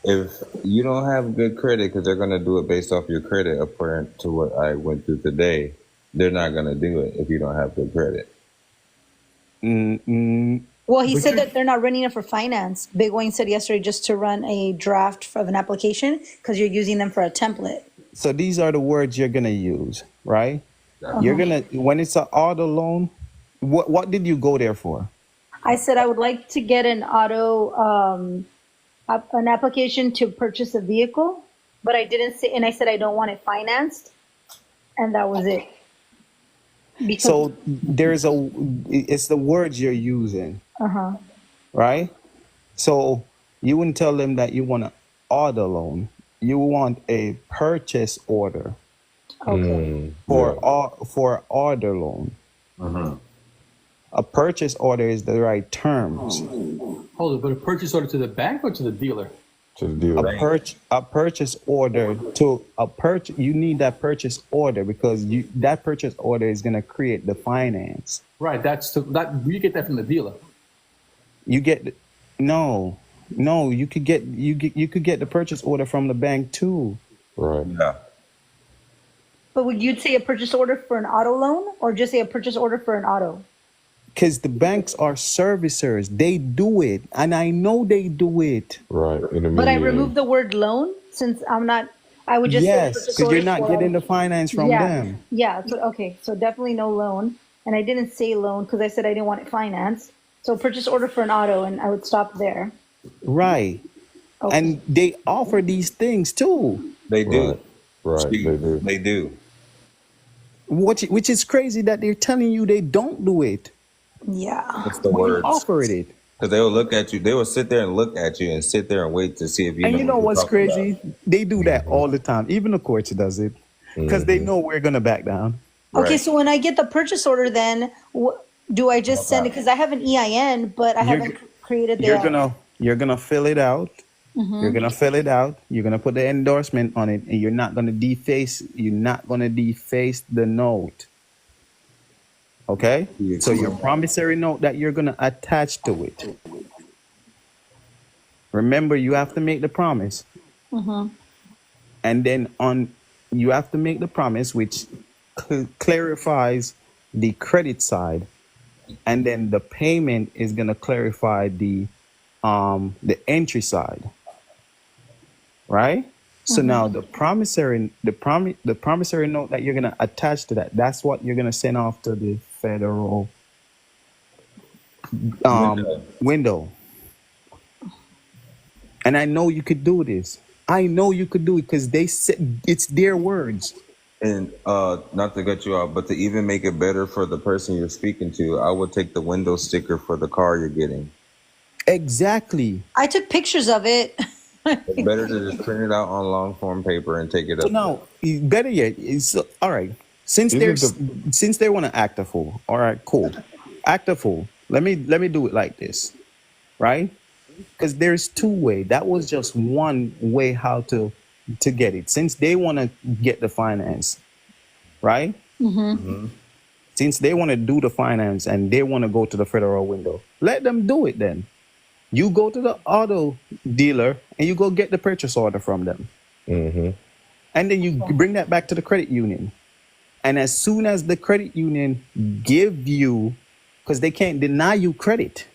If you don't have good credit, because they're going to do it based off your credit, according to what I went through today, they're not going to do it if you don't have good credit. Well, he said that they're not running it for finance. Big Wayne said yesterday just to run a draft of an application because you're using them for a template. So these are the words you're going to use, right? You're going to, when it's an auto loan, what did you go there for? I said I would like to get an an application to purchase a vehicle, but I didn't say, and I said I don't want it financed, and that was it. Because, so it's the words you're using, right? So you wouldn't tell them that you want an auto loan. You want a purchase order for order loan. A purchase order is the right terms. Hold it, but a purchase order to the bank or to the dealer? To the dealer. A purchase order you need that purchase order because that purchase order is going to create the finance. Right, you get that from the dealer. You get no, you could get the purchase order from the bank too. Right. Yeah. but would you say a purchase order for an auto loan or just say a purchase order for an auto? Because the banks are servicers. They do it. And I know they do it. Right. But I removed the word loan since I would just say because you're not getting the finance from them. Yeah. So, okay. So definitely no loan. And I didn't say loan because I said I didn't want it financed. So purchase order for an auto and I would stop there. Right. Okay. And they offer these things too. They do. Right. They do. Which is crazy that they're telling you they don't do it. Yeah. It's the words. Offer it. Because they will look at you. They will sit there and look at you and sit there and wait to see if you. And you know what's crazy? About. They do that all the time. Even the courts does it because they know we're gonna back down. Okay, so when I get the purchase order, then do I just send it? Because I have an EIN, but I haven't created the. You're gonna fill it out. You're gonna fill it out. You're gonna put the endorsement on it, and you're not gonna deface. You're not gonna deface the note. Okay, so your promissory note that you're gonna attach to it. Remember, you have to make the promise, and then you have to make the promise, which clarifies the credit side, and then the payment is gonna clarify the entry side, right? So now the promissory note that you're gonna attach to that, that's what you're gonna send off to the federal window. And I know you could do this. I know you could do it because they said it's their words. And not to cut you off, but to even make it better for the person you're speaking to, I would take the window sticker for the car you're getting. Exactly. I took pictures of it. It's better to just print it out on long form paper and take it up. So now, better yet, is all right. Since they want to act a fool, all right, cool, act a fool. Let me do it like this, right? Because there's two ways. That was just one way how to get it. Since they want to get the finance, right? Since they want to do the finance and they want to go to the federal window, let them do it then. You go to the auto dealer and you go get the purchase order from them. And then you bring that back to the credit union. And as soon as the credit union give you, because they can't deny you credit.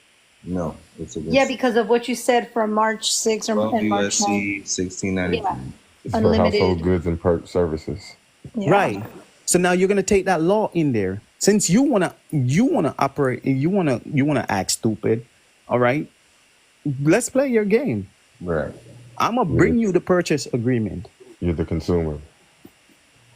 No, it's against. Yeah, because of what you said from March 6th or and March USC 1692. Yeah. It's for Unlimited. household goods and perk services. Yeah. Right. So now you're gonna take that law in there. Since you wanna operate, you wanna act stupid, all right? Let's play your game. Right. I'm gonna bring you the purchase agreement. You're the consumer.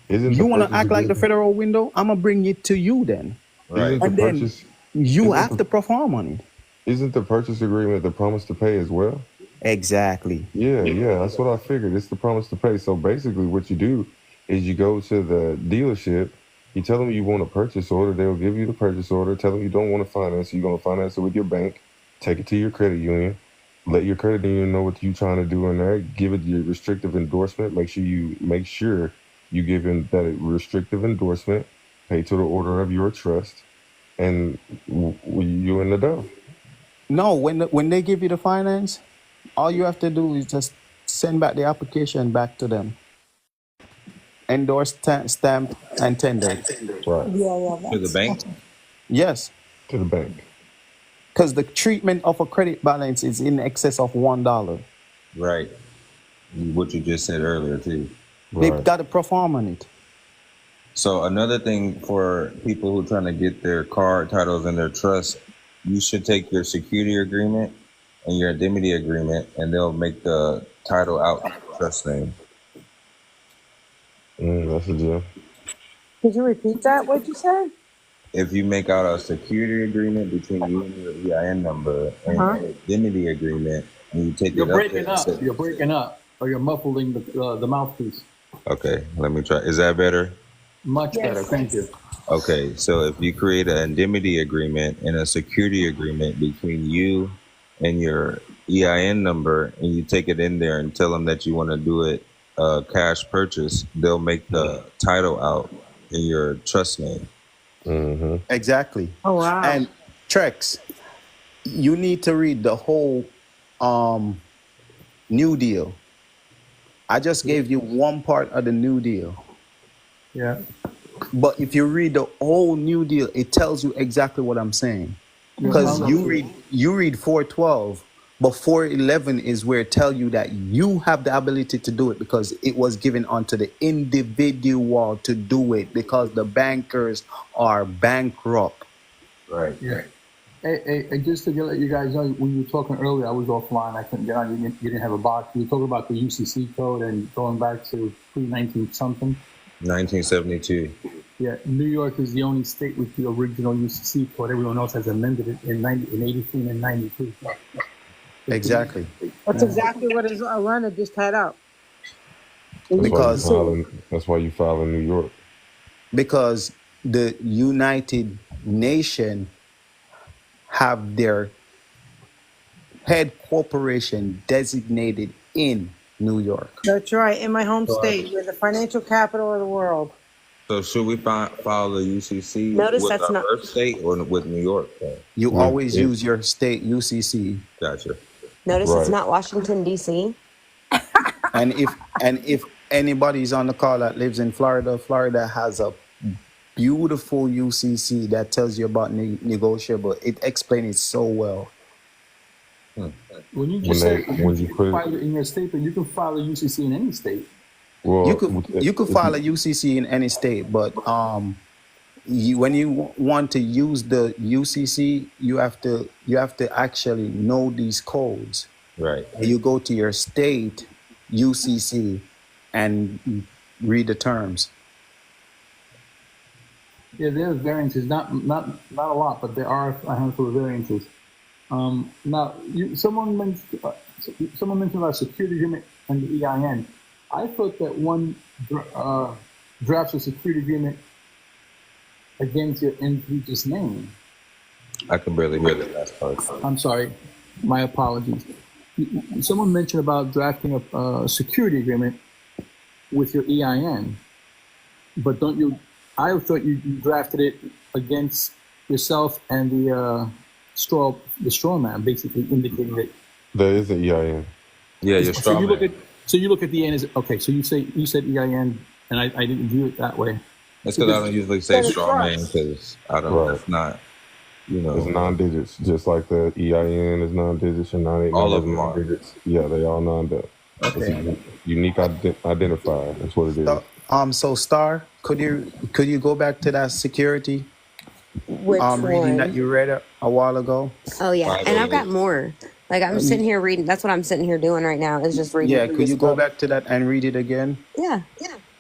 You wanna act like the federal window? I'm gonna bring it to you then. Right. And then you have to perform on it. Isn't the purchase agreement the promise to pay as well? Exactly. Yeah, that's what I figured. It's the promise to pay. So basically what you do is you go to the dealership, you tell them you want a purchase order, they'll give you the purchase order, tell them you don't want to finance, you're going to finance it with your bank, take it to your credit union, let your credit union know what you're trying to do in there, give it your restrictive endorsement, make sure you give in that restrictive endorsement, pay to the order of your trust, and you in the dough. No, when they give you the finance, all you have to do is just send back the application back to them. Endorsed, stamped, and tendered. Right. Yeah. To the bank? Yes. To the bank. Because the treatment of a credit balance is in excess of $1. Right. What you just said earlier, too. They've got to perform on it. So another thing for people who are trying to get their car titles in their trust, you should take your security agreement and your indemnity agreement, and they'll make the title out in your trust name. That's a deal. Could you repeat that? What'd you say? If you make out a security agreement between you and your EIN number and an indemnity agreement, and you take You're it breaking up. up. You're breaking up, or you're muffling the mouthpiece. Okay, let me try. Is that better? Much better. Thank you. Okay, so if you create an indemnity agreement and a security agreement between you and your EIN number, and you take it in there and tell them that you want to do it cash purchase, they'll make the title out in your trust name. Exactly. Oh, wow. And Trex, you need to read the whole New Deal. I just gave you one part of the New Deal. Yeah. But if you read the whole New Deal, it tells you exactly what I'm saying. Because you read 412, but 411 is where it tells you that you have the ability to do it because it was given onto the individual to do it because the bankers are bankrupt. Right. Yeah. Hey, just to let you guys know, when you were talking earlier, I was offline. I couldn't get on. You didn't have a box. You were talking about the UCC code and going back to pre-19 something. 1972. Yeah, New York is the only state with the original UCC code. Everyone else has amended it in 83 and 92. Exactly. That's exactly what Alana just had up. That's why you file in New York. Because the United Nations have their head corporation designated in New York. That's right, in my home state. We're the financial capital of the world. So should we file the UCC Notice with that's our not- birth state or with New York? You always use your state UCC. Gotcha. Notice it's not Washington, D.C. And if anybody's on the call that lives in Florida, Florida has a beautiful UCC that tells you about negotiable. It explains it so well. When you When just they said when you you put file it in your state, but you can file a UCC in any state. You well could with the, you could if file a you, UCC in any state, but when you want to use the UCC, you have to actually know these codes. Right. You go to your state UCC and read the terms. Yeah, there's variances, not a lot, but there are a handful of variances. Now, someone mentioned about security agreement and the EIN. I thought that one drafts a security agreement against your end user's name. I can barely hear the last part. I'm sorry, my apologies. Someone mentioned about drafting a security agreement with your EIN, but don't you? I thought you drafted it against yourself and the straw man, basically indicating that. there is an EIN. Yeah, your straw man. So you look at the EIN as okay. So you said EIN, and I didn't view it that way. That's because I don't usually say straw man because I don't. Right. It's not. It's non-digits, just like the EIN is non-digits and 989 all of is them are. non-digits. Yeah, they all non-digits. Okay. It's a unique identifier. That's what it is. So Star, could you go back to that security Which reading that one? you read a while ago? Oh yeah, and I've got more. Like I'm sitting here reading. That's what I'm sitting here doing right now. Is just reading. Yeah, through could this you go book. back to that and read it again? Yeah.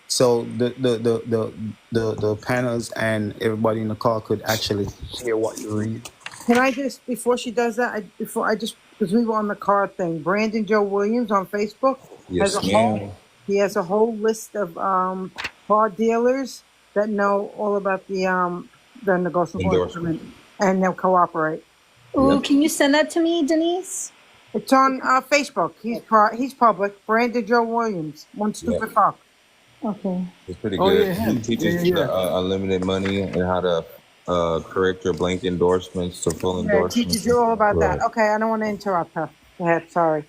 So the panels and everybody in the call could actually hear what you read. Can I just, before she does that, because we were on the car thing, Brandon Joe Williams on Facebook Yes, he has a whole list of car dealers that know all about the negotiable Endorsement. agreement, and they'll cooperate. Ooh, can you send that to me, Denise? It's on Facebook. He's public. Brandon Joe Williams, one stupid fuck. Okay. It's pretty Oh, good. yeah, He him. teaches Yeah. you unlimited money and how to correct your blank endorsements to full Yeah, it endorsements. teaches you all about Right. that. Okay, I don't want to interrupt her. Go ahead. Sorry.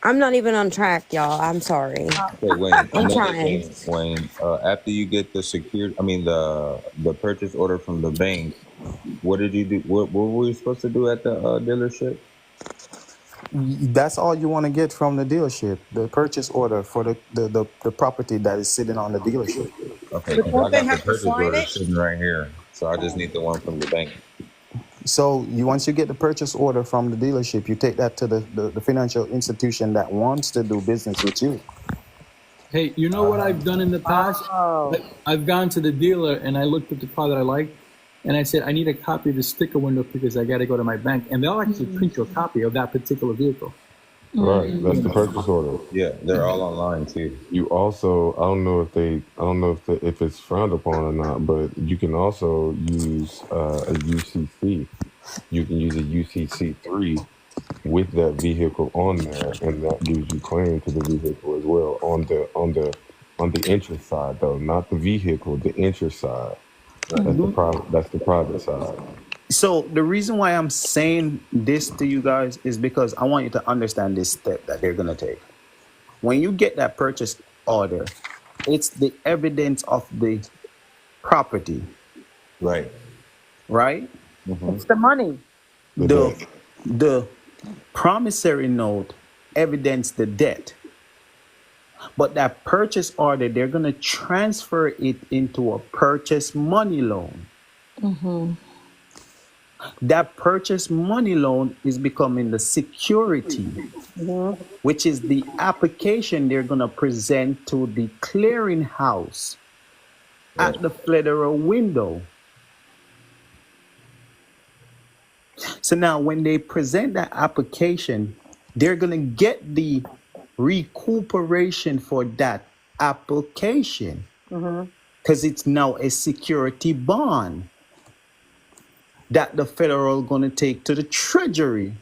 I'm not even on track, y'all. I'm sorry. Okay, Wayne. I'm Another trying. thing, Wayne. After you get the purchase order from the bank, what did you do? What were you supposed to do at the dealership? That's all you want to get from the dealership, the purchase order for the property that is sitting on the dealership. Okay, But because don't I they got the have to purchase sign order it? sitting right here, so I just need the one from the bank. So once you get the purchase order from the dealership, you take that to the financial institution that wants to do business with you. Hey, you know what I've done in the past? Oh. I've gone to the dealer and I looked at the car that I liked, and I said I need a copy of the sticker window because I got to go to my bank, and they'll actually print you a copy of that particular vehicle. Right. That's the purchase order. Yeah, they're all online too. You also, I don't know if it's frowned upon or not, but you can also use a UCC. You can use a UCC3 with that vehicle on there, and that gives you claim to the vehicle as well on the interest side, though, not the vehicle, the interest side. That's the private side. So the reason why I'm saying this to you guys is because I want you to understand this step that they're going to take. When you get that purchase order, it's the evidence of the property, Right. right? It's the money. The promissory note evidence the debt. But that purchase order, they're going to transfer it into a purchase money loan. That purchase money loan is becoming the security, which is the application they're going to present to the clearinghouse at the federal window. So now when they present that application, they're going to get the recuperation for that application because it's now a security bond that the federal going to take to the treasury,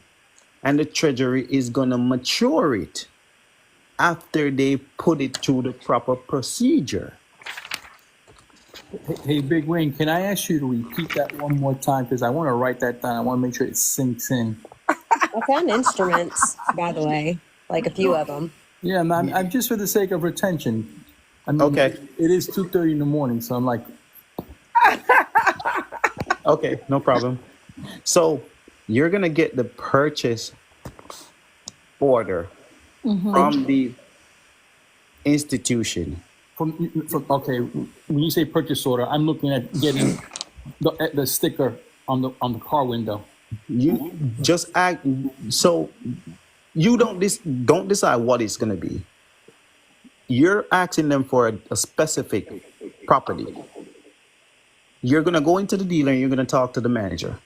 and the treasury is going to mature it after they put it through the proper procedure. Hey, Big Wayne, can I ask you to repeat that one more time? Because I want to write that down. I want to make sure it sinks in. I found instruments, by the way, like a few of them. Yeah, I'm just for the sake of retention. I mean, Okay. It is 2:30 in the morning, so I'm like, Okay, no problem. So you're gonna get the purchase order from the institution. From okay, when you say purchase order, I'm looking at getting the sticker on the car window. You just act so you don't decide what it's gonna be. You're asking them for a specific property. You're gonna go into the dealer and you're gonna talk to the manager.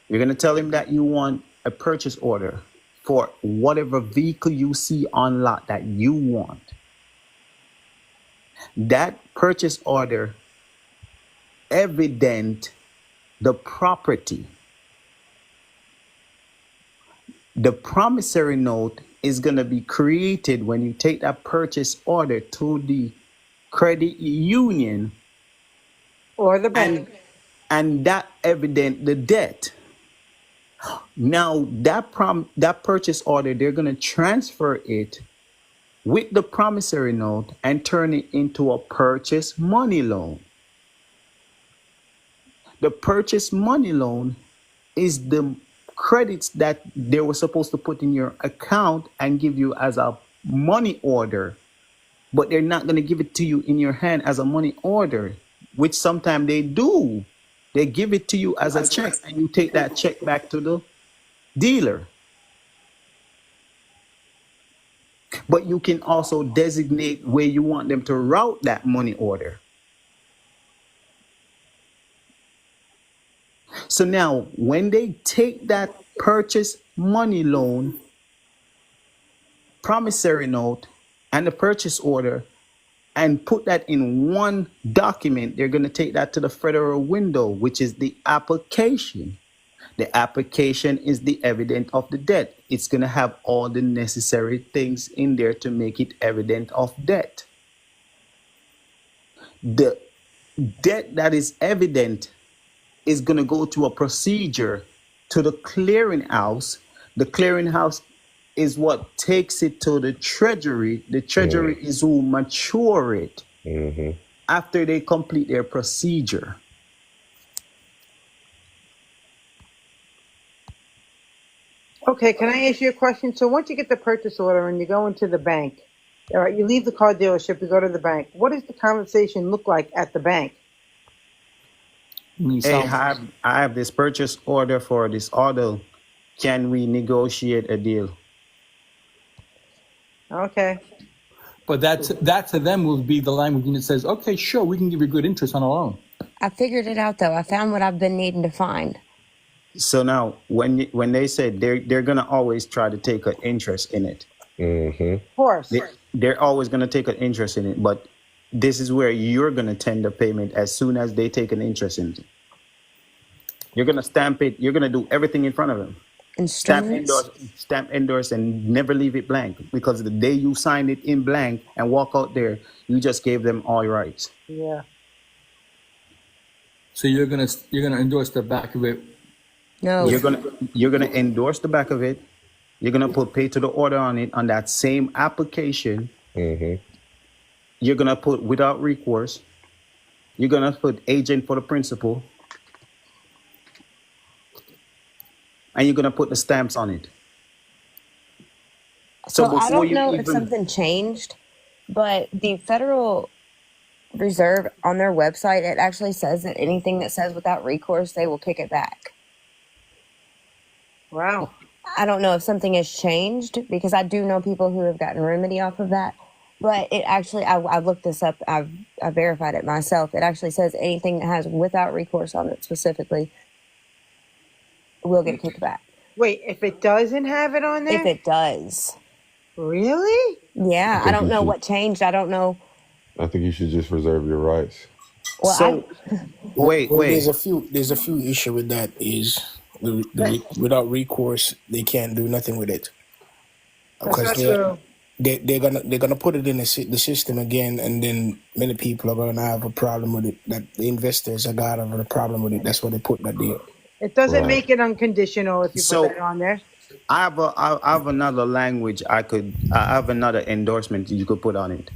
You're gonna tell him that you want a purchase order for whatever vehicle you see on lot that you want. That purchase order evident the property. The promissory note is going to be created when you take that purchase order to the credit union Or the bank. and that evident the debt. Now that purchase order, they're going to transfer it with the promissory note and turn it into a purchase money loan. The purchase money loan is the credits that they were supposed to put in your account and give you as a money order, but they're not going to give it to you in your hand as a money order, which sometimes they do. They give it to you as a check and you take that check back to the dealer. But you can also designate where you want them to route that money order. So now, when they take that purchase money loan, promissory note, and the purchase order and put that in one document, they're going to take that to the federal window, which is the application. The application is the evidence of the debt. It's going to have all the necessary things in there to make it evident of debt. The debt that is evident is going to go to a procedure to the clearinghouse. The clearinghouse is what takes it to the treasury. The treasury is who mature it after they complete their procedure. Okay, can I ask you a question? So once you get the purchase order and you go into the bank, all right, you leave the car dealership, you go to the bank. What does the conversation look like at the bank? Hey, I have this purchase order for this auto. Can we negotiate a deal? Okay. But that to them will be the language that says, okay, sure, we can give you good interest on a loan. I figured it out though. I found what I've been needing to find. So now, when they said they're gonna always try to take an interest in it. Of course. They're always gonna take an interest in it, but this is where you're gonna tender payment as soon as they take an interest in it. You're gonna stamp it. You're gonna do everything in front of them. Stamp, endorse, and never leave it blank, because the day you sign it in blank and walk out there, you just gave them all your rights. Yeah. So you're gonna endorse the back of it. No. You're gonna endorse the back of it. You're gonna put pay to the order on it on that same application. You're gonna put without recourse. You're gonna put agent for the principal. And you're gonna put the stamps on it. So I don't know if something changed, but the Federal Reserve on their website, it actually says that anything that says without recourse, they will kick it back. Wow. I don't know if something has changed, because I do know people who have gotten remedy off of that. But it actually, I looked this up. I verified it myself. It actually says anything that has without recourse on it specifically will get kicked back. Wait, if it doesn't have it on there? If it does. Really? Yeah, I don't know what changed. I don't know. I think you should just reserve your rights. Well, so, wait. There's a few issue with that is without recourse, they can't do nothing with it. Because they're gonna put it in the system again, and then many people are gonna have a problem with it. That the investors are gonna have a problem with it. That's why they put that there. It doesn't make it unconditional if you put that on there. I have another language I have another endorsement you could put on it.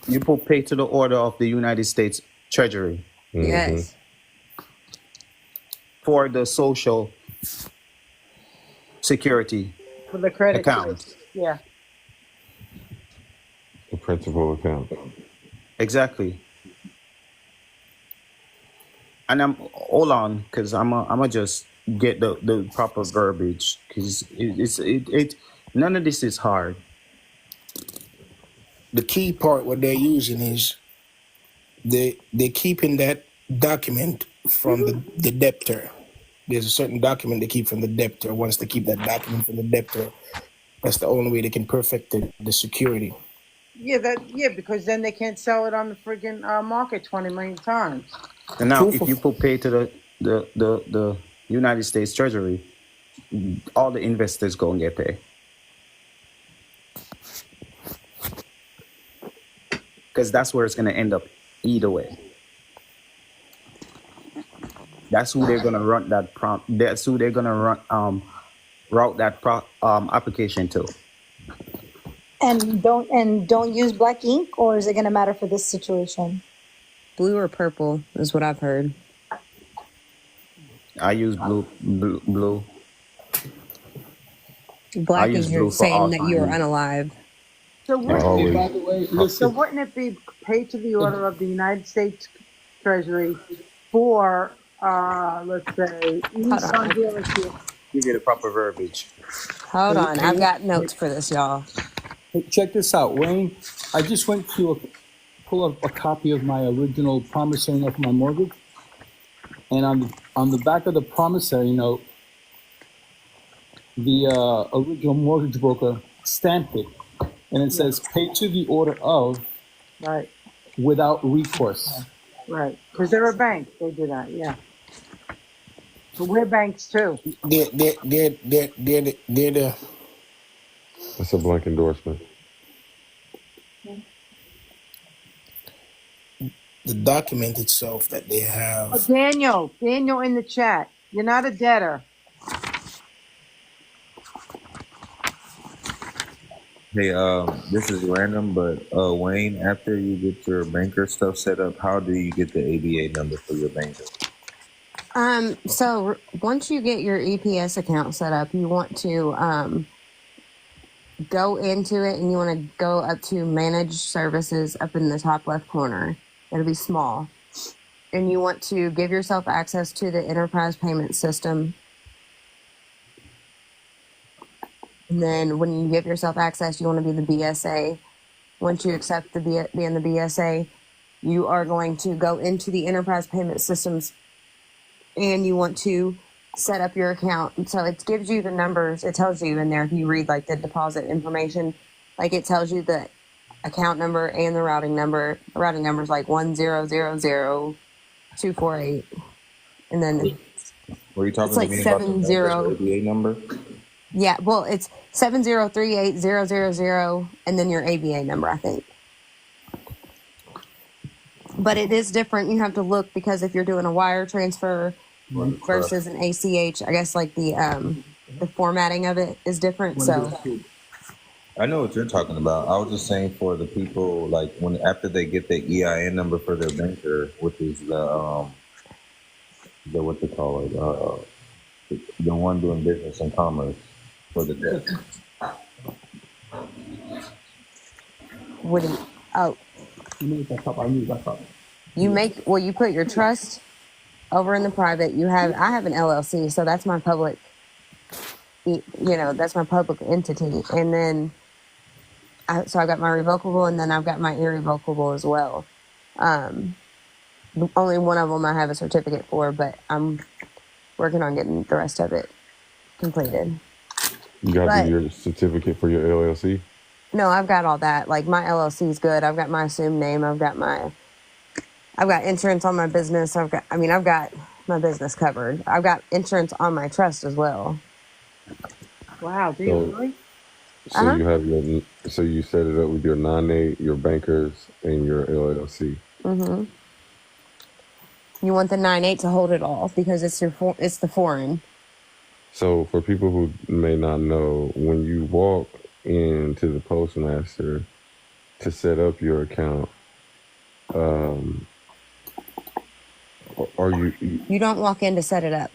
You put pay to the order of the United States Treasury Yes. for the Social Security For the credit card. account. Yeah. The principal account. Exactly. And hold on, because I'm just get the proper verbiage, because it none of this is hard. The key part what they're using is they're keeping that document from the debtor. There's a certain document they keep from the debtor. Once they keep that document from the debtor, that's the only way they can perfect the security. Yeah, because then they can't sell it on the friggin' market 20 million times. And now, if you put pay to the United States Treasury, all the investors go and get paid. Because that's where it's going to end up either way. That's who they're going to run that prompt. That's who they're going to route that application to. And don't use black ink, or is it going to matter for this situation? Blue or purple is what I've heard. I use blue. Black is you're saying that you are unalive. So wouldn't, By the way, listen. wouldn't it be paid to the order of the United States Treasury for, let's say, Nissan dealership? You get a proper verbiage. Hold on, I've got notes for this, y'all. Hey, check this out, Wayne. I just went to pull up a copy of my original promissory note for my mortgage, and on the back of the promissory note, the original mortgage broker stamped it, and it says "Pay to the order of," Right, without recourse. right. Because they're a bank. They do that, yeah. But we're banks too. They're the That's a blank endorsement. the document itself that they have. Oh, Daniel in the chat. You're not a debtor. Hey, this is random, but Wayne, after you get your banker stuff set up, how do you get the ABA number for your banker? So once you get your EPS account set up, you want to go into it, and you want to go up to Manage Services up in the top left corner. It'll be small, and you want to give yourself access to the Enterprise Payment System. And then when you give yourself access, you want to be the BSA. Once you accept being the BSA, you are going to go into the Enterprise Payment Systems, and you want to set up your account. And so it gives you the numbers. It tells you in there, if you read like the deposit information, like it tells you the account number and the routing number. The routing number is like 1000248, and then Were you talking it's like to me about the 70. ABA number? Yeah, well, it's 7038000, and then your ABA number, I think. But it is different. You have to look, because if you're doing a wire transfer versus an ACH, I guess like the formatting of it is different. So I know what you're talking about. I was just saying for the people, like after they get the EIN number for their banker, which is the what they call it, the one doing business and commerce for the debt. what do you, oh, You make that up. I need that up. you put your trust over in the private. I have an LLC, so that's my public, that's my public entity. And then so I've got my revocable, and then I've got my irrevocable as well. Only one of them I have a certificate for, but I'm working on getting the rest of it completed. You got your certificate for your LLC? No, I've got all that. Like, my LLC is good. I've got my assumed name. I've got insurance on my business. I've got my business covered. I've got insurance on my trust as well. Wow, do you really? So you have so you set it up with your non-nate, your bankers, and your LLC. Mm-hmm. You want the 9(8) to hold it all, because it's the foreign. So for people who may not know, when you walk into the postmaster to set up your account, um, are You don't walk in to set it up.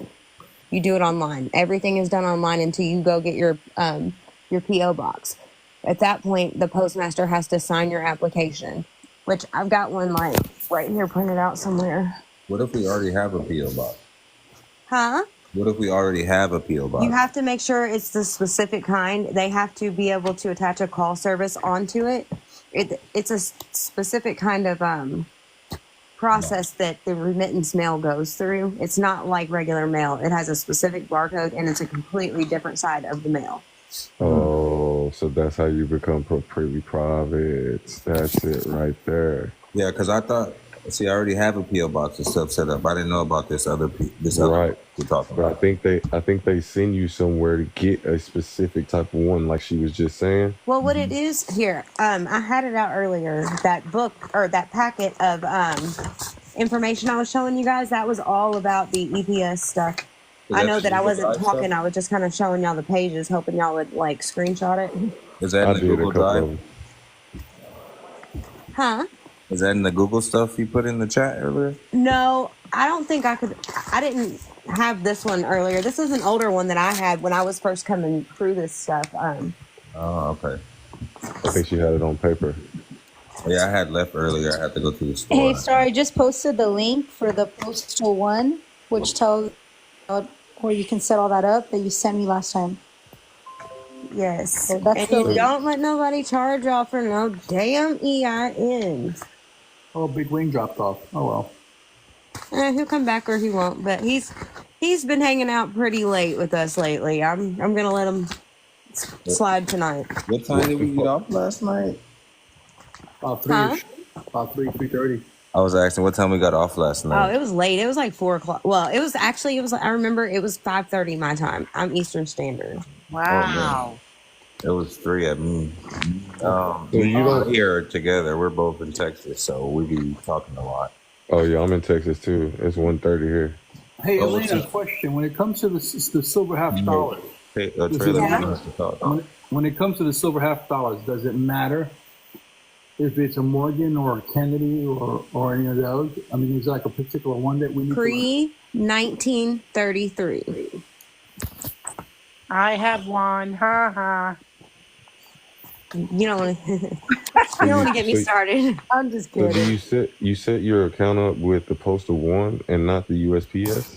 You do it online. Everything is done online until you go get your PO box. At that point, the postmaster has to sign your application, which I've got one like right here printed out somewhere. What if we already have a PO box? Huh? What if we already have a PO box? You have to make sure it's the specific kind. They have to be able to attach a call service onto it. It's a specific kind of process that the remittance mail goes through. It's not like regular mail. It has a specific barcode, and it's a completely different side of the mail. Oh, so that's how you become pretty private. That's it right there. Yeah, because I thought, see, I already have a PO box and stuff set up. I didn't know about this other Right. we're talking But about. I think they send you somewhere to get a specific type of one, like she was just saying. Well, what it is here, I had it out earlier. That book or that packet of information I was showing you guys, that was all about the EPS stuff. I know that I wasn't talking. I was just kind of showing y'all the pages, hoping y'all would like screenshot it. Is that in the Google Drive? Huh? Is that in the Google stuff you put in the chat earlier? No, I don't think I could. I didn't have this one earlier. This is an older one that I had when I was first coming through this stuff. Oh, okay. I think she had it on paper. Yeah, I had left earlier. I had to go to the store. Hey, sorry, I just posted the link for the postal one, which tells where you can set all that up that you sent me last time. Yes. So that's and you don't let nobody charge y'all for no damn EIN. Oh, Big Wing dropped off. Oh well. He'll come back or he won't, but he's been hanging out pretty late with us lately. I'm gonna let him slide tonight. What time did we get off last night? About 3:30. I was asking what time we got off last night. Oh, it was late. It was like 4 o'clock. Well, it was I remember it was 5:30 my time. I'm Eastern Standard. Wow. It was 3 at me. So you don't here together. We're both in Texas, so we be talking a lot. Oh yeah, I'm in Texas too. It's 1:30 here. Hey, Elena, question. When it comes to the silver $half, when it comes to the silver $half, does it matter if it's a Morgan or a Kennedy or any of those? I mean, is there like a particular one that we need Pre-1933. I have one. Ha ha. You don't want to. You don't want to get me started. I'm just So kidding. do you set your account up with the Postal One and not the USPS?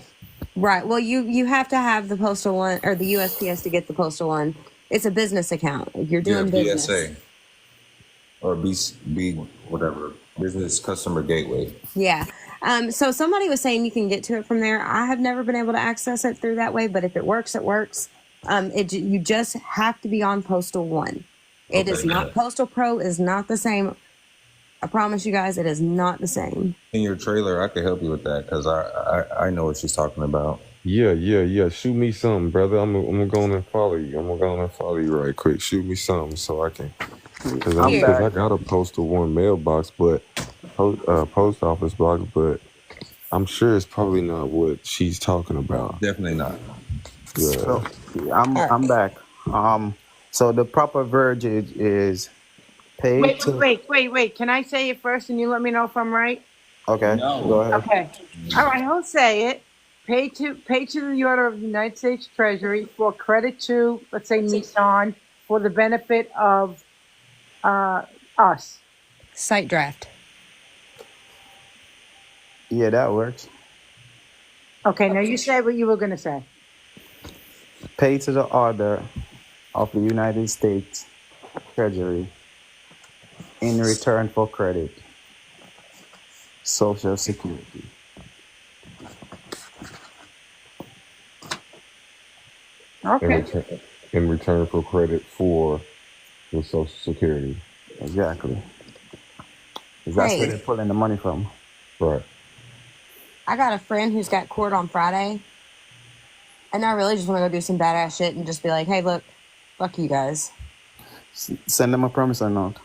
Right. Well, you have to have the postal one or the USPS to get the postal one. It's a business account. You're doing business. BSA. Or B whatever. Business Customer Gateway. Yeah. So somebody was saying you can get to it from there. I have never been able to access it through that way, but if it works, it works. You just have to be on Postal One. It is not Postal Pro is not the same. I promise you guys, it is not the same. In your trailer, I could help you with that because I know what she's talking about. Yeah. Shoot me something, brother. I'm gonna go on and follow you. I'm gonna go on and follow you right quick. Shoot me something so I can, because I got a Postal One mailbox, but post office box, but I'm sure it's probably not what she's talking about. Definitely not. Yeah. So, I'm back. So the proper verbiage is pay Wait. Can I say it first and you let me know if I'm right? Okay, go ahead. Okay. All right, I'll say it. Pay to the order of the United States Treasury for credit to, let's say, Nissan for the benefit of us. Site draft. Yeah, that works. Okay, now you say what you were going to say. Pay to the order of the United States Treasury in return for credit. Social Security. Okay. In return for credit for the Social Security. Exactly. That's where they're pulling the money from. Right. I got a friend who's got court on Friday, and I really just want to go do some badass shit and just be like, hey, look, fuck you guys. Send them a promissory note.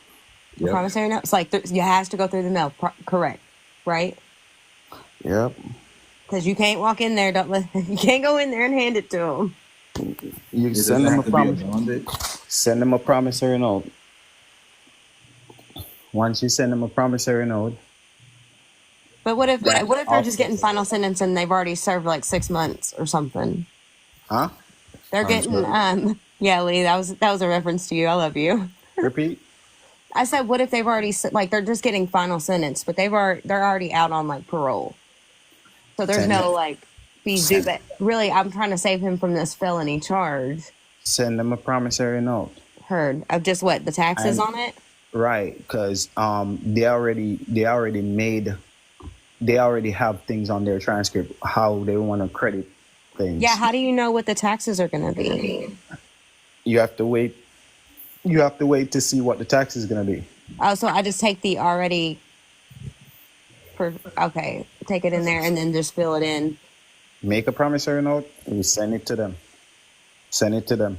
Yep. Promissory note? It's like, you has to go through the mail. Correct. Right? Yep. Because you can't walk in there. You can't go in there and hand it to them. You send them a promissory note. Once you send them a promissory note, But what if that they're just getting office, final sentence and they've already served like 6 months or something? huh? They're I'm getting sorry. yeah, Lee, that was a reference to you. I love you. Repeat. I said, what if they've already like they're just getting final sentence, but they're already out on like parole, so there's Send no like fees due. send But really, I'm trying to save him from this felony charge. send them a promissory note. Heard of just what the taxes And on it? right, because they already have things on their transcript how they want to credit Yeah. things. How do you know what the taxes are going to be? You have to wait. You have to wait to see what the tax is going to be. Oh, so I just take the already. Okay, take it in there and then just fill it in. Make a promissory note. You send it to them. Send it to them.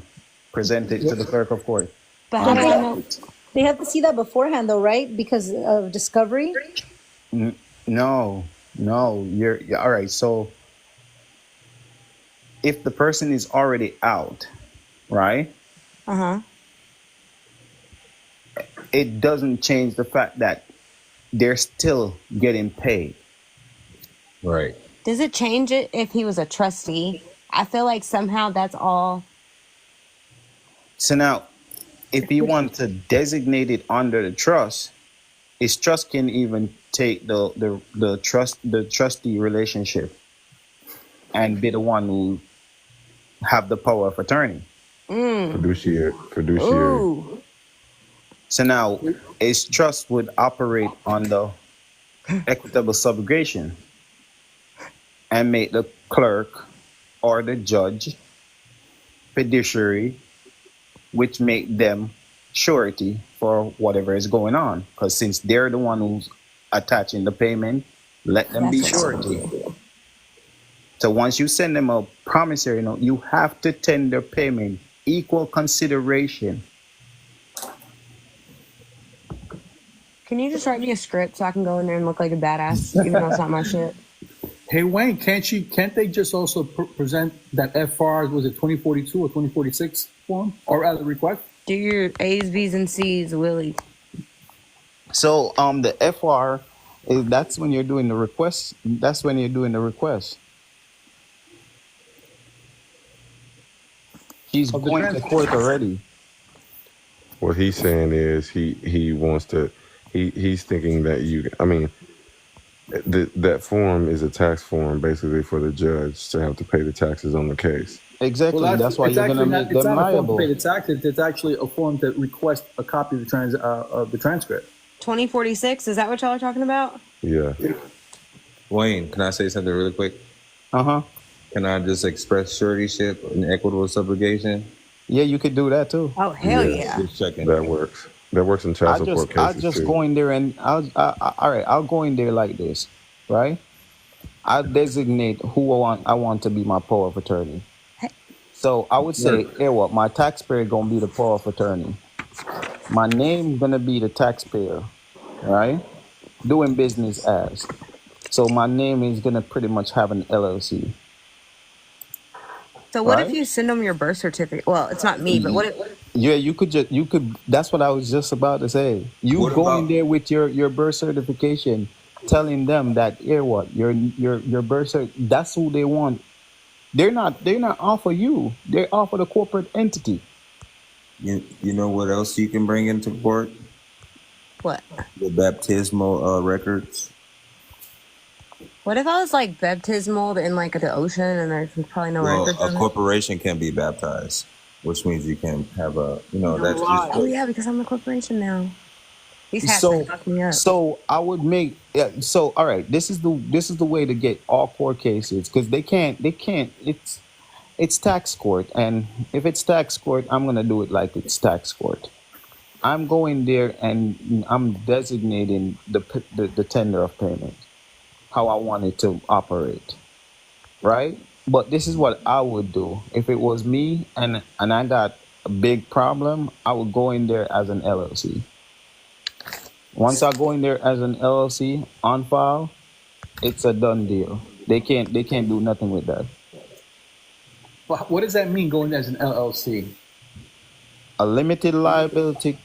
Present it to the clerk of court. But On how do the I know? date. They have to see that beforehand, though, right? Because of discovery. No, you're all right. So if the person is already out, right? It doesn't change the fact that they're still getting paid. Right. Does it change it if he was a trustee? I feel like somehow that's all. So now, if you want to designate it under the trust, his trust can even take the trustee relationship and be the one who have the power of attorney. Fiduciary. Ooh. So now his trust would operate on the equitable subrogation and make the clerk or the judge fiduciary, which make them surety for whatever is going on. Because since they're the one who's attaching the payment, let them be surety. So once you send them a promissory note, you have to tender payment, equal consideration. Can you just write me a script so I can go in there and look like a badass, even though it's not my shit? Hey Wayne, can't they just also present that FR, was it 2042 or 2046 form, or rather request? Do your A's, B's, and C's, Willie. So the FR that's when you're doing the request. That's when you're doing the request. He's Of the going to transfer. court already. What he's saying is he wants to. He's thinking that that form is a tax form basically for the judge to have to pay the taxes on the case. Exactly. Well, that's why you're going to make them it's not a form to liable. pay the tax. It's actually a form to request a copy of the transcript. 2046, is that what y'all are talking about? Yeah. Wayne, can I say something really quick? Uh-huh. Can I just express suretyship and equitable subrogation? Yeah, you could do that too. Oh, hell yeah. Just checking. That works. That works in child support cases I'll just too. go in there and all right, I'll go in there like this, right? I'll designate who I want to be my power of attorney. So I would say, hey, what, my taxpayer gonna be the power of attorney. My name gonna be the taxpayer, right? Doing business as. So my name is gonna pretty much have an LLC. So what if Right? you send them your birth certificate? Well, it's not me, but what if... Yeah, you could. That's what I was just about to say. You What go in about- there with your birth certification, telling them that here what your birth cert. That's who they want. They're not offer you. They offer the corporate entity. You know what else you can bring into court? What? The baptismal records. What if I was like baptismal in like the ocean and there's probably no Well, records a of it? corporation can be baptized, which means you can have a, that's just. Oh yeah, because I'm a corporation now. These hats So fuck me up. so I would make so all right. This is the way to get all court cases because they can't. It's tax court, and if it's tax court, I'm gonna do it like it's tax court. I'm going there and I'm designating the tender of payment, how I want it to operate, right? But this is what I would do if it was me and I got a big problem. I would go in there as an LLC. Once I go in there as an LLC on file, it's a done deal. They can't do nothing with that. But what does that mean, going as an LLC? A limited liability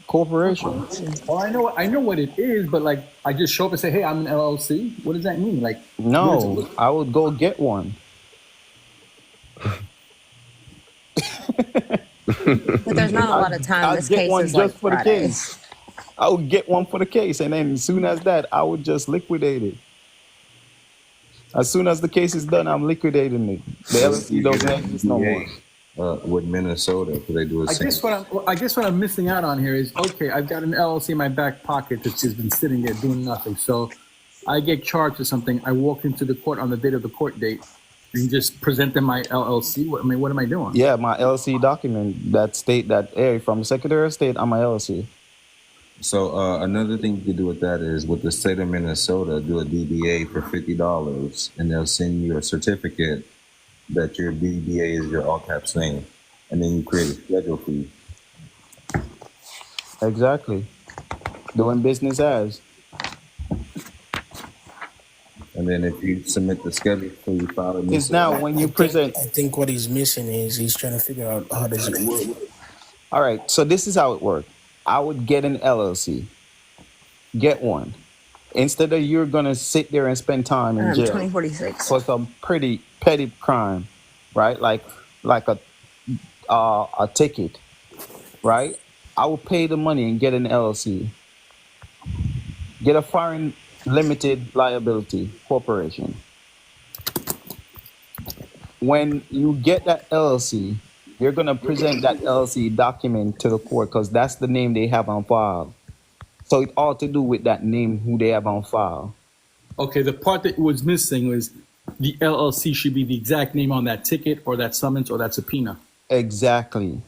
corporation. Well, I know what it is, but like, I just show up and say, "Hey, I'm an LLC." What does that mean? Like, what does it No, look? I would go get one. But there's not a lot of time. I'd This get case one is like just for the Friday. case. I would get one for the case, and then as soon as that, I would just liquidate it. As soon as the case is done, I'm liquidating it. The LLC doesn't exist no more. With Minnesota, because they do a I guess what I'm missing out on here is, okay, I've got an LLC in my back pocket that's just been sitting there doing nothing. So I get charged with something. I walk into the court on the date of the court date and just present them my LLC. What am I doing? Yeah, my LLC document that state that, hey, from the Secretary of State, I'm my LLC. So another thing you could do with that is with the state of Minnesota, do a DBA for $50, and they'll send you a certificate that your DBA is your all caps name, and then you create a schedule fee. Exactly. Doing business as. And then if you submit the schedule fee, you file it. Because now when you present, I think what he's missing is he's trying to figure out how does it work. all right, so this is how it works. I would get an LLC. Get one. Instead of you're going to sit there and spend time in jail 2046 for some pretty petty crime, right? Like a ticket, right? I will pay the money and get an LLC. Get a foreign limited liability corporation. When you get that LLC, you're going to present that LLC document to the court because that's the name they have on file. So it all to do with that name who they have on file. Okay, the part that was missing was the LLC should be the exact name on that ticket or that summons or that subpoena. Exactly.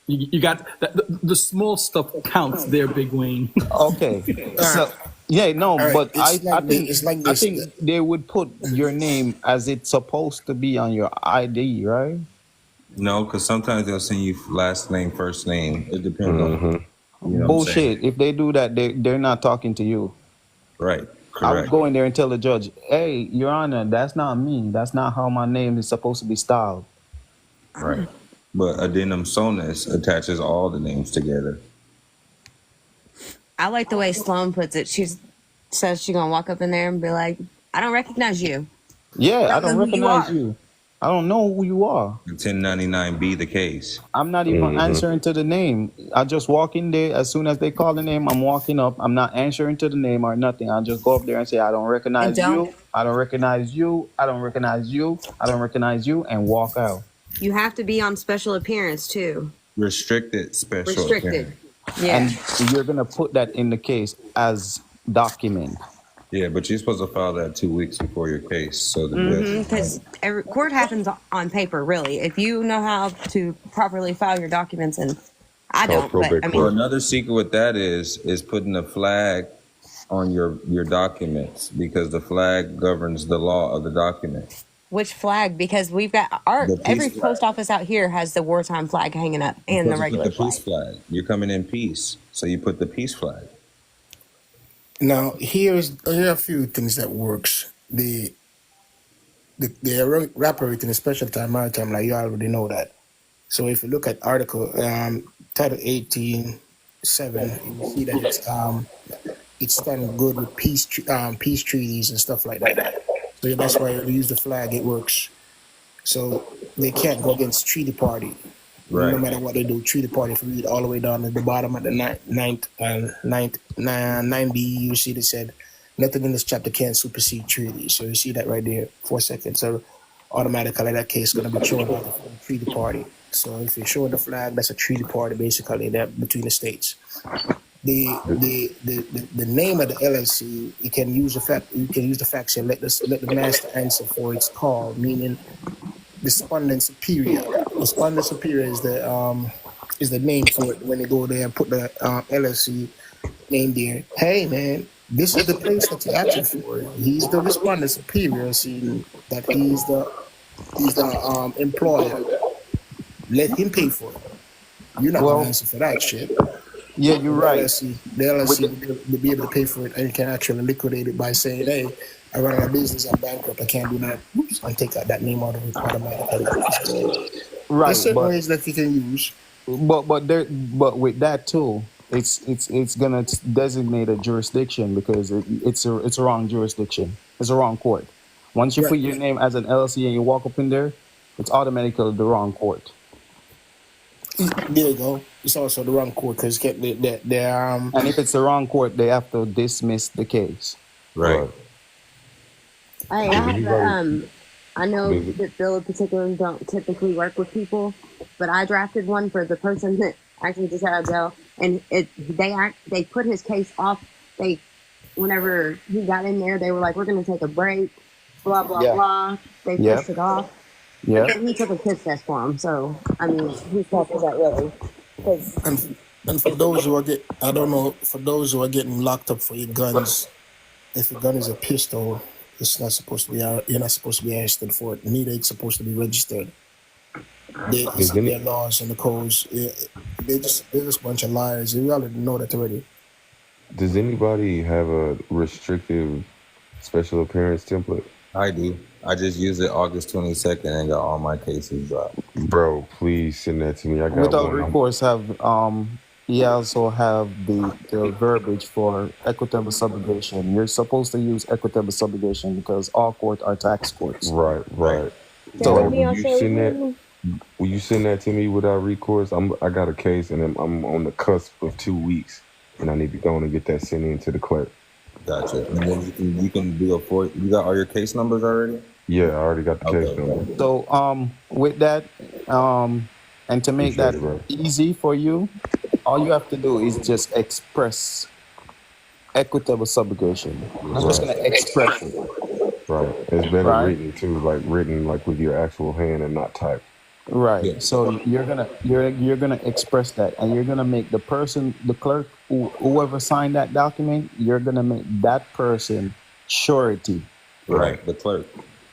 You got the small stuff counts there, Big Wayne. Okay. So yeah, no, All right, but it's I like think it's like I this. think they would put your name as it's supposed to be on your ID, right? No, because sometimes they'll send you last name, first name. It depends on. You know what I'm Bullshit. saying? If they do that, they're not talking to you. Right. I would Correct. go in there and tell the judge, hey, Your Honor, that's not me. That's not how my name is supposed to be styled. Right. But addendum sonus attaches all the names together. I like the way Sloan puts it. She says she's gonna walk up in there and be like, "I don't recognize you." Yeah, I don't know who you recognize are. you. I don't know who you are. 1099 the case. I'm not even answering to the name. I just walk in there. As soon as they call the name, I'm walking up. I'm not answering to the name or nothing. I'll just go up there and say, I don't recognize you. I don't recognize you. I don't recognize you. I don't recognize you, and walk out. You have to be on special appearance too. Restricted special Restricted. appearance. Yeah. And you're going to put that in the case as document. Yeah, but you're supposed to file that 2 weeks before your case. So the judge. Because every court happens on paper, really. If you know how to properly file your documents, and I don't, but I Well, mean, another secret with that is putting a flag on your documents, because the flag governs the law of the document. which flag? Because we've got every post office out here has the wartime flag hanging up and the regular Put the peace flag. You're coming in peace, so you put the peace flag. Now here are a few things that works. The evaporating in special time maritime, like you already know that. So if you look at article title 18.7, you see that it's done good with peace treaties and stuff like that. So that's why you use the flag. It works. So they can't go against treaty party. Right. No matter what they do, treaty party. If you read all the way down at the bottom at the 9B, you see they said nothing in this chapter can supersede treaty. So you see that right there, 4 seconds. So automatically that case is going to be shown by the treaty party. So if you show the flag, that's a treaty party basically that between the states. The name of the LLC, you can use the fact saying let the master answer for its call, meaning respondent superior. Respondent superior is the name for it when they go there and put the LLC name there. Hey man, this is the place that you're acting for. He's the respondent superior, seeing that he's the employer. Let him pay for it. You're not gonna answer for that shit. Yeah, you're right. The LLC will be able to pay for it, and you can actually liquidate it by saying, "Hey, I run out of business, I'm bankrupt, I can't do that." Oops, and take out that name out of it automatically. Right. There's certain ways that you can use. But with that too, it's gonna designate a jurisdiction because it's a wrong jurisdiction. It's a wrong court. Once you Right. put your name as an LLC and you walk up in there, it's automatically the wrong court. There you go. It's also the wrong court because And if it's the wrong court, they have to dismiss the case. Right. I Does have anybody? I know Does it, that Bill in particular don't typically work with people, but I drafted one for the person that actually just had a jail, and they put his case off. Whenever he got in there, they were like, "We're going to take a break," blah blah Yeah. blah. They Yep. pushed it off, but Yep. then he took a piss test for him. So I mean, whose fault is that really? Because and for those who are I don't know, for those who are getting locked up for your guns, if your gun is a pistol, it's not supposed to be. You're not supposed to be arrested for it. Neither it's supposed to be registered. does Their any? laws and the codes. They're just a bunch of liars. You already know that already. Does anybody have a restrictive special appearance template? I do. I just used it August 22nd and got all my cases dropped. Bro, please send that to me. I got Without one. recourse, he also have the verbiage for equitable subrogation. You're supposed to use equitable subrogation because all courts are tax courts. Right. so Bro, let me also. will you send that to me without recourse? I got a case and I'm on the cusp of 2 weeks, and I need to go and get that sent in to the clerk. Gotcha. And then you can do you got all your case numbers already? Yeah, I already got the case Okay. number. So with that, and to make Appreciate that it, bro. easy for you, all you have to do is just express equitable subrogation. You're just gonna express it, Right. It's better right? written too, like written like with your actual hand and not typed. Right. Yeah. So you're gonna express that, and you're gonna make the person, the clerk, whoever signed that document, you're gonna make that person surety. Right. The clerk.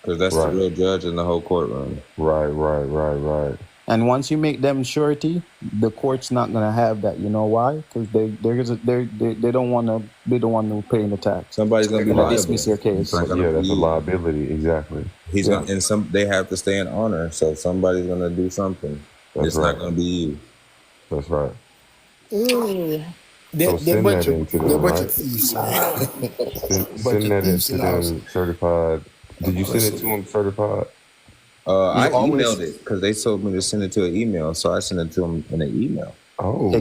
Because that's the Right. real judge in the whole courtroom. Right. And once you make them surety, the court's not gonna have that. You know why? Because they don't want to pay the tax. Somebody's gonna They're be gonna liable. dismiss your case. It's not gonna Yeah, that's a be liability. Exactly. he's Yeah. gonna and they have to stay in honor, so somebody's gonna do something. That's It's right. not gonna be you. That's right. Ooh. So They're send that into a them, bunch right? of thieves. Bunch Send of that thieves into in the house. them certified. Did you send it to them certified? I always- emailed it because they told me to send it to an email, so I sent it to them in an email. Oh,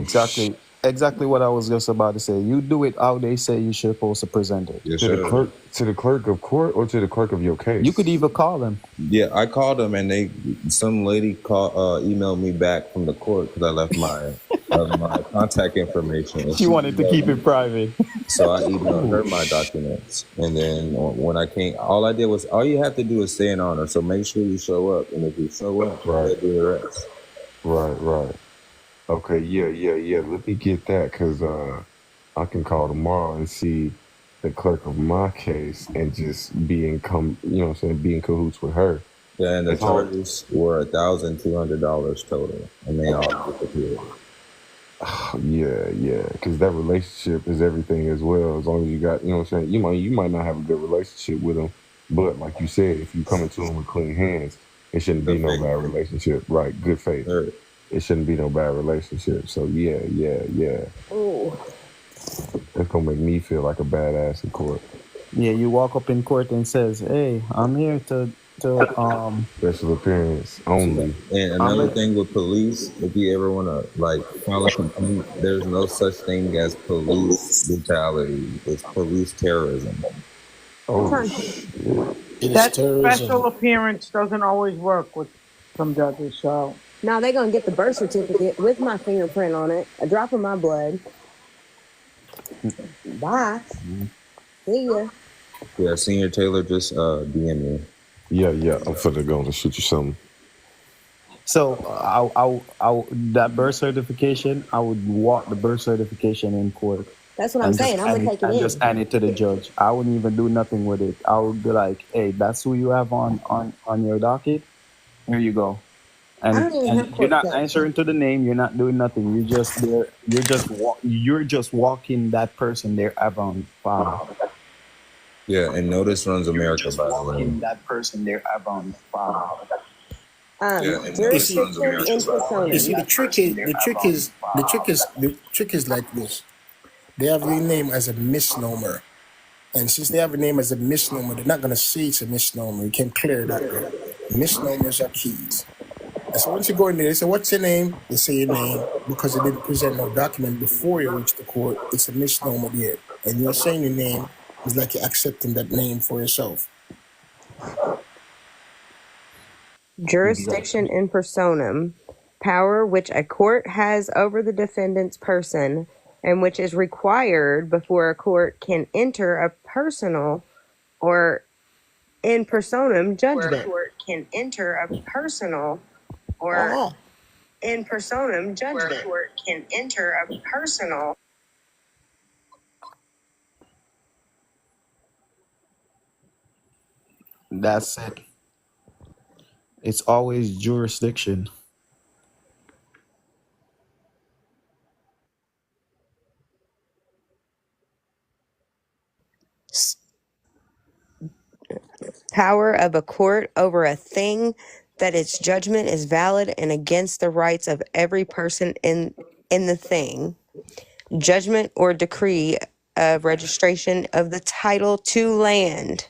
Exactly what I was just about to say. You do it how they say you're supposed to present it. Yes, to the sir. clerk of court or to the clerk of your case? You could even call them. Yeah, I called them and some lady emailed me back from the court because I left my contact information. And She wanted to emailed keep me. it private. So I emailed her my documents, and then when I came, all I did was all you have to do is stay in honor. So make sure you show up, and if you show up, Right. they'll do the rest. Right. Okay, yeah. Let me get that because I can call tomorrow and see the clerk of my case and just be in be in cahoots with her. Yeah, and the That's all. charges were $1,200 total, and they all disappeared. Yeah, because that relationship is everything as well. As long as you got, you might not have a good relationship with them, but like you said, if you come into them with clean hands, it shouldn't be Good no faith. bad relationship. Right, good faith. Sure. It shouldn't be no bad relationship. So yeah. Ooh. That's gonna make me feel like a badass in court. Yeah, you walk up in court and says, "Hey, I'm here to Special appearance only. And another thing with police, if you ever want to file a complaint, there's no such thing as police brutality. It's police terrorism. Oh, That special appearance doesn't always work with some judges, so. Now they're gonna get the birth certificate with my fingerprint on it, a drop of my blood. Bye. See ya. Yeah, Senior Taylor just DM me. Yeah. I'm finna go and shoot you something. So that birth certification, I would walk the birth certification in court. That's what I'm saying. I'm gonna take it in. Just hand it to the judge. I wouldn't even do nothing with it. I would be like, "Hey, that's who you have on your docket. Here you go." I don't even have And court you're not dates. answering to the name. You're not doing nothing. You're just there. You're just walking that person their avant file. Yeah, and Notice Runs America, Just by the way. walking that person their avant file. You see, Jurisdiction in you see, personam. the trick is like this. They have the name as a misnomer, and since they have a name as a misnomer, they're not gonna say it's a misnomer. You can clear that there. Misnomers are keys. And so once you go in there, they say, "What's your name?" They say your name because they didn't present no document before you reach the court. It's a misnomer there, and you're saying your name is like you're accepting that name for yourself. Jurisdiction in personam, power which a court has over the defendant's person and which is required before a court can enter a personal or in personam judgment. Court can enter a personal or in personam judgment. Court can enter a personal. That's it. It's always jurisdiction. Power of a court over a thing that its judgment is valid and against the rights of every person in the thing. Judgment or decree of registration of the title to land.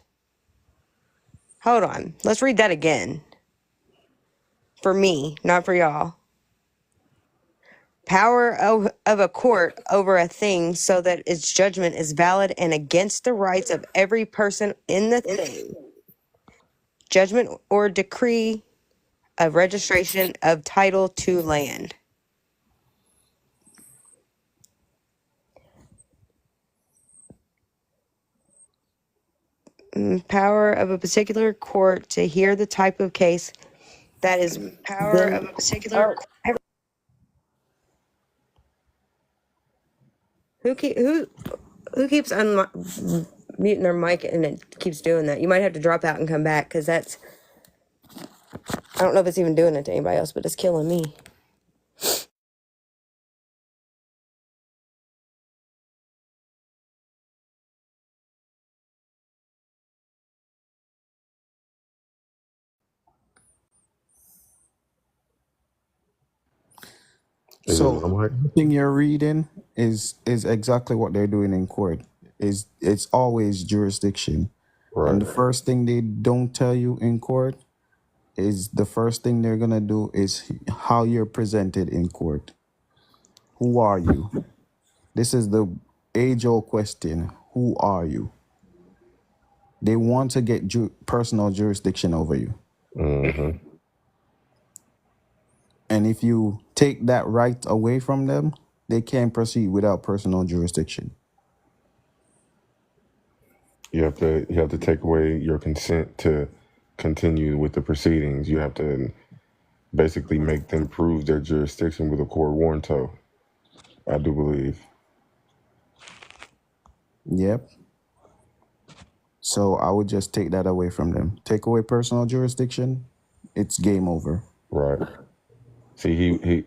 Hold on. Let's read that again. For me, not for y'all. Power of a court over a thing so that its judgment is valid and against the rights of every person in the thing. Judgment or decree of registration of title to land. Power of a particular court to hear the type of case that is power of a particular court. Who keeps muting their mic and it keeps doing that? You might have to drop out and come back because that's, I don't know if it's even doing it to anybody else, but it's killing me. Is it So my mic? the thing you're reading is exactly what they're doing in court. It's always jurisdiction. And Right. the first thing they don't tell you in court is the first thing they're gonna do is how you're presented in court. Who are you? This is the age-old question. Who are you? They want to get personal jurisdiction over you. Mm-hmm. And if you take that right away from them, they can't proceed without personal jurisdiction. You have to take away your consent to continue with the proceedings. You have to basically make them prove their jurisdiction with a court warranto. I do believe. Yep. So I would just take that away from them. Take away personal jurisdiction, it's game over. Right. See, he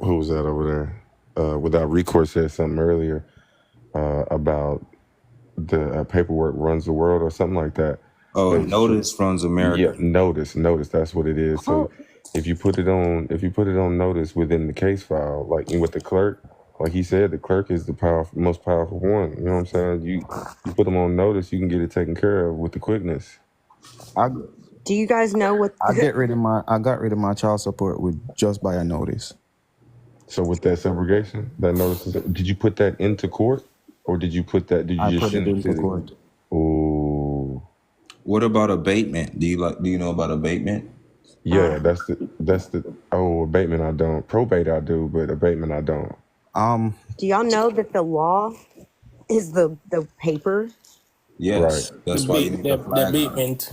who was that over there? Without recourse said something earlier about the paperwork runs the world or something like that. Oh, But notice runs America. yeah, notice. That's what it is. So if you put it on notice within the case file, like with the clerk, like he said, the clerk is the most powerful one. You know what I'm saying? You put them on notice, you can get it taken care of with the quickness. Do you guys know what? I got rid of my child support with just by a notice. So with that subrogation, that notice, did you put that into court, or did you put that? Did you I just put send it it into to court. Ooh. What about abatement? Do you know about abatement? Yeah, that's the abatement I don't. Probate I do, but abatement I don't. Do y'all know that the law is the paper? Yes, Right. that's why you need a flag. Abatement.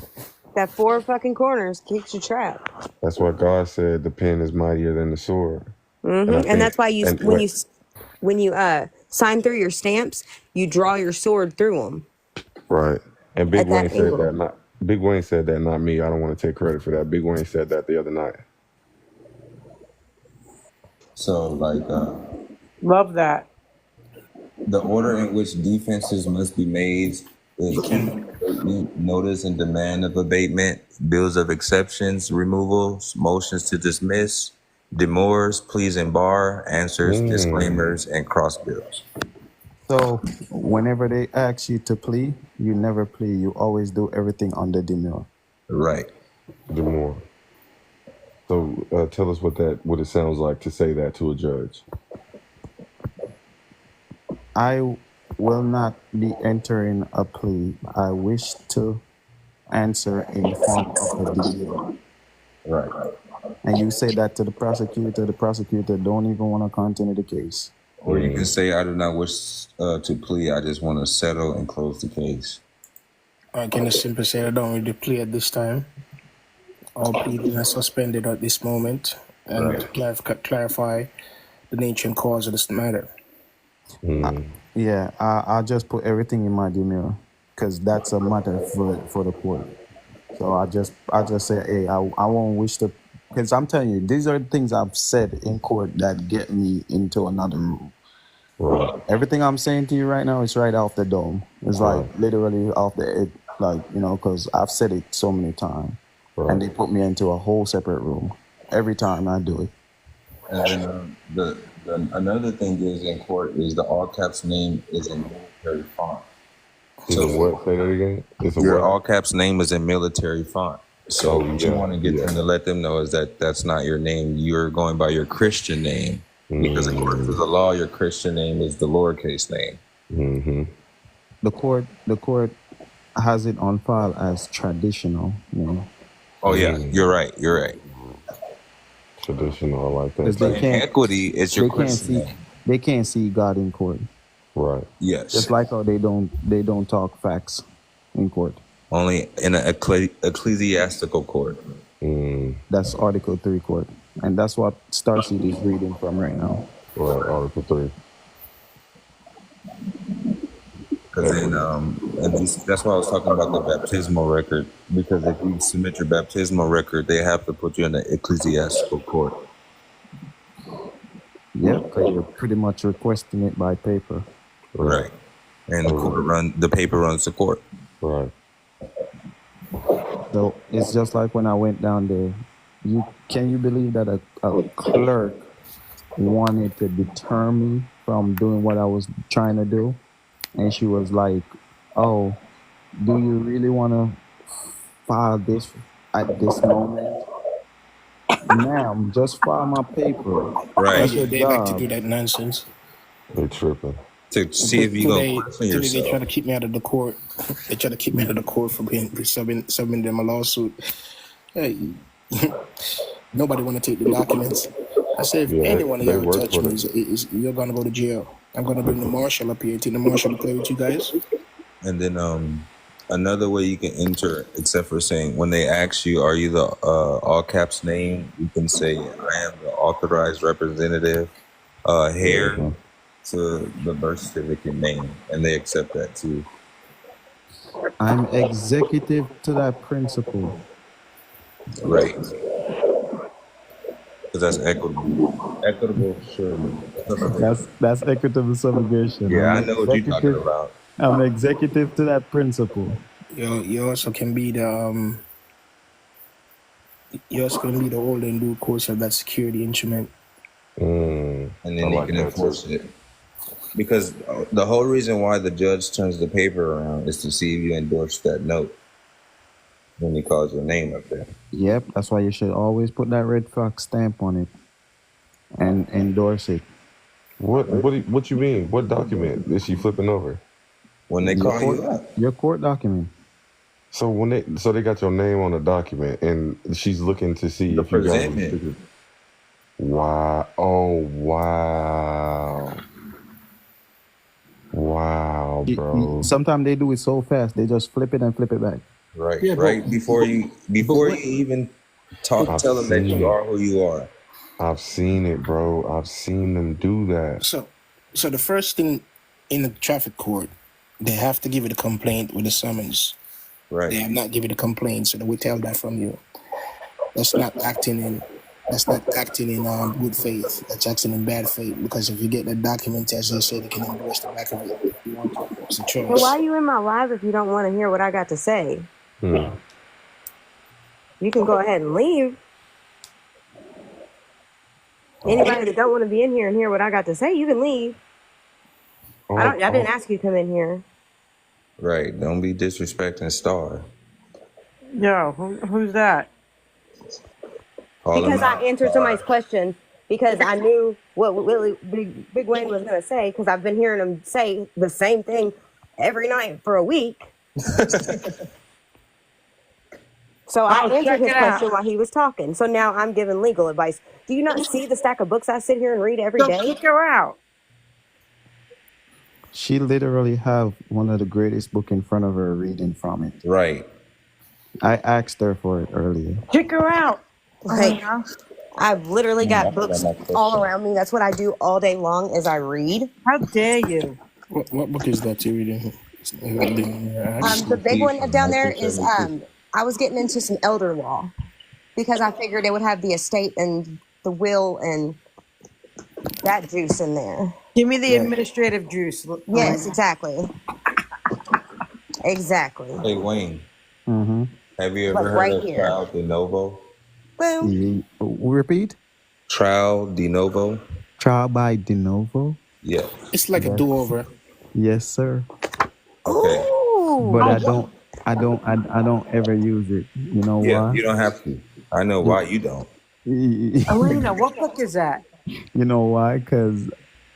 That four fucking corners keeps you trapped. That's why God said the pen is mightier than the sword. And that's why when you sign through your stamps, you draw your sword through them. Right. And Big At that Wayne said angle. that, not me. I don't want to take credit for that. Big Wayne said that the other night. So, like, Love that. the order in which defenses must be made You can. Notice and demand of abatement, bills of exceptions, removals, motions to dismiss, demurs, pleas and bar, answers, disclaimers, and cross bills. So whenever they ask you to plea, you never plea. You always do everything under demure. Right. Demore. So tell us what it sounds like to say that to a judge. I will not be entering a plea. I wish to answer in form of a demure. Right. And you say that to the prosecutor don't even want to continue the case. Or you can say, I do not wish to plea. I just want to settle and close the case. I can just simply say I don't really plea at this time. All pleading are suspended at this moment, and to clarify the nature and cause of this matter. I'll just put everything in my demure because that's a matter for the court. So I just say, hey, I won't wish to, because I'm telling you, these are things I've said in court that get me into another room. Right. Everything I'm saying to you right now is right off the dome. It's like literally off the, because I've said it so many times. Right. And they put me into a whole separate room every time I do it. And then another thing is in court is the all caps name is in military font. So what? Say that again. Your all caps name is in military font. So what you want to get them to let them know is that that's not your name. You're going by your Christian name because according to the law, your Christian name is the lowercase name. Mm-hmm. The court has it on file as traditional. Oh yeah, you're right. Traditional, I like that. But in equity, it's your Christian name. They can't see God in court. Right. Yes. Just like how they don't talk facts in court. Only in an ecclesiastical court. That's Article 3 court. And that's what Starseed is reading from right now. Right, Article 3. Because that's why I was talking about the baptismal record. Because if you submit your baptismal record, they have to put you in the ecclesiastical court. Yeah, because you're pretty much requesting it by paper. Right. And the paper runs the court. Right. So it's just like when I went down there. Can you believe that a clerk wanted to deter me from doing what I was trying to do? And she was like, oh, do you really want to file this at this moment? Ma'am, just file my paper. Right. They like to do that nonsense. They're tripping. To see if you're going to question yourself. They try to keep me out of the court. They try to keep me out of the court for submitting them a lawsuit. Hey, nobody want to take the documents. I said, if anyone of y'all touch me, you're going to go to jail. I'm going to bring the marshal up here. Take the marshal to play with you guys. And then another way you can enter, except for saying, when they ask you, are you the all caps name? You can say, I am the authorized representative, heir to the birth certificate name. And they accept that too. I'm executive to that principle. Right. Because that's equitable. Equitable, sure. That's equitable subrogation. Yeah, I know what you're talking about. I'm executive to that principle. You also can be the holder in due course of that security instrument. And then you can enforce it. Because the whole reason why the judge turns the paper around is to see if you endorse that note when he calls your name up there. Yep, that's why you should always put that red fox stamp on it and endorse it. What you mean? What document is she flipping over? When they call you up. Your court document. So they got your name on the document and she's looking to see if you got. Wow! Oh wow! Wow, bro. Sometimes they do it so fast they just flip it and flip it back. Right, yeah, right. Before you even tell them that you are who you are. I've seen it, bro. I've seen them do that. So the first thing in the traffic court, they have to give it a complaint with a summons. Right. They have not given a complaint, so we tell that from you. That's not acting in That's not acting in good faith. That's acting in bad faith. Because if you get the document, as they said, they can endorse the back of it if you want to. It's a So why choice. are you in my live if you don't want to hear what I got to say? Hmm. You can go ahead and leave. Anybody that don't want to be in here and hear what I got to say, you can leave. I didn't ask you to come in here. Right. Don't be disrespecting Star. Yo, who's that? Call him Because I out, answered Star. somebody's question because I knew what Willie Big Wayne was going to say because I've been hearing him say the same thing every night for a week. So I answered his question while he was talking. So now I'm giving legal advice. Do you not see the stack of books I sit here and read every day? Kick her out. She literally have one of the greatest book in front of her reading from it. Right. I asked her for it earlier. Kick her out. Like, I've literally got books all around me. That's what I do all day long is I read. How dare you? What book is that you're reading? The big one down there is I was getting into some elder law because I figured it would have the estate and the will and that juice in there. Give me the administrative juice. Yes, exactly. Exactly. Hey, Wayne. Mm-hmm. Have you Like ever right heard of here. trial de novo? Boom. Repeat. Trial de novo? Trial by de novo? Yeah. It's like a do-over. Yes, sir. Okay. But I don't ever use it. You know why? You don't have to. I know why you don't. Elena, what book is that? You know why? Because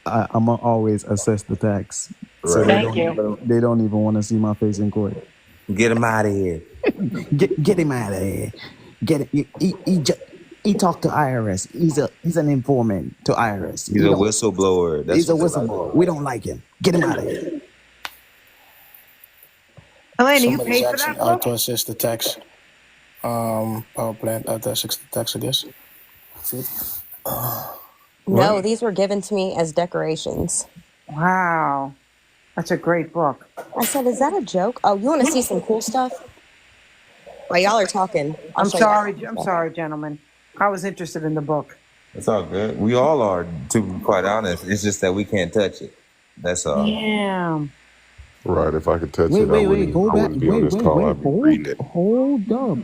I'm gonna always assess the tax. So Right. they don't even want to see my face in court. Get him out of here. Get him out of here. Get it. He talked to IRS. He's an informant to IRS. He's a whistleblower. He's a whistleblower. We don't like him. Get him out of here. Elena, you Somebody's paid for asking that how book? to assess the tax. Power plant, how to assess the tax, I guess. No, these were given to me as decorations. Wow. That's a great book. I said, is that a joke? Oh, you want to see some cool stuff? While y'all are talking, I'm sorry, gentlemen. I was interested in the book. It's all good. We all are, to be quite honest. It's just that we can't touch it. That's all. Yeah. Right. If I could touch it, I wouldn't be on this call. I'd be reading it. Hold up.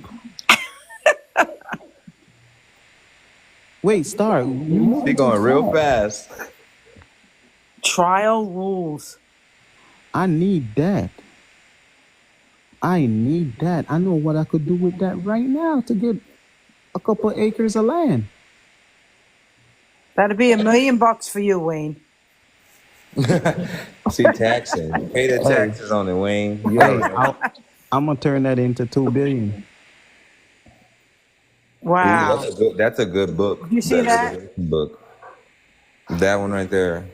Wait, Star. They going real fast. Trial rules. I need that. I know what I could do with that right now to get a couple acres of land. That'd be $1 million for you, Wayne. See, taxing. Pay the taxes on it, Wayne. You Hey, already know. I'm gonna turn that into $2 billion. Wow. Ooh, that's a good book. You see that? Book. That one right there.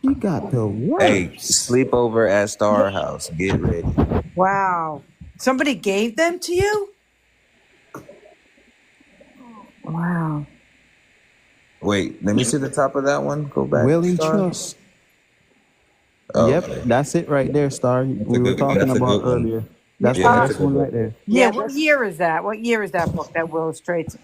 You got the what? Hey, sleep over at Star House. Get ready. Wow. Somebody gave them to you? Wow. Wait, let me see the top of that one. Go back. Willing Star. trust. Oh, Yep, okay. that's it right there, Star. We were talking about earlier. That's the that's next a good one one. right there. Yeah, what year is that? What year is that book that illustrates?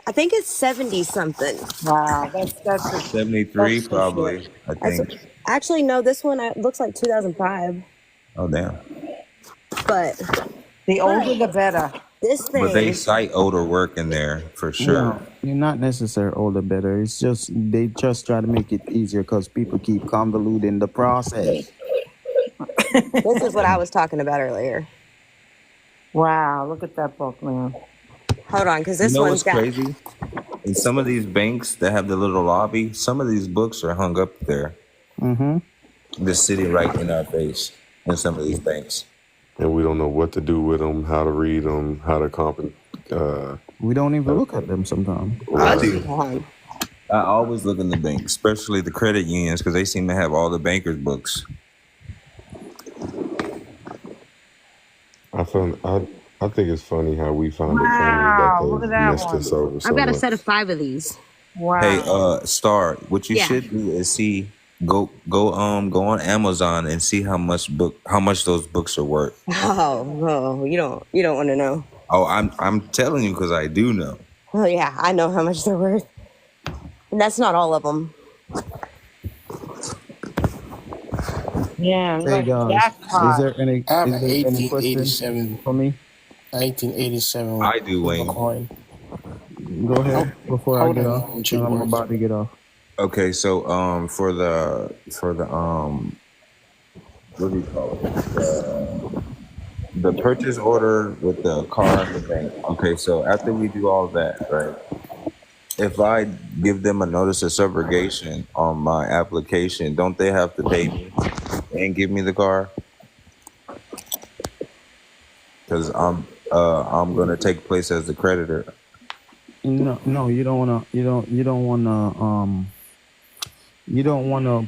I think it's 70 something. Wow, that's a, 73 that's for probably, sure. I think. Actually, no, this one looks like 2005. Oh, damn. But the older the better. This thing. But they cite older work in there for sure. No, you're not necessarily older better. It's just they just try to make it easier because people keep convoluting the process. This is what I was talking about earlier. Wow, look at that book, man. Hold on, because this You know one's what's got. crazy? In some of these banks that have the little lobby, some of these books are hung up there. Mm-hmm. Just sitting right in our face in some of these banks. And we don't know what to do with them, how to read them, how to compensate. We don't even look at them sometimes. I do. I always look in the bank, especially the credit unions, because they seem to have all the bankers' books. I think it's funny how we find Wow, it look funny at that that they messed one. us over so I've got a much. set of 5 of these. Wow. Hey, Star, what you Yeah. should do is go on Amazon and see how much those books are worth. Oh, you don't want to know. Oh, I'm telling you because I do know. Well, yeah, I know how much they're worth. And that's not all of them. Yeah, Hey like guys, is jackpot. there any I have is an there any question 1887, for me? 1987 I do, silver Wayne. coin. Go How, ahead before I how would get I know off. how much 'Cause it I'm worth? about to get off. Okay, so for the what do you call it? The purchase order with the car and the bank. Okay, so after we do all that, right? If I give them a notice of subrogation on my application, don't they have to pay me and give me the car? Because I'm gonna take place as the creditor. No, you don't wanna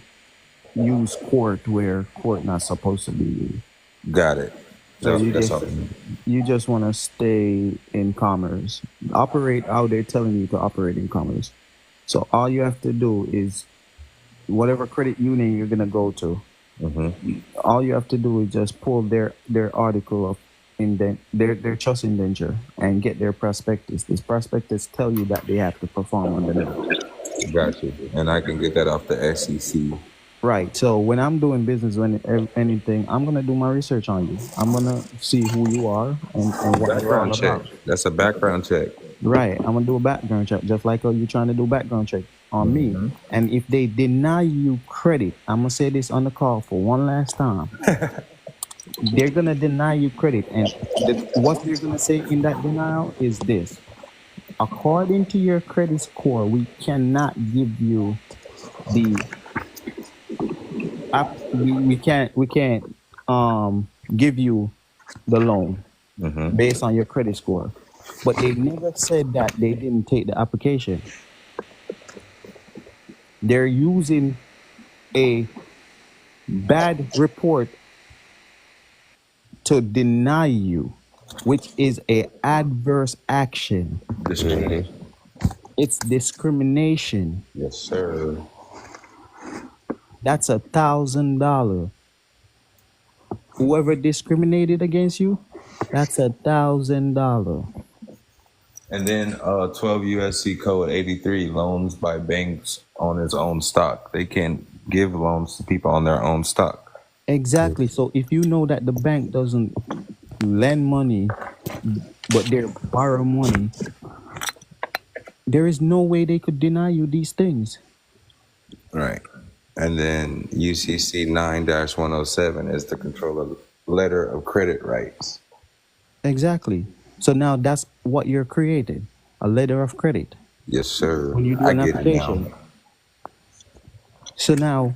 use court where court not supposed to be used. Got it. So That's all. you just want to stay in commerce. Operate how they're telling you to operate in commerce. So all you have to do is whatever credit union you're gonna go to. Mm-hmm. All you have to do is just pull their article of their trust indenture and get their prospectus. This prospectus tell you that they have to perform under them. Got you. And I can get that off the SEC. Right. So when I'm doing business, anything, I'm gonna do my research on you. I'm gonna see who you are and what you're all Background check. about. That's a background check. Right. I'm gonna do a background check, just like how you're trying to do background check on me. And if they deny you credit, I'm gonna say this on the call for one last time. They're gonna deny you credit, and what they're gonna say in that denial is this: according to your credit score, we cannot give you the we can't give you the loan based on your credit score. But they never said that they didn't take the application. They're using a bad report to deny you, which is a adverse action. Discrimination. It's discrimination. Yes, sir. That's $1,000. Whoever discriminated against you, that's $1,000. And then 12 USC code 83, loans by banks on its own stock. They can't give loans to people on their own stock. Exactly. So if you know that the bank doesn't lend money, but they borrow money, there is no way they could deny you these things. Right. And then UCC 9-107 is the control of letter of credit rights. Exactly. So now that's what you're creating, a letter of credit. Yes, sir. When you do an application. So now,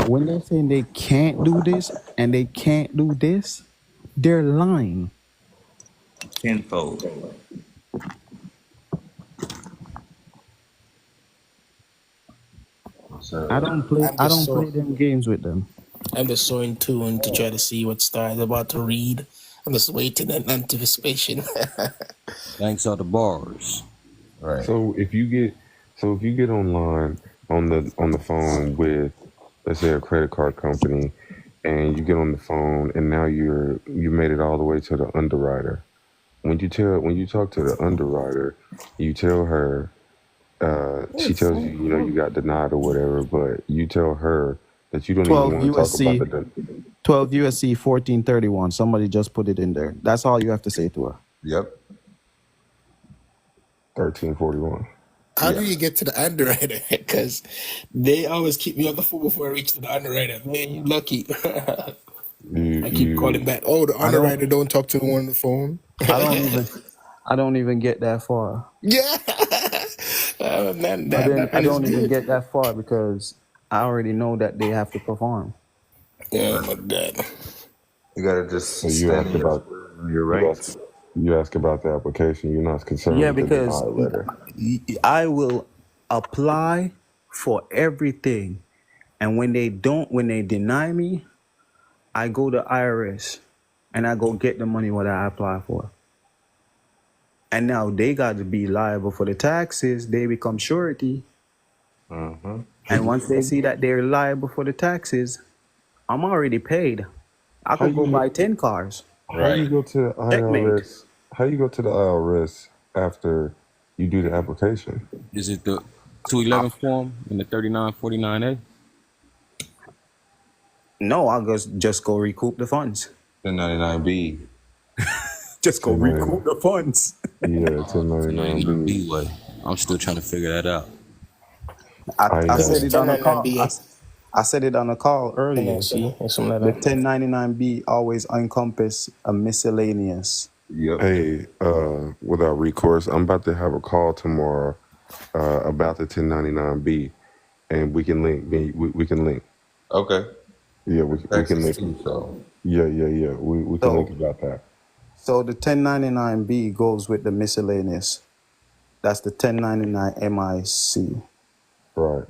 when they're saying they can't do this and they can't do this, they're lying. Tenfold. I don't play them games with them. I'm just so in tune to try to see what Star is about to read. I'm just waiting in anticipation. Thanks are the bars. Right. So if you get online on the phone with, let's say, a credit card company, and you get on the phone and now you made it all the way to the underwriter. When you talk to the underwriter, you tell her, she tells you, you got denied or whatever, but you tell her that you don't even want to talk about 12 USC 1431. Somebody just put it in there. That's all you have to say to her. Yep. 1341. How do you get to the underwriter? Because they always keep me on the phone before I reach to the underwriter. Man, you lucky. I keep calling back. Oh, the underwriter don't talk to the one on the phone. I don't even get that far. Yeah. I don't even get that far because I already know that they have to perform. Oh my God. You gotta just you ask about your rights. You ask about the application. You're not concerned with the denial letter. I will apply for everything, and when they deny me, I go to IRS and I go get the money what I apply for. And now they got to be liable for the taxes. They become surety. And once they see that they're liable for the taxes, I'm already paid. I could go buy 10 cars. How you go to IRS? how you go to the IRS after you do the application? Is it the 211 form and the 3949A? No, I'll just go recoup the funds. 1099B. Just go recoup the funds. Yeah, 1099B way. I'm still trying to figure that out. I said it on a call. 1099B. I said it on a call earlier. NOC or something The like that. 1099B always encompass a miscellaneous. Yep. Hey, without recourse, I'm about to have a call tomorrow about the 1099B, and we can link. We can link. Okay. Yeah, we can link. So. Yeah. We can link about that. So the 1099B goes with the miscellaneous. That's the 1099 MIC. Right.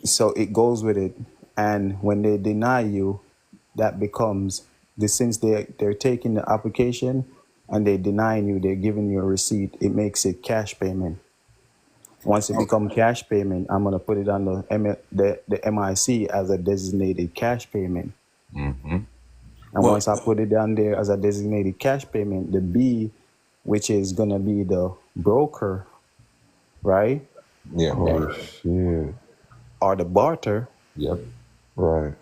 So it goes with it, and when they deny you, that becomes since they're taking the application and they're denying you, they're giving you a receipt. It makes it cash payment. Once it becomes cash payment, I'm gonna put it on the MIC as a designated cash payment. Mm-hmm. And once I put it down there as a designated cash payment, the B, which is gonna be the broker, right? Yeah. Oh shit. Or the barter. Yep. Right.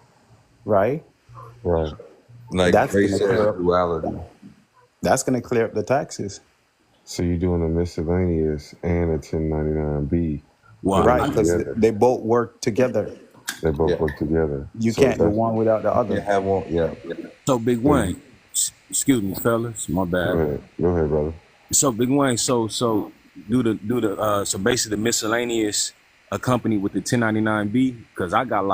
Right. Right. Like that's Ray gonna said, clear up, duality. that's gonna clear up the taxes. So you're doing a miscellaneous and a 1099B. Right, because they both work together. They both work together. You can't do one without the other. Have one. Yeah. So Big Wayne, excuse me, fellas, my bad. Go ahead, brother. So Big Wayne, so do the so basically the miscellaneous accompany with the 1099B, because I got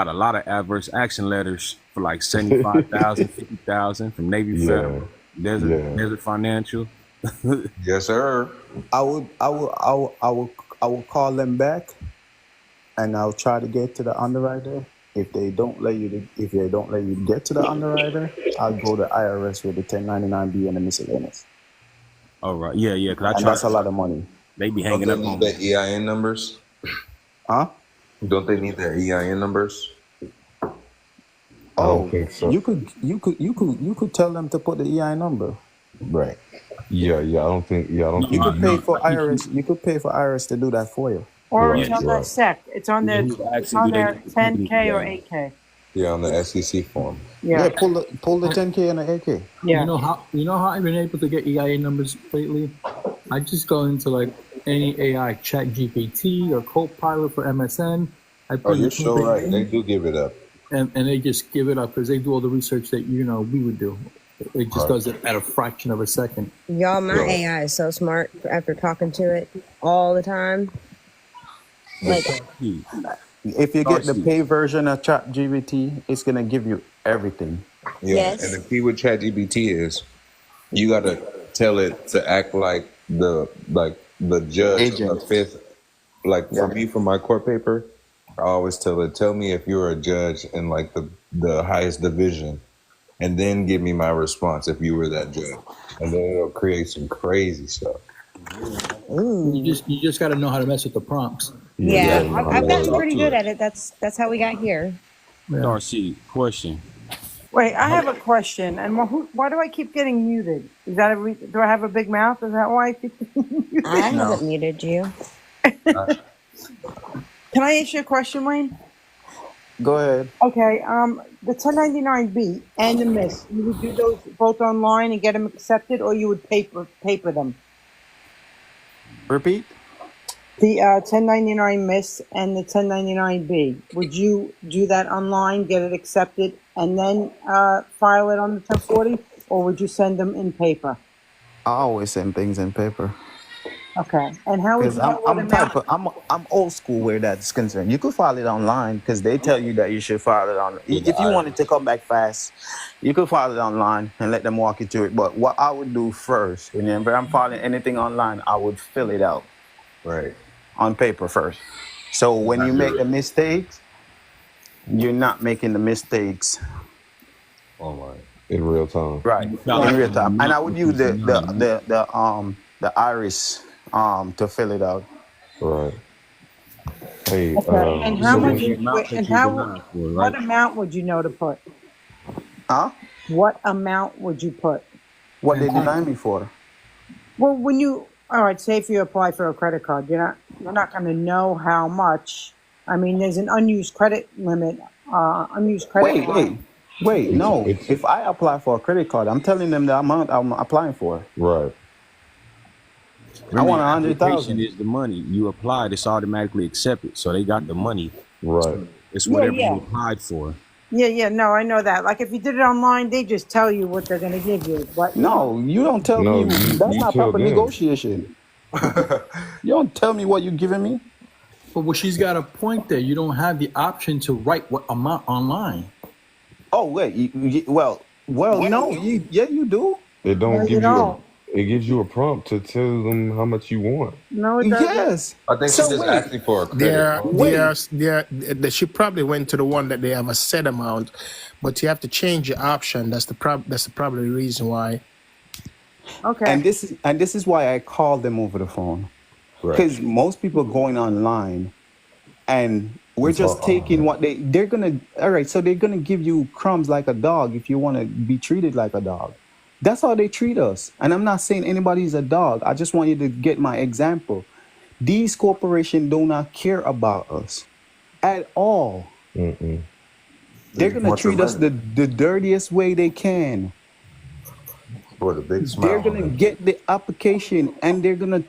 a lot of adverse action letters for like 75,000, 50,000 from Navy Federal, Desert Financial. Yes, sir. I will call them back, and I'll try to get to the underwriter. If they don't let you get to the underwriter, I'll go to IRS with the 1099B and the miscellaneous. All right, yeah, because that's a lot of money. They be hanging Don't up they on need the EIN numbers? Huh? Don't they need their EIN numbers? Oh, you could tell them to put the EIN number. Right. Yeah. I don't think. You could pay for IRS. You could pay for IRS to do that for you. Or it's on their SEC. It's on their 10K or 8K. Yeah, on the SEC form. Yeah. Pull the 10K and the 8K. Yeah. You know how I've been able to get EIN numbers lately? I just go into like any AI, Chat GPT or Copilot for MSN. You're so right. They do give it up. And they just give it up because they do all the research that we would do. It just does it at a fraction of a second. Y'all, my AI is so smart after talking to it all the time. Like, if you get the pay version of ChatGPT, it's gonna give you everything. Yeah. Yes. And the key with ChatGPT is you gotta tell it to act like the judge Agent. of the fifth. Like for me, for my court paper, I always tell me if you're a judge in like the highest division, and then give me my response if you were that judge, and then it'll create some crazy stuff. You just got to know how to mess with the prompts. yeah, I've gotten pretty good at it. That's how we got here. Darcy, question. Wait, I have a question. And why do I keep getting muted? Is that do I have a big mouth? Is that why I keep getting muted? I haven't muted you. Can I ask you a question, Wayne? Go ahead. Okay, the 1099B and the MIS, you would do those both online and get them accepted, or you would paper them? Repeat? The 1099 MIS and the 1099B, would you do that online, get it accepted, and then file it on the 1040, or would you send them in paper? I always send things in paper. Okay, and how would you know what amount? I'm old school where that's concerned. You could file it online because they tell you that you should file it on. If you wanted to come back fast, you could file it online and let them walk you through it. But what I would do first, whenever I'm filing anything online, I would fill it out. Right. On paper first. So when you make the mistakes, you're not making the mistakes online in real time. Right. In real time. And I would use the iris to fill it out. Right. Hey, Okay, and how much? What amount would you know to put? Huh? What amount would you put? What they deny me for? Well, when you, all right, say if you apply for a credit card, you're not going to know how much. I mean, there's an unused credit limit, unused credit line. Wait. No. It's If I apply for a credit card, I'm telling them the amount I'm applying for. right. I Remember, want your application 100,000. is the money. You applied, it's automatically accepted. So they got the money. Right. It's Yeah, whatever yeah. you applied for. Yeah, no, I know that. Like if you did it online, they just tell you what they're going to give you. But No, you don't tell No, me. That's you not tell proper them. negotiation. You don't tell me what you're giving me. But well, she's got a point there. You don't have the option to write what amount online. Oh wait, well, no, yeah, you do. It don't No, give you you. don't. It gives you a prompt to tell them how much you want. No, it doesn't. Yes. I think So she's just wait, asking for a credit. She probably went to the one that they have a set amount, but you have to change your option. That's probably the reason why. Okay. and this is why I called them over the phone, Right. because most people are going online, and we're It's all just taking what they're gonna. All right, so they're gonna give you crumbs like a dog if you want to be treated like a dog. That's how they treat us. And I'm not saying anybody's a dog. I just want you to get my example. These corporations do not care about us at all. Mm-mm. They're going to treat us the dirtiest way they can. With a big smile. They're going to get the application and they're going to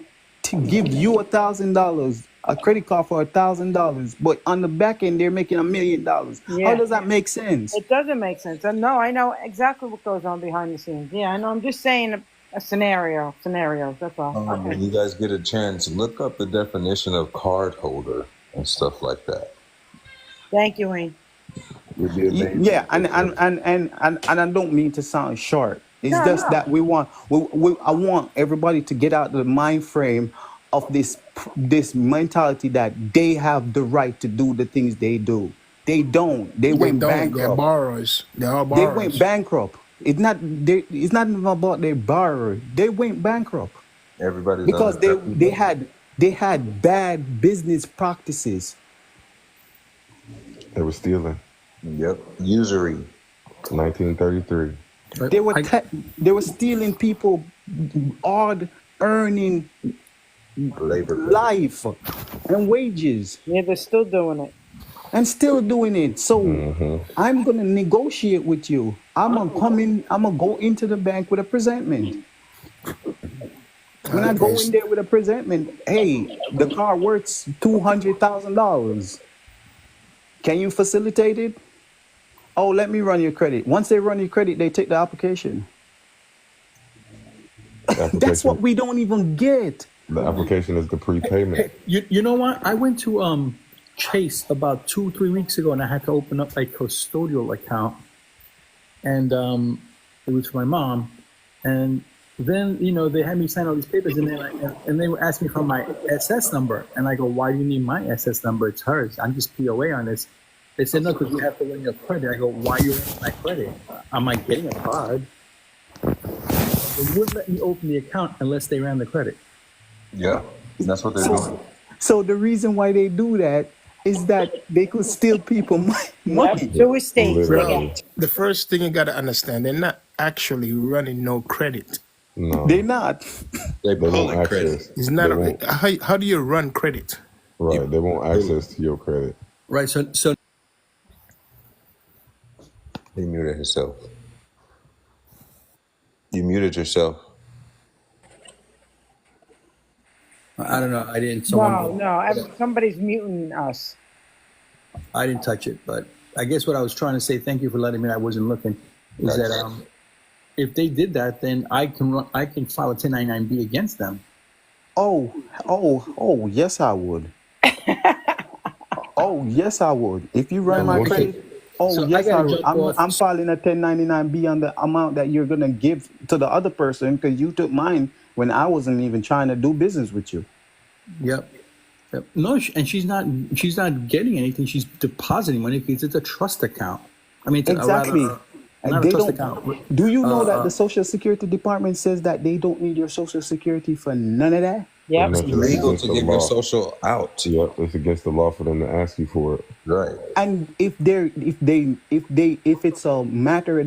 give you $1,000, a credit card for $1,000. But on the back end, they're making $1 million. Yeah. How does that make sense? It doesn't make sense. And no, I know exactly what goes on behind the scenes. Yeah, I know. I'm just saying a scenario. Scenarios. That's all. Okay. When you guys get a chance, look up the definition of card holder and stuff like that. Thank you, Wayne. Yeah, and I don't mean to sound short. It's No, just no. that I want everybody to get out of the mind frame of this mentality that they have the right to do the things they do. They don't. They went They're bankrupt. borrowers. They're all They borrowers. went bankrupt. It's not even about their borrower. They went bankrupt Everybody's because under they had bad business practices. They were stealing. Yep. Usury. 1933. They were stealing people hard earning labor life and wages. Yeah, they're still doing it. And still doing it. So I'm gonna negotiate with you. I'm gonna go into the bank with a presentment. When I go in there with a presentment, hey, the car worth $200,000. Can you facilitate it? Oh, let me run your credit. Once they run your credit, they take the application. That's what we don't even get. The application is the prepayment. You know what? I went to Chase about 2-3 weeks ago, and I had to open up a custodial account, and it was for my mom. And then they had me sign all these papers, and then they were asking me for my SS number, and I go, "Why do you need my SS number? It's hers. I'm just POA on this." They said, "No, because we have to run your credit." I go, "Why are you running my credit? Am I getting a card?" They wouldn't let me open the account unless they ran the credit. Yeah, that's what they're doing. So the reason why they do that is that they could steal people money. To a state. Bro, the first thing you got to understand, they're not actually running no credit. No. They're not. They won't access. It's not. They won't. How do you run credit? Right. They won't access to your credit. Right. So He muted himself. You muted yourself. I don't know. I didn't. Somebody's muting us. I didn't touch it, but I guess what I was trying to say, thank you for letting me know I wasn't looking, is that if they did that, then I can file a 1099-B against them. Oh, yes, I would. Oh, yes, I would. If you run my credit, yes, I would. I'm filing a 1099-B on the amount that you're going to give to the other person because you took mine when I wasn't even trying to do business with you. Yep. No, and she's not getting anything. She's depositing money because it's a trust account. I mean, exactly. Not a trust account. Do you know that the Social Security Department says that they don't need your Social Security for none of that? Yeah, it's illegal to give your social out. Yep, it's against the law for them to ask you for it. Right. And if it's a matter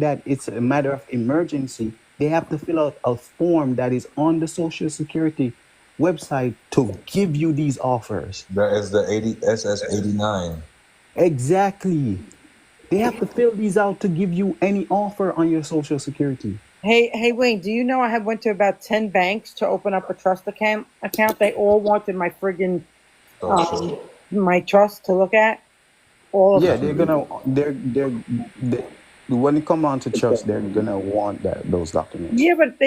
of emergency, They have to fill out a form that is on the Social Security website to give you these offers. That is the SS89. Exactly. They have to fill these out to give you any offer on your Social Security. Hey, Wayne, do you know I went to about 10 banks to open up a trust account? They all wanted my friggin' my trust to look at. All of Yeah, them. they when it comes on to trust, they're gonna want those documents. Yeah, but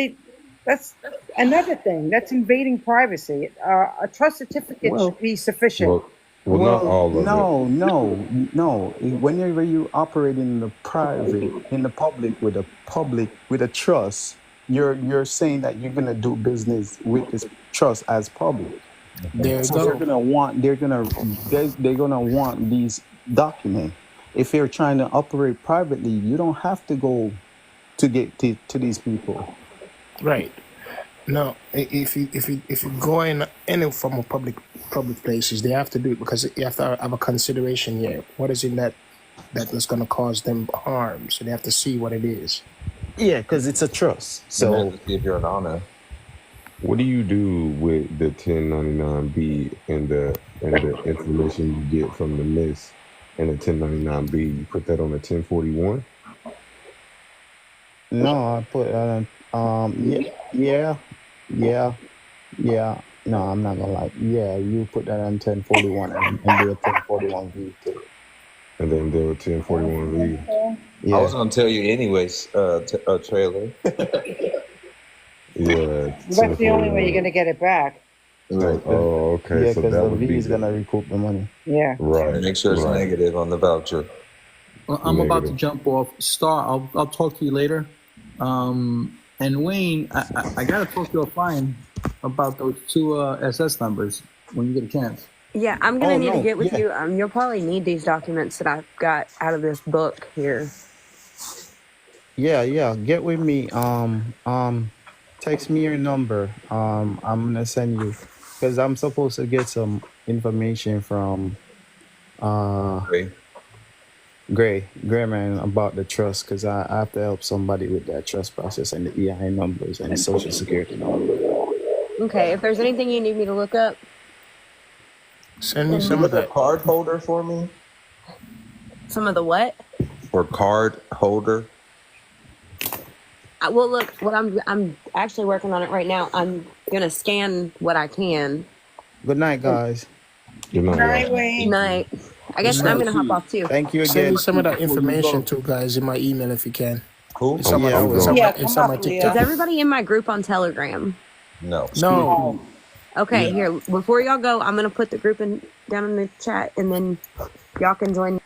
that's another thing. That's invading privacy. A trust certificate Well, should be sufficient. Not all of it. no. Whenever you operate in the public with a trust, you're saying that you're gonna do business with this trust as public. There you So they're go. gonna want these documents. If you're trying to operate privately, you don't have to go to get to these people. Right. No, if you go in any form of public places, they have to do it because you have to have a consideration here. What is in that is going to cause them harm? So they have to see what it is. Yeah, because it's a trust. So if you're an honor. What do you do with the 1099B and the information you get from the list and the 1099B? You put that on the 1041? No, I put yeah. No, I'm not gonna lie. Yeah, you put that on 1041 and do a 1041V too. And then do a 1041V. Yeah. I was gonna tell you anyways, trailer. Yeah. That's the only way you're gonna get it back. Right. Oh, okay. Yeah, So because that the would V be is gonna recoup the money. Yeah. right. Make sure it's negative on the voucher. Well, I'm about to jump off. Star, I'll talk to you later. And Wayne, I gotta talk to you offline about those two SS numbers when you get a chance. Yeah, I'm gonna need to get with you. You'll probably need these documents that I've got out of this book here. Yeah. Get with me. Text me your number. I'm gonna send you because I'm supposed to get some information from Gray man about the trust because I have to help somebody with that trust process and the EIN numbers and the Social Security number. Okay, if there's anything you need me to look up, send me some of that. Card holder for me. Some of the what? Or card holder. Well, look, what I'm actually working on it right now. I'm gonna scan what I can. Good night, guys. Good night. Good night. I guess I'm gonna hop off too. Thank you again. Send me some of that information too, guys, in my email if you can. Cool. It's on my TikTok. Is everybody in my group on Telegram? No. Okay, here, before y'all go, I'm gonna put the group down in the chat, and then y'all can join.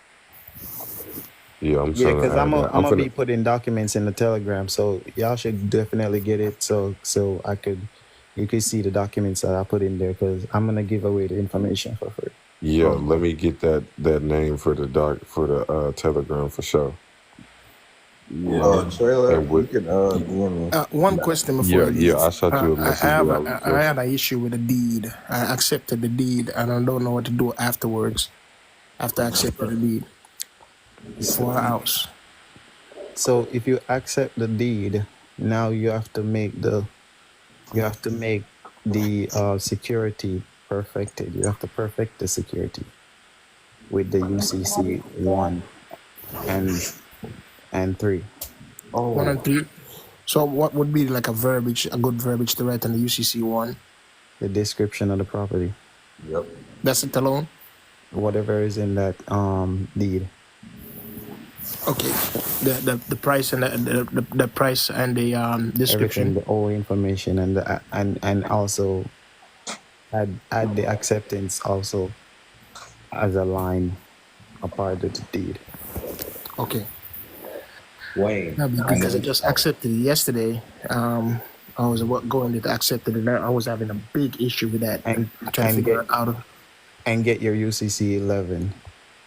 Yeah, I'm Yeah, because I'm gonna be putting documents in the Telegram, so y'all should definitely get it. So you could see the documents that I put in there because I'm gonna give away the information for free. Yeah, let me get that name for the Telegram for sure. Yeah, trailer. You can DM me. One question before. I shot you a message. I had an issue with the deed. I accepted the deed, and I don't know what to do afterwards. After I accepted the deed for a house. So if you accept the deed, now you have to make the security perfected. You have to perfect the security with the UCC 1 and 3. 1 and 3. So what would be like a good verbiage to write on the UCC 1? The description of the property. Yep. That's it alone? Whatever is in that deed. Okay. The price and the price and the description. Everything, the all information and also add the acceptance also as a line, a part of the deed. Okay. Wayne. No, because I just accepted it yesterday. I was going to accept it, and I was having a big issue with that. And trying to figure it out. And get your UCC 11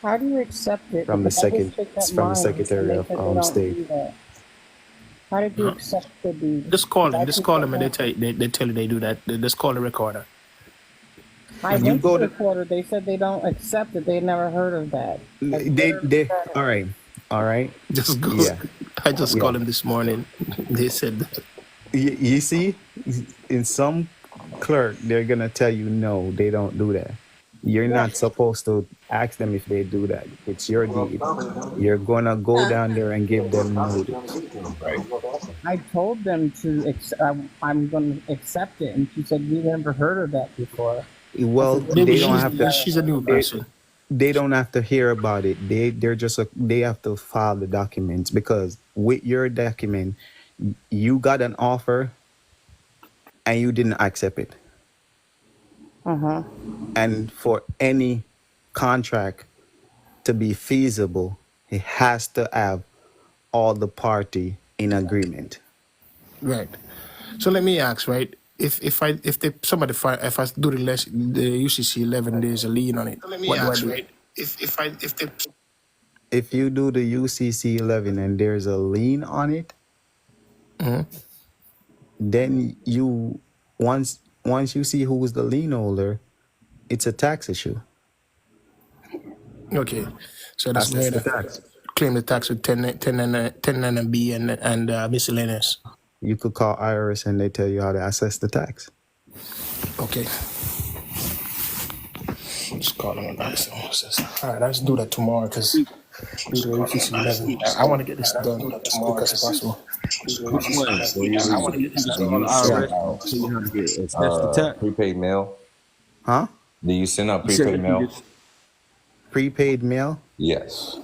How do you accept it? from the Secretary of State. How did you accept the deed? Just call them, and they tell you they do that. They just call the recorder. I went to the recorder. They said they don't accept it. They never heard of that. They all right. Just go. Yeah. I just Yeah. called him this morning. They said that. You see, in some clerk, they're gonna tell you no, they don't do that. You're not supposed to ask them if they do that. It's your deed. You're gonna go down there and give them notice. Right. I told them to, I'm going to accept it. And she said, we never heard of that before. I Well, said, what do Maybe they you don't mean? have to. she's a new person. They don't have to hear about it. They're just they have to file the documents because with your document, you got an offer and you didn't accept it. Uh-huh. And for any contract to be feasible, it has to have all the party in agreement. Right. So let me ask, right? If I do the UCC 11, there's a lien on it. So let me What do I ask, do? right? If you do the UCC 11 and there's a lien on it, then you once you see who's the lien holder, it's a tax issue. Okay. So that's Assess going the to tax. claim the tax with 1099B and miscellaneous. You could call IRS and they tell you how to assess the tax. Okay. Just call them on that. All right, let's do that tomorrow because do the UCC 11. I want to get this done as quick as possible. Which way? So you just Do call the you send IRS and tell you how to get assess the tax? prepaid mail? Huh? Do you send out You said prepaid that you mail? just Prepaid mail? Yes.